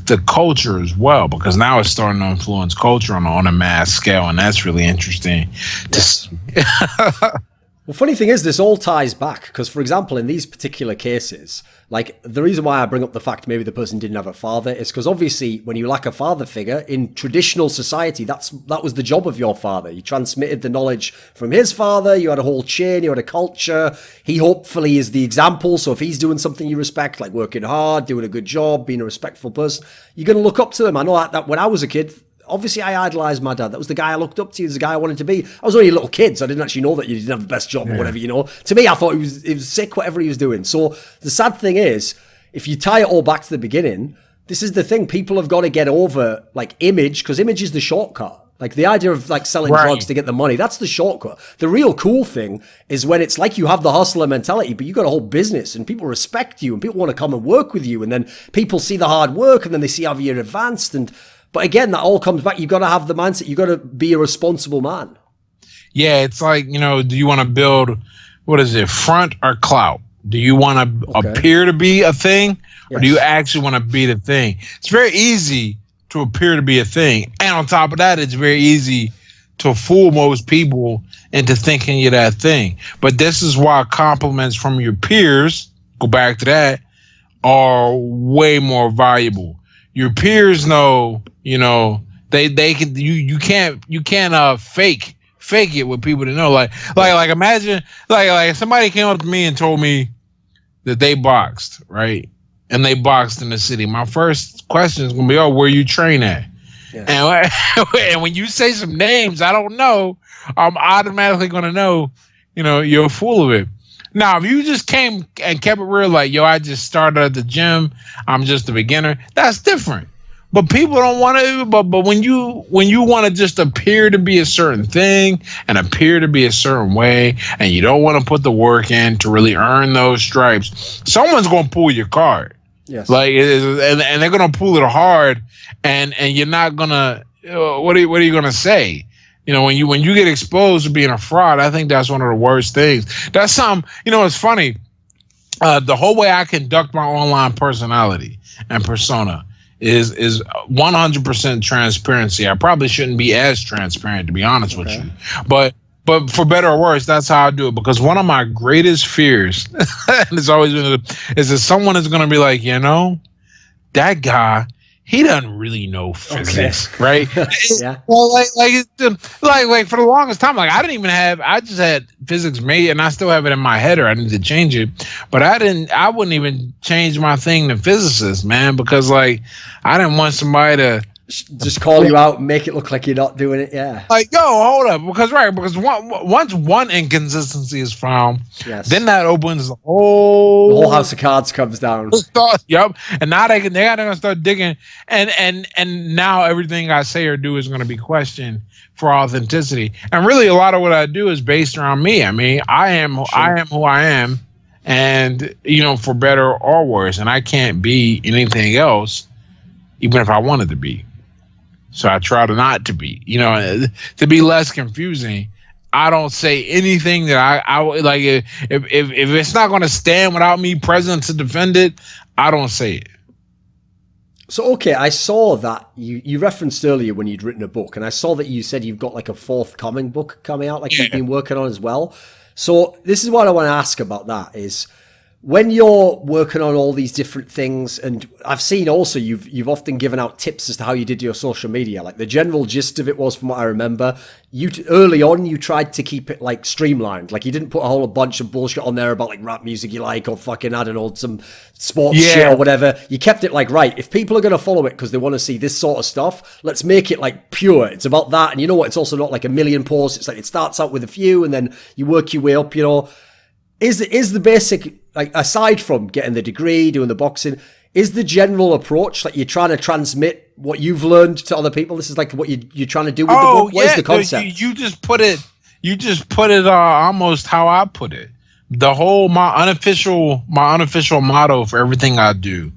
B: the culture as well, because now it's starting to influence culture on a mass scale, and that's really interesting to see.
A: Well, funny thing is, this all ties back because, for example, in these particular cases, like the reason why I bring up the fact maybe the person didn't have a father is because obviously when you lack a father figure in traditional society, that was the job of your father. You transmitted the knowledge from his father. You had a whole chain. You had a culture. He hopefully is the example. So if he's doing something you respect, like working hard, doing a good job, being a respectful person, you're going to look up to him. I know that when I was a kid, obviously I idolized my dad. That was the guy I looked up to. He was the guy I wanted to be. I was only a little kid, so I didn't actually know that you didn't have the best job or whatever, To me, I thought he was sick, whatever he was doing. So the sad thing is, if you tie it all back to the beginning, this is the thing. People have got to get over like image, because image is the shortcut. Like the idea of like selling drugs to get the money, that's the shortcut. The real cool thing is when it's like you have the hustler mentality, but you got a whole business and people respect you and people want to come and work with you. And then people see the hard work and then they see how you're advanced. But again, that all comes back. You've got to have the mindset. You've got to be a responsible man.
B: Yeah, it's like, do you want to build, what is it, front or clout? Do you want to appear to be a thing, or do you actually want to be the thing? It's very easy to appear to be a thing. And on top of that, it's very easy to fool most people into thinking you're that thing. But this is why compliments from your peers, go back to that, are way more valuable. Your peers know, they can, you can't fake it with people to know. Like imagine like if somebody came up to me and told me that they boxed, right? And they boxed in the city. My first question is gonna be, where you train at? Yeah. And when you say some names I don't know, I'm automatically gonna know, you're full of it. Now, if you just came and kept it real, like, I just started at the gym, I'm just a beginner, that's different. But people don't want to. But when you want to just appear to be a certain thing and appear to be a certain way, and you don't want to put the work in to really earn those stripes, someone's gonna pull your card.
A: Yes.
B: Like, and they're gonna pull it hard, and you're not gonna. What are you gonna say? When you get exposed to being a fraud, I think that's one of the worst things. That's something. It's funny. The whole way I conduct my online personality and persona is 100% transparency. I probably shouldn't be as transparent, to be honest with you, but for better or worse, that's how I do it. Because one of my greatest fears, and it's always been, is that someone is going to be like, that guy, he doesn't really know physics, right?
A: Yeah.
B: Well, like for the longest time, like I just had physics made, and I still have it in my head, or I need to change it. But I wouldn't even change my thing to physicist, man, because like I didn't want somebody to
A: just call you out and make it look like you're not doing it. Yeah.
B: Like, yo, hold up, because once one inconsistency is found, then that opens the whole
A: house of cards comes down.
B: Yep. And now they're gonna start digging, and now everything I say or do is gonna be questioned for authenticity. And really, a lot of what I do is based around me. I mean, I am who I am, and for better or worse, and I can't be anything else, even if I wanted to be. So I try to not to be, to be less confusing. I don't say anything that I like. If it's not going to stand without me present to defend it, I don't say it.
A: So, okay, I saw that you referenced earlier when you'd written a book, and I saw that you said you've got like a forthcoming book coming out, like you've been working on as well. So this is what I want to ask about that is, when you're working on all these different things, and I've seen also you've often given out tips as to how you did your social media. Like the general gist of it was, from what I remember, early on you tried to keep it like streamlined. Like you didn't put a whole bunch of bullshit on there about like rap music you like, or fucking, I don't know, some sports shit or whatever. You kept it like, right, if people are going to follow it because they want to see this sort of stuff, let's make it like pure. It's about that. And you know what? It's also not like a million posts. It's like it starts out with a few and then you work your way up, Is the basic, like, aside from getting the degree, doing the boxing, is the general approach like you're trying to transmit what you've learned to other people? This is like what you're trying to do with the book? What is the concept?
B: You just put it almost how I put it. The whole, my unofficial motto for everything I do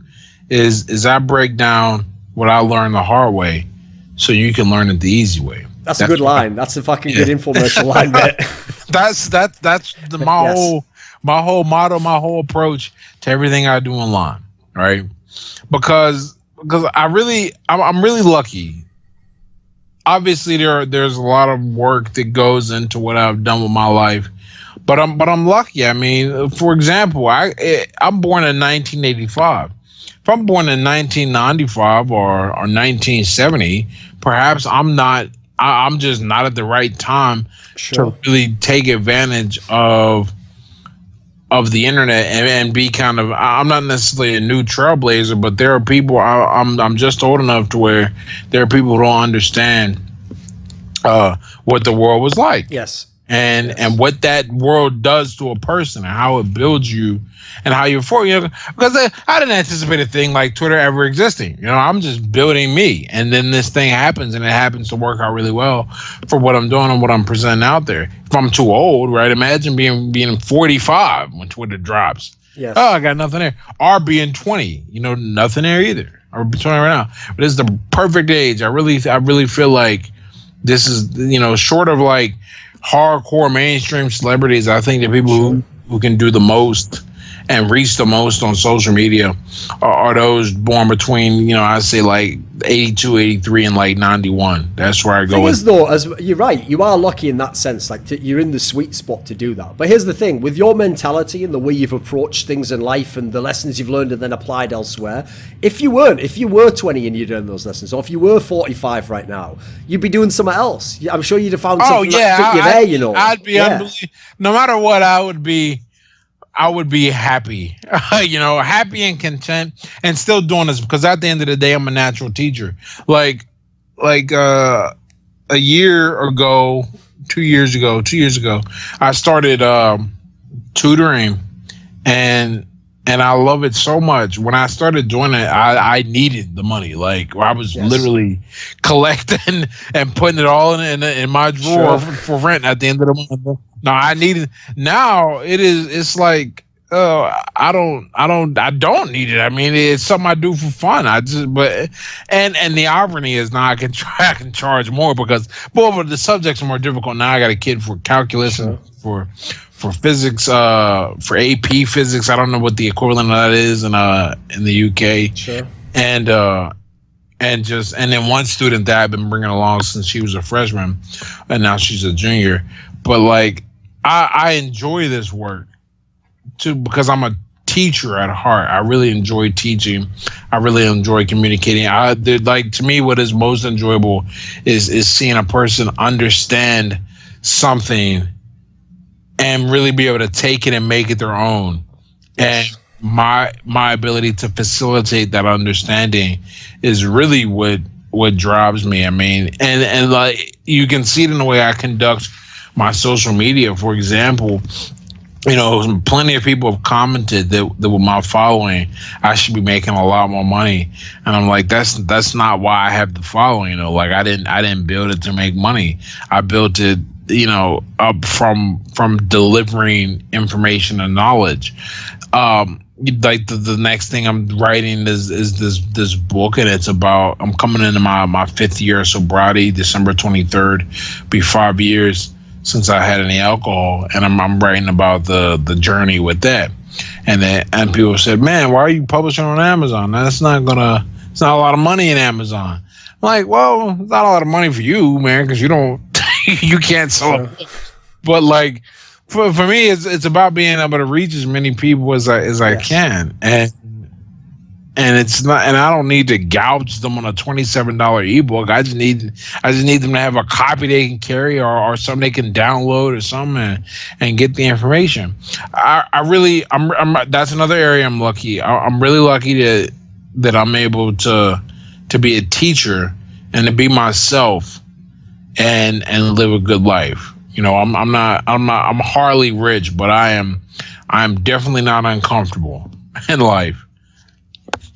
B: is I break down what I learned the hard way so you can learn it the easy way.
A: That's a good line. That's a fucking good infomercial line, mate.
B: That's my whole motto, my whole approach to everything I do online, right? Because I'm really lucky. Obviously, there's a lot of work that goes into what I've done with my life, but I'm lucky. I mean, for example, I'm born in 1985. If I'm born in 1995 or 1970, perhaps I'm just not at the right time to really take advantage of the internet and be kind of, I'm not necessarily a new trailblazer, but there are people, I'm just old enough to where there are people who don't understand what the world was like.
A: Yes.
B: And what that world does to a person and how it builds you and how you're because I didn't anticipate a thing like Twitter ever existing. I'm just building me, and then this thing happens, and it happens to work out really well for what I'm doing and what I'm presenting out there. If I'm too old, right? Imagine being 45 when Twitter drops.
A: Yes.
B: Oh, I got nothing there. Or being 20, nothing there either. Or 20 right now, but it's the perfect age. I really feel like this is short of like hardcore mainstream celebrities. I think the people who can do the most and reach the most on social media are those born between, I say like 82, 83 and like 91. That's where I go.
A: The thing is, though, as you're right, you are lucky in that sense. Like you're in the sweet spot to do that. But here's the thing: with your mentality and the way you've approached things in life and the lessons you've learned and then applied elsewhere, if you were 20 and you'd learned those lessons, or if you were 45 right now, you'd be doing something else. I'm sure you'd have found something that fit you there.
B: I'd be unbelievable. No matter what, I would be happy, happy and content, and still doing this, because at the end of the day, I'm a natural teacher. Like a year ago, 2 years ago, I started tutoring, and I love it so much. When I started doing it, I needed the money. Like I was literally collecting and putting it all in my drawer for rent at the end of the month. No, I needed. Now it's like, I don't need it. I mean, it's something I do for fun. And the irony is now I can charge more because both of the subjects are more difficult. Now I got a kid for calculus and for physics, for AP physics. I don't know what the equivalent of that is in the UK.
A: Sure.
B: And and then one student that I've been bringing along since she was a freshman, and now she's a junior. But like, I enjoy this work too because I'm a teacher at heart. I really enjoy teaching. I really enjoy communicating. Like, to me, what is most enjoyable is seeing a person understand something and really be able to take it and make it their own. Yes. And my ability to facilitate that understanding is really what drives me. I mean, and like, you can see it in the way I conduct my social media. For example, you know, plenty of people have commented that with my following, I should be making a lot more money, and I'm like, that's not why I have the following. You know, like, I didn't build it to make money. I built it, you know, up from delivering information and knowledge. Like, the next thing I'm writing is this book, and it's about, I'm coming into my 5th year of sobriety. December 23rd, be 5 years since I had any alcohol, and I'm writing about the journey with that. And people said, man, why are you publishing on Amazon? It's not a lot of money in Amazon. I'm like, well, it's not a lot of money for you, man, because you don't you can't sell it. But like, for me, it's about being able to reach as many people as I can, and it's not, and I don't need to gouge them on a $27 ebook. I just need them to have a copy they can carry, or something they can download, or something, and get the information. I'm that's another area I'm lucky. I'm really lucky that I'm able to be a teacher and to be myself and live a good life. You know, I'm hardly rich, but I'm definitely not uncomfortable in life.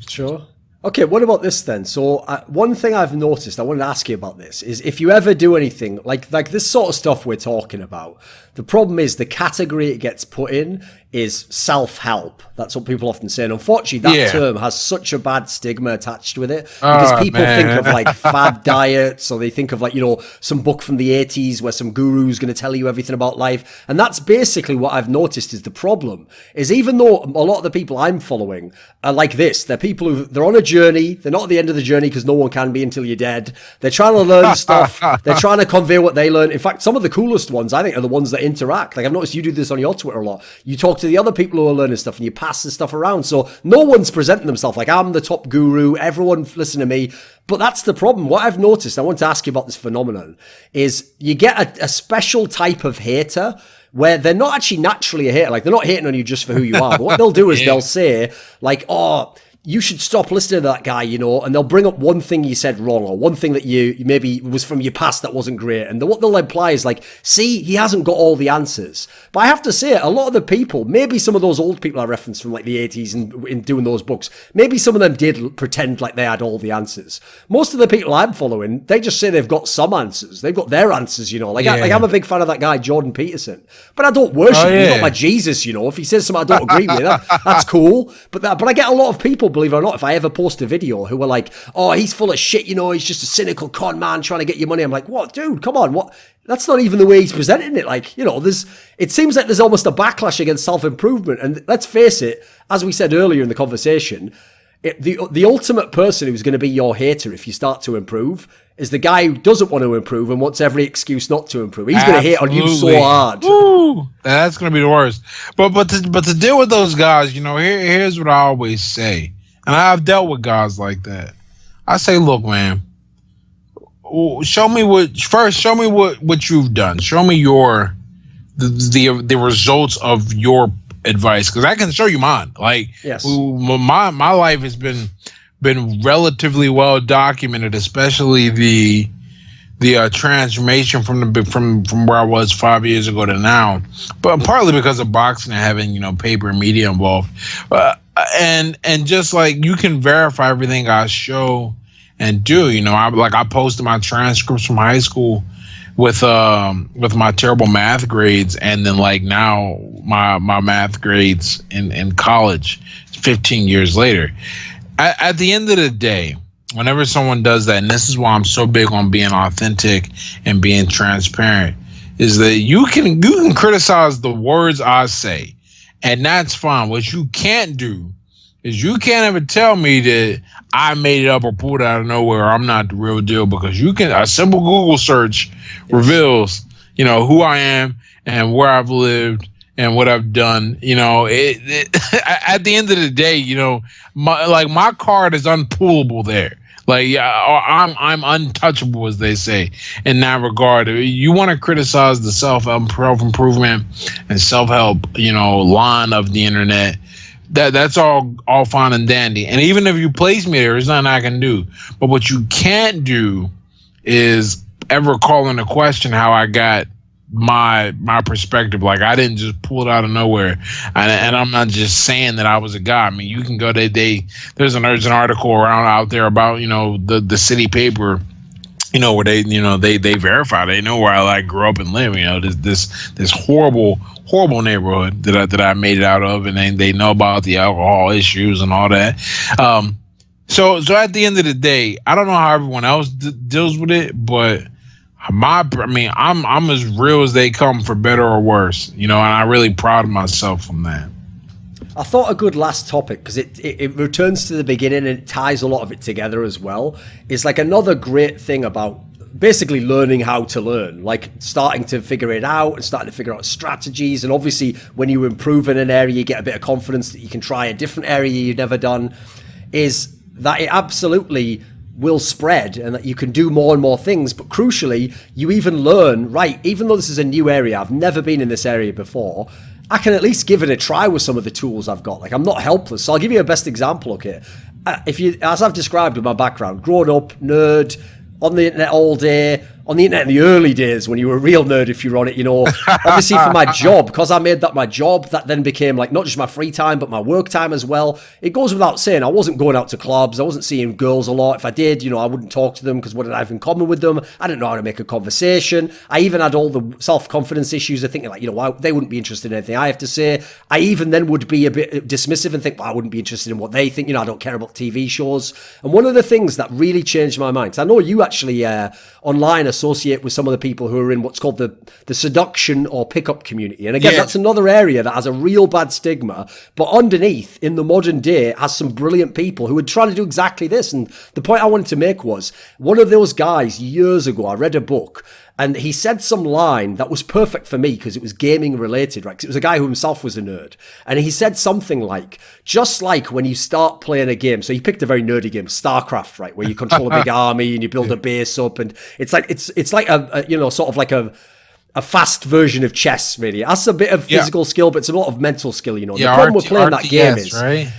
A: Sure. Okay, what about this then? So one thing I've noticed, I wanted to ask you about this, is if you ever do anything like this sort of stuff we're talking about, the problem is the category it gets put in is self-help. That's what people often say. And unfortunately, that term has such a bad stigma attached with it, because people think of like fad diets, or they think of like, you know, some book from the 80s where some guru's going to tell you everything about life. And that's basically what I've noticed is the problem, is even though a lot of the people I'm following are like this, they're people they're on a journey. They're not at the end of the journey, because no one can be until you're dead. They're trying to learn stuff. They're trying to convey what they learn. In fact, some of the coolest ones, I think, are the ones that interact. Like, I've noticed you do this on your Twitter a lot. You talk to the other people who are learning stuff, and you pass the stuff around. So no one's presenting themselves like, I'm the top guru, everyone listen to me. But that's the problem. What I've noticed, I want to ask you about this phenomenon, is you get a special type of hater where they're not actually naturally a hater. Like, they're not hating on you just for who you are. But what they'll do is they'll say, like, oh, you should stop listening to that guy, you know, and they'll bring up one thing you said wrong, or one thing that you maybe was from your past that wasn't great. And what they'll imply is like, see, he hasn't got all the answers. But I have to say, a lot of the people, maybe some of those old people I referenced from like the 80s and in doing those books, maybe some of them did pretend like they had all the answers. Most of the people I'm following, they just say they've got some answers. They've got their answers, you know. Like, I'm a big fan of that guy, Jordan Peterson. But I don't worship him. He's not my Jesus, you know. If he says something I don't agree with, that's cool. But I get a lot of people, believe it or not, if I ever post a video, who are like, oh, he's full of shit, you know, he's just a cynical con man trying to get your money. I'm like, what, dude, come on, what? That's not even the way he's presenting it. Like, you know, it seems like there's almost a backlash against self-improvement. And let's face it, as we said earlier in the conversation, the ultimate person who's going to be your hater if you start to improve is the guy who doesn't want to improve and wants every excuse not to improve. He's going to hate on you so hard.
B: Woo, that's going to be the worst. But to deal with those guys, you know, here's what I always say. And I've dealt with guys like that. I say, look, man, show me what you've done. Show me the results of your advice, because I can show you mine. Like,
A: yes.
B: My life has been relatively well documented, especially the transformation from where I was 5 years ago to now, but partly because of boxing and having, you know, paper and media involved. And just like, you can verify everything I show and do, you know, I posted my transcripts from high school with my terrible math grades, and then like now my math grades in college 15 years later. At the end of the day, whenever someone does that, and this is why I'm so big on being authentic and being transparent, is that you can criticize the words I say, and that's fine. What you can't do is you can't ever tell me that I made it up or pulled it out of nowhere. Or I'm not the real deal, because a simple Google search reveals, who I am and where I've lived and what I've done. At the end of the day, my card is unpullable there. Like, I'm untouchable, as they say, in that regard. You want to criticize the self-improvement and self-help, line of the internet. That's all fine and dandy. And even if you place me there's nothing I can do. But what you can't do is ever call into question how I got my perspective. Like, I didn't just pull it out of nowhere, and I'm not just saying that I was a guy. I mean, you can go there's an article around out there about the city paper, where they verify, they know where I grew up and live. This horrible neighborhood that I made it out of, and they know about the alcohol issues and all that. So at the end of the day, I don't know how everyone else deals with it, but I'm as real as they come, for better or worse, and I really proud of myself from that.
A: I thought a good last topic, because it returns to the beginning and it ties a lot of it together as well, is like another great thing about basically learning how to learn, like starting to figure it out and starting to figure out strategies. And obviously when you improve in an area, you get a bit of confidence that you can try a different area you've never done, is that it absolutely will spread and that you can do more and more things. But crucially, you even learn, right, even though this is a new area, I've never been in this area before, I can at least give it a try with some of the tools I've got. Like, I'm not helpless. So I'll give you a best example, okay? As I've described with my background, growing up, nerd, on the internet all day, on the internet in the early days when you were a real nerd, if you're on it, obviously for my job, because I made that my job, that then became like not just my free time, but my work time as well. It goes without saying, I wasn't going out to clubs. I wasn't seeing girls a lot. If I did, I wouldn't talk to them, because what did I have in common with them? I didn't know how to make a conversation. I even had all the self-confidence issues of thinking like, they wouldn't be interested in anything I have to say. I even then would be a bit dismissive and think, well, I wouldn't be interested in what they think. I don't care about TV shows. And one of the things that really changed my mind, 'cause I know you actually online associate with some of the people who are in what's called the seduction or pickup community. And again, that's another area that has a real bad stigma, but underneath in the modern day has some brilliant people who are trying to do exactly this. And the point I wanted to make was, one of those guys years ago, I read a book and he said some line that was perfect for me because it was gaming related, right? Because it was a guy who himself was a nerd. And he said something like, just like when you start playing a game, so he picked a very nerdy game, StarCraft, right? Where you control a big army and you build a base up, and it's like a sort of like a fast version of chess, really. It has a bit of physical skill, but it's a lot of mental skill, The problem with playing that game is,
B: right?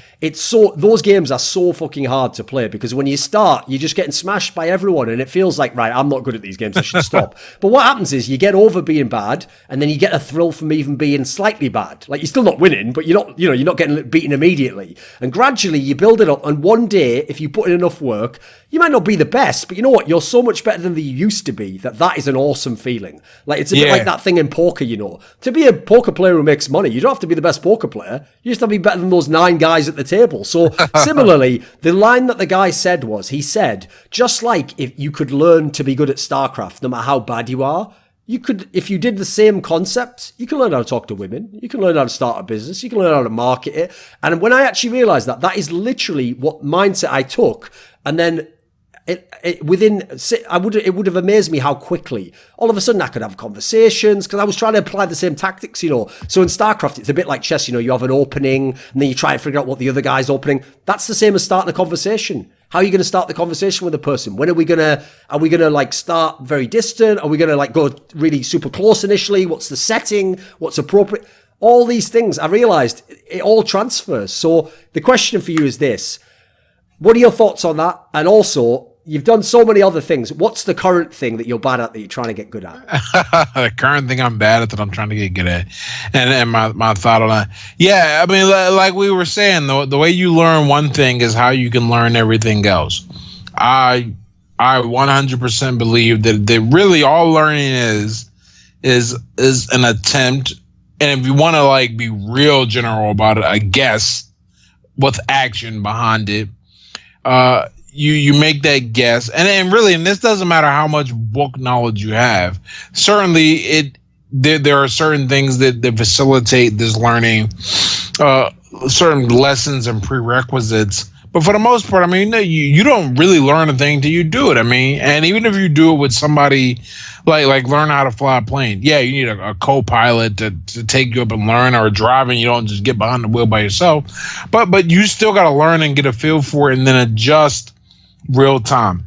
A: Those games are so fucking hard to play, because when you start, you're just getting smashed by everyone, and it feels like, right, I'm not good at these games, I should stop. But what happens is you get over being bad, and then you get a thrill from even being slightly bad. Like, you're still not winning, but you're not getting beaten immediately. And gradually you build it up, and one day, if you put in enough work, you might not be the best, but you know what? You're so much better than you used to be that is an awesome feeling. Like, it's a bit like that thing in poker, To be a poker player who makes money, you don't have to be the best poker player. You just have to be better than those 9 guys at the table. So similarly, the line that the guy said was, he said, just like if you could learn to be good at StarCraft, no matter how bad you are, you could, if you did the same concepts, you can learn how to talk to women, you can learn how to start a business, you can learn how to market it. And when I actually realized that is literally what mindset I took, and then it would have amazed me how quickly all of a sudden I could have conversations, because I was trying to apply the same tactics, So in StarCraft, it's a bit like chess, you have an opening and then you try to figure out what the other guy's opening. That's the same as starting a conversation. How are you going to start the conversation with a person? Are we going to like start very distant? Are we going to like go really super close initially? What's the setting? What's appropriate? All these things, I realized it all transfers. So the question for you is this: what are your thoughts on that? And also, you've done so many other things. What's the current thing that you're bad at that you're trying to get good at?
B: The current thing I'm bad at that I'm trying to get good at. And my thought on that. Yeah, I mean, like we were saying, the way you learn one thing is how you can learn everything else. I 100% believe that really all learning is an attempt. And if you want to like be real general about it, I guess, with action behind it, you make that guess, and really, and this doesn't matter how much book knowledge you have. Certainly, there are certain things that facilitate this learning. certain lessons and prerequisites. But for the most part, I mean, you don't really learn a thing till you do it. I mean, and even if you do it with somebody, like learn how to fly a plane, yeah, you need a co-pilot to take you up and learn, or driving. You don't just get behind the wheel by yourself. But you still got to learn and get a feel for it, and then adjust real time,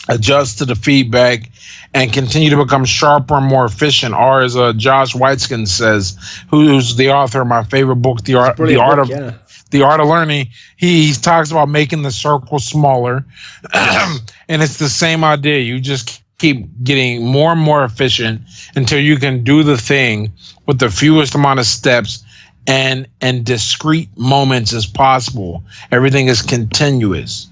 B: adjust to the feedback, and continue to become sharper and more efficient. Or as Josh Whiteskin says, who's the author of my favorite book, The Art of Learning, he talks about making the circle smaller. And it's the same idea. You just keep getting more and more efficient until you can do the thing with the fewest amount of steps and discrete moments as possible. Everything is continuous.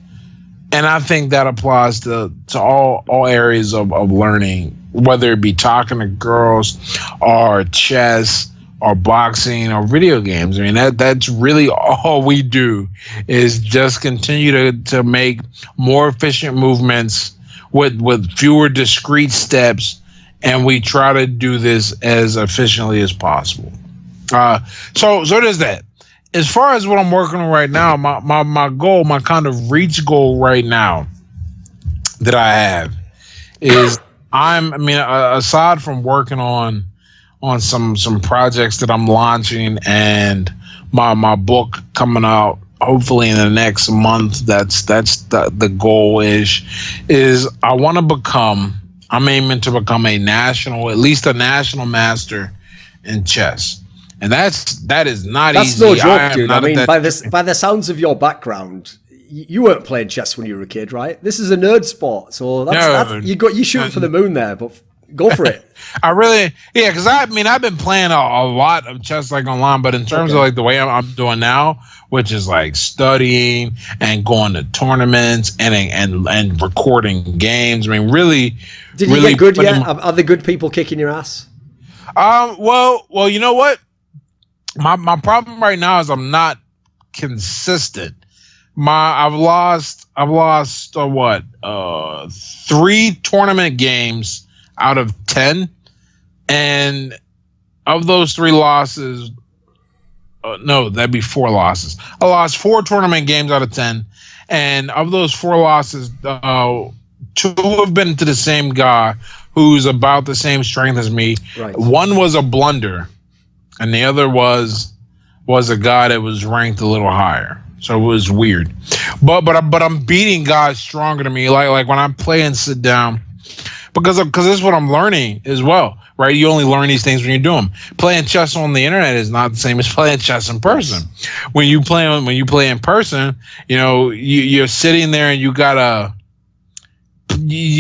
B: And I think that applies to all areas of learning, whether it be talking to girls or chess or boxing or video games. I mean, that's really all we do, is just continue to make more efficient movements with fewer discrete steps, and we try to do this as efficiently as possible. So there's that. As far as what I'm working on right now, my goal, my kind of reach goal right now that I have is aside from working on some projects that I'm launching and my book coming out hopefully in the next month, that's the goal is I'm aiming to become at least a national master in chess. And that is not easy.
A: That's no joke, dude. I mean, by the sounds of your background, you weren't playing chess when you were a kid, right? This is a nerd sport, so you shooting for the moon there, but go for it. Because I've been playing a lot of chess like online, but in terms of like the way I'm doing now, which is like studying and going to tournaments and recording games. I mean, really. Did you get good yet? Are the good people kicking your ass?
B: Well, you know what? My problem right now is I'm not consistent. I've lost 3 tournament games out of 10, and of those 3 losses, no, that'd be 4 losses. I lost 4 tournament games out of 10, and of those 4 losses, 2 have been to the same guy who's about the same strength as me. Right. One was a blunder, and the other was a guy that was ranked a little higher. So it was weird. But I'm beating guys stronger than me. Like when I play and sit down, because this is what I'm learning as well, right? You only learn these things when you do them. Playing chess on the internet is not the same as playing chess in person. When you play in person, you're sitting there and you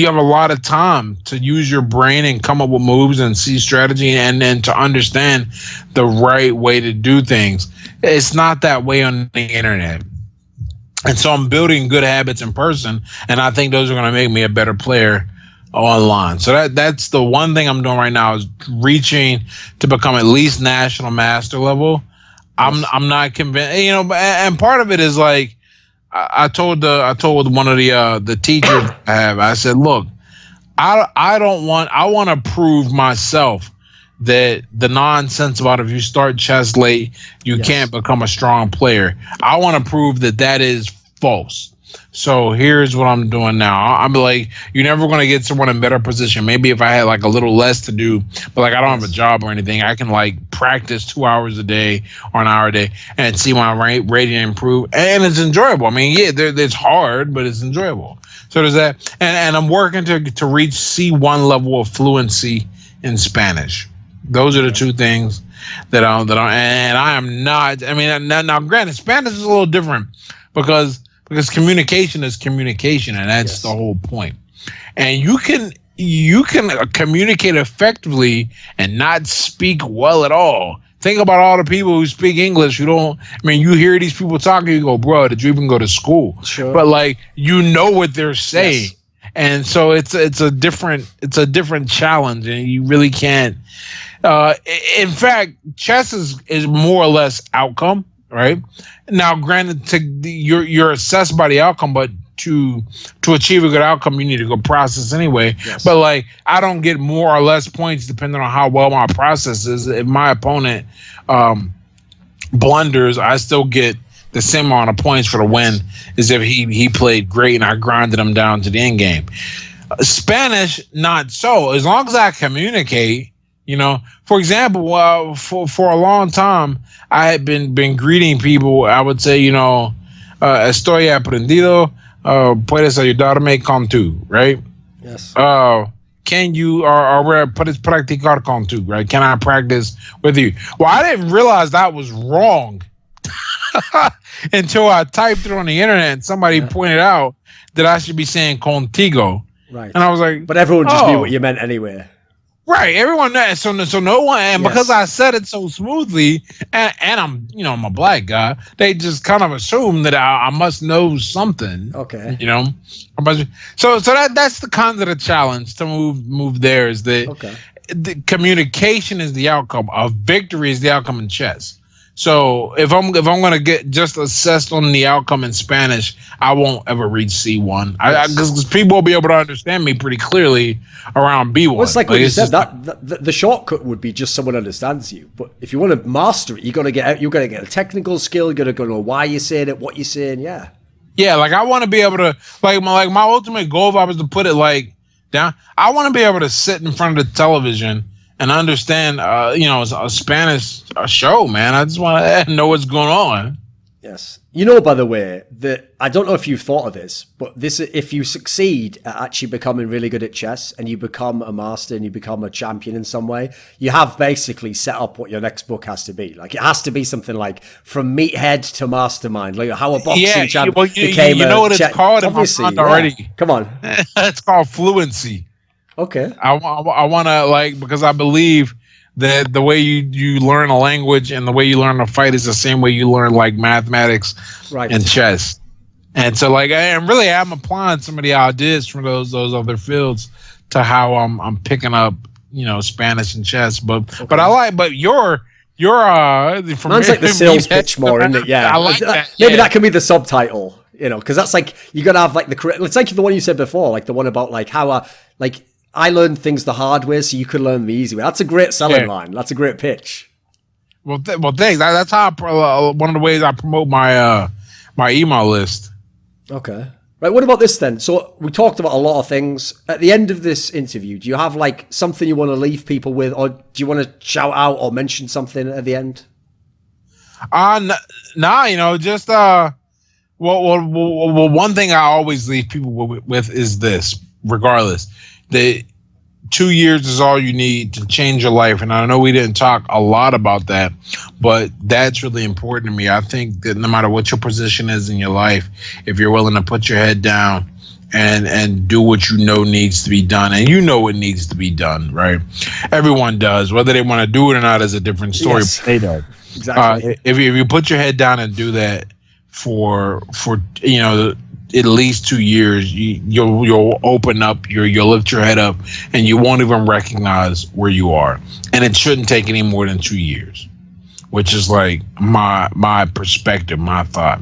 B: have a lot of time to use your brain and come up with moves and see strategy and then to understand the right way to do things. It's not that way on the internet. And so I'm building good habits in person, and I think those are going to make me a better player online. So that's the one thing I'm doing right now, is reaching to become at least national master level. I'm not convinced, and part of it is like, I told one of the teachers I have, I said, look, I want to prove myself that the nonsense about if you start chess late, you can't become a strong player. I want to prove that is false. So here's what I'm doing now. I'm like, you're never going to get someone in better position. Maybe if I had like a little less to do, but like I don't have a job or anything, I can like practice 2 hours a day or an hour a day and see my rating improve. And it's enjoyable. I mean, it's hard, but it's enjoyable. So there's that. And I'm working to reach C1 level of fluency in Spanish. Those are the 2 things that I am not. I mean, now granted, Spanish is a little different because communication is communication, and that's the whole point. And you can communicate effectively and not speak well at all. Think about all the people who speak English. You hear these people talking, you go, bro, did you even go to school? Sure. But like, what they're saying. Yes. And so it's a different challenge, and you really can't. In fact, chess is more or less outcome, right? Now, granted, you're assessed by the outcome, but to achieve a good outcome, you need a good process anyway. Yes. But like, I don't get more or less points depending on how well my process is. If my opponent blunders, I still get the same amount of points for the win as if he played great and I grinded him down to the end game. Spanish, not so. As long as I communicate, for example, for a long time, I had been greeting people. I would say, estoy aprendido, puedes ayudarme con tú, right?
A: Yes.
B: Can you, or puedes practicar con tú, right? Can I practice with you? Well, I didn't realize that was wrong until I typed it on the internet and somebody pointed out that I should be saying contigo.
A: Right.
B: And I was like,
A: but everyone just knew what you meant anyway.
B: Right. Everyone knows. So no one, and because I said it so smoothly, and I'm, I'm a black guy, they just kind of assume that I must know something.
A: Okay.
B: So that's the kind of the challenge to move there is that the communication is the outcome. Of victory is the outcome in chess. So if I'm gonna get just assessed on the outcome in Spanish, I won't ever reach C1. Because people will be able to understand me pretty clearly around B1.
A: Well, it's like what you said. The shortcut would be just someone understands you. But if you want to master it, you gotta get a technical skill. You gotta go know why you're saying it, what you're saying. Yeah. Yeah,
B: like I want to be able to my ultimate goal, if I was to put it down, I want to be able to sit in front of the television and understand, a Spanish show, man. I just want to know what's going on.
A: Yes. By the way, that I don't know if you've thought of this, but if you succeed at actually becoming really good at chess and you become a master and you become a champion in some way, you have basically set up what your next book has to be. Like it has to be something like From Meathead to Mastermind, like how a boxing champ became
B: what it's called in my mind already.
A: Come on.
B: It's called fluency.
A: Okay.
B: I want to because I believe that the way you learn a language and the way you learn to fight is the same way you learn mathematics and chess. And so I'm applying some of the ideas from those other fields to how I'm picking up, Spanish and chess. But you're
A: mine's like the sales pitch more, isn't it? Yeah.
B: I like that.
A: Maybe that can be the subtitle, because that's you gotta have it's like the one you said before, the one about how I learned things the hard way, so you could learn the easy way. That's a great selling line. That's a great pitch.
B: Well, thanks. That's how one of the ways I promote my my email list.
A: Okay. Right. What about this then? So we talked about a lot of things. At the end of this interview, do you have something you want to leave people with, or do you want to shout out or mention something at the end?
B: Just one thing I always leave people with is this, regardless. That 2 years is all you need to change your life. And I know we didn't talk a lot about that, but that's really important to me. I think that no matter what your position is in your life, if you're willing to put your head down and do what needs to be done, and what needs to be done, right? Everyone does. Whether they want to do it or not is a different story.
A: Yes. They do. Exactly.
B: If you put your head down and do that for at least 2 years, you'll open up, you'll lift your head up, and you won't even recognize where you are. And it shouldn't take any more than 2 years, which is my perspective, my thought.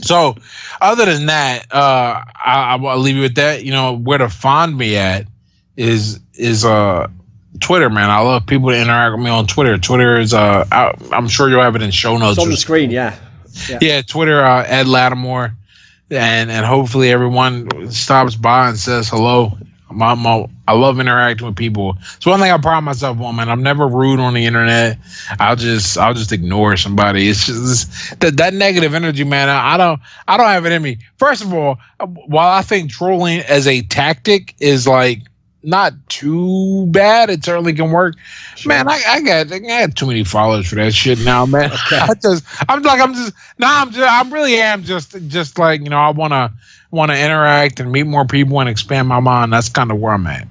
B: So, other than that, I'll leave you with that. Where to find me at is Twitter, man. I love people to interact with me on Twitter. Twitter is I'm sure you'll have it in show notes.
A: It's on the screen, yeah.
B: Twitter at Latimore. And hopefully everyone stops by and says hello. I love interacting with people. It's one thing I pride myself on, man. I'm never rude on the internet. I'll just ignore somebody. It's just that negative energy, man. I don't have it in me. First of all, while I think trolling as a tactic is not too bad, it certainly can work. Sure. Man, I got too many followers for that shit now, man. Okay. I really am just I want to interact and meet more people and expand my mind. That's kind of where I'm at.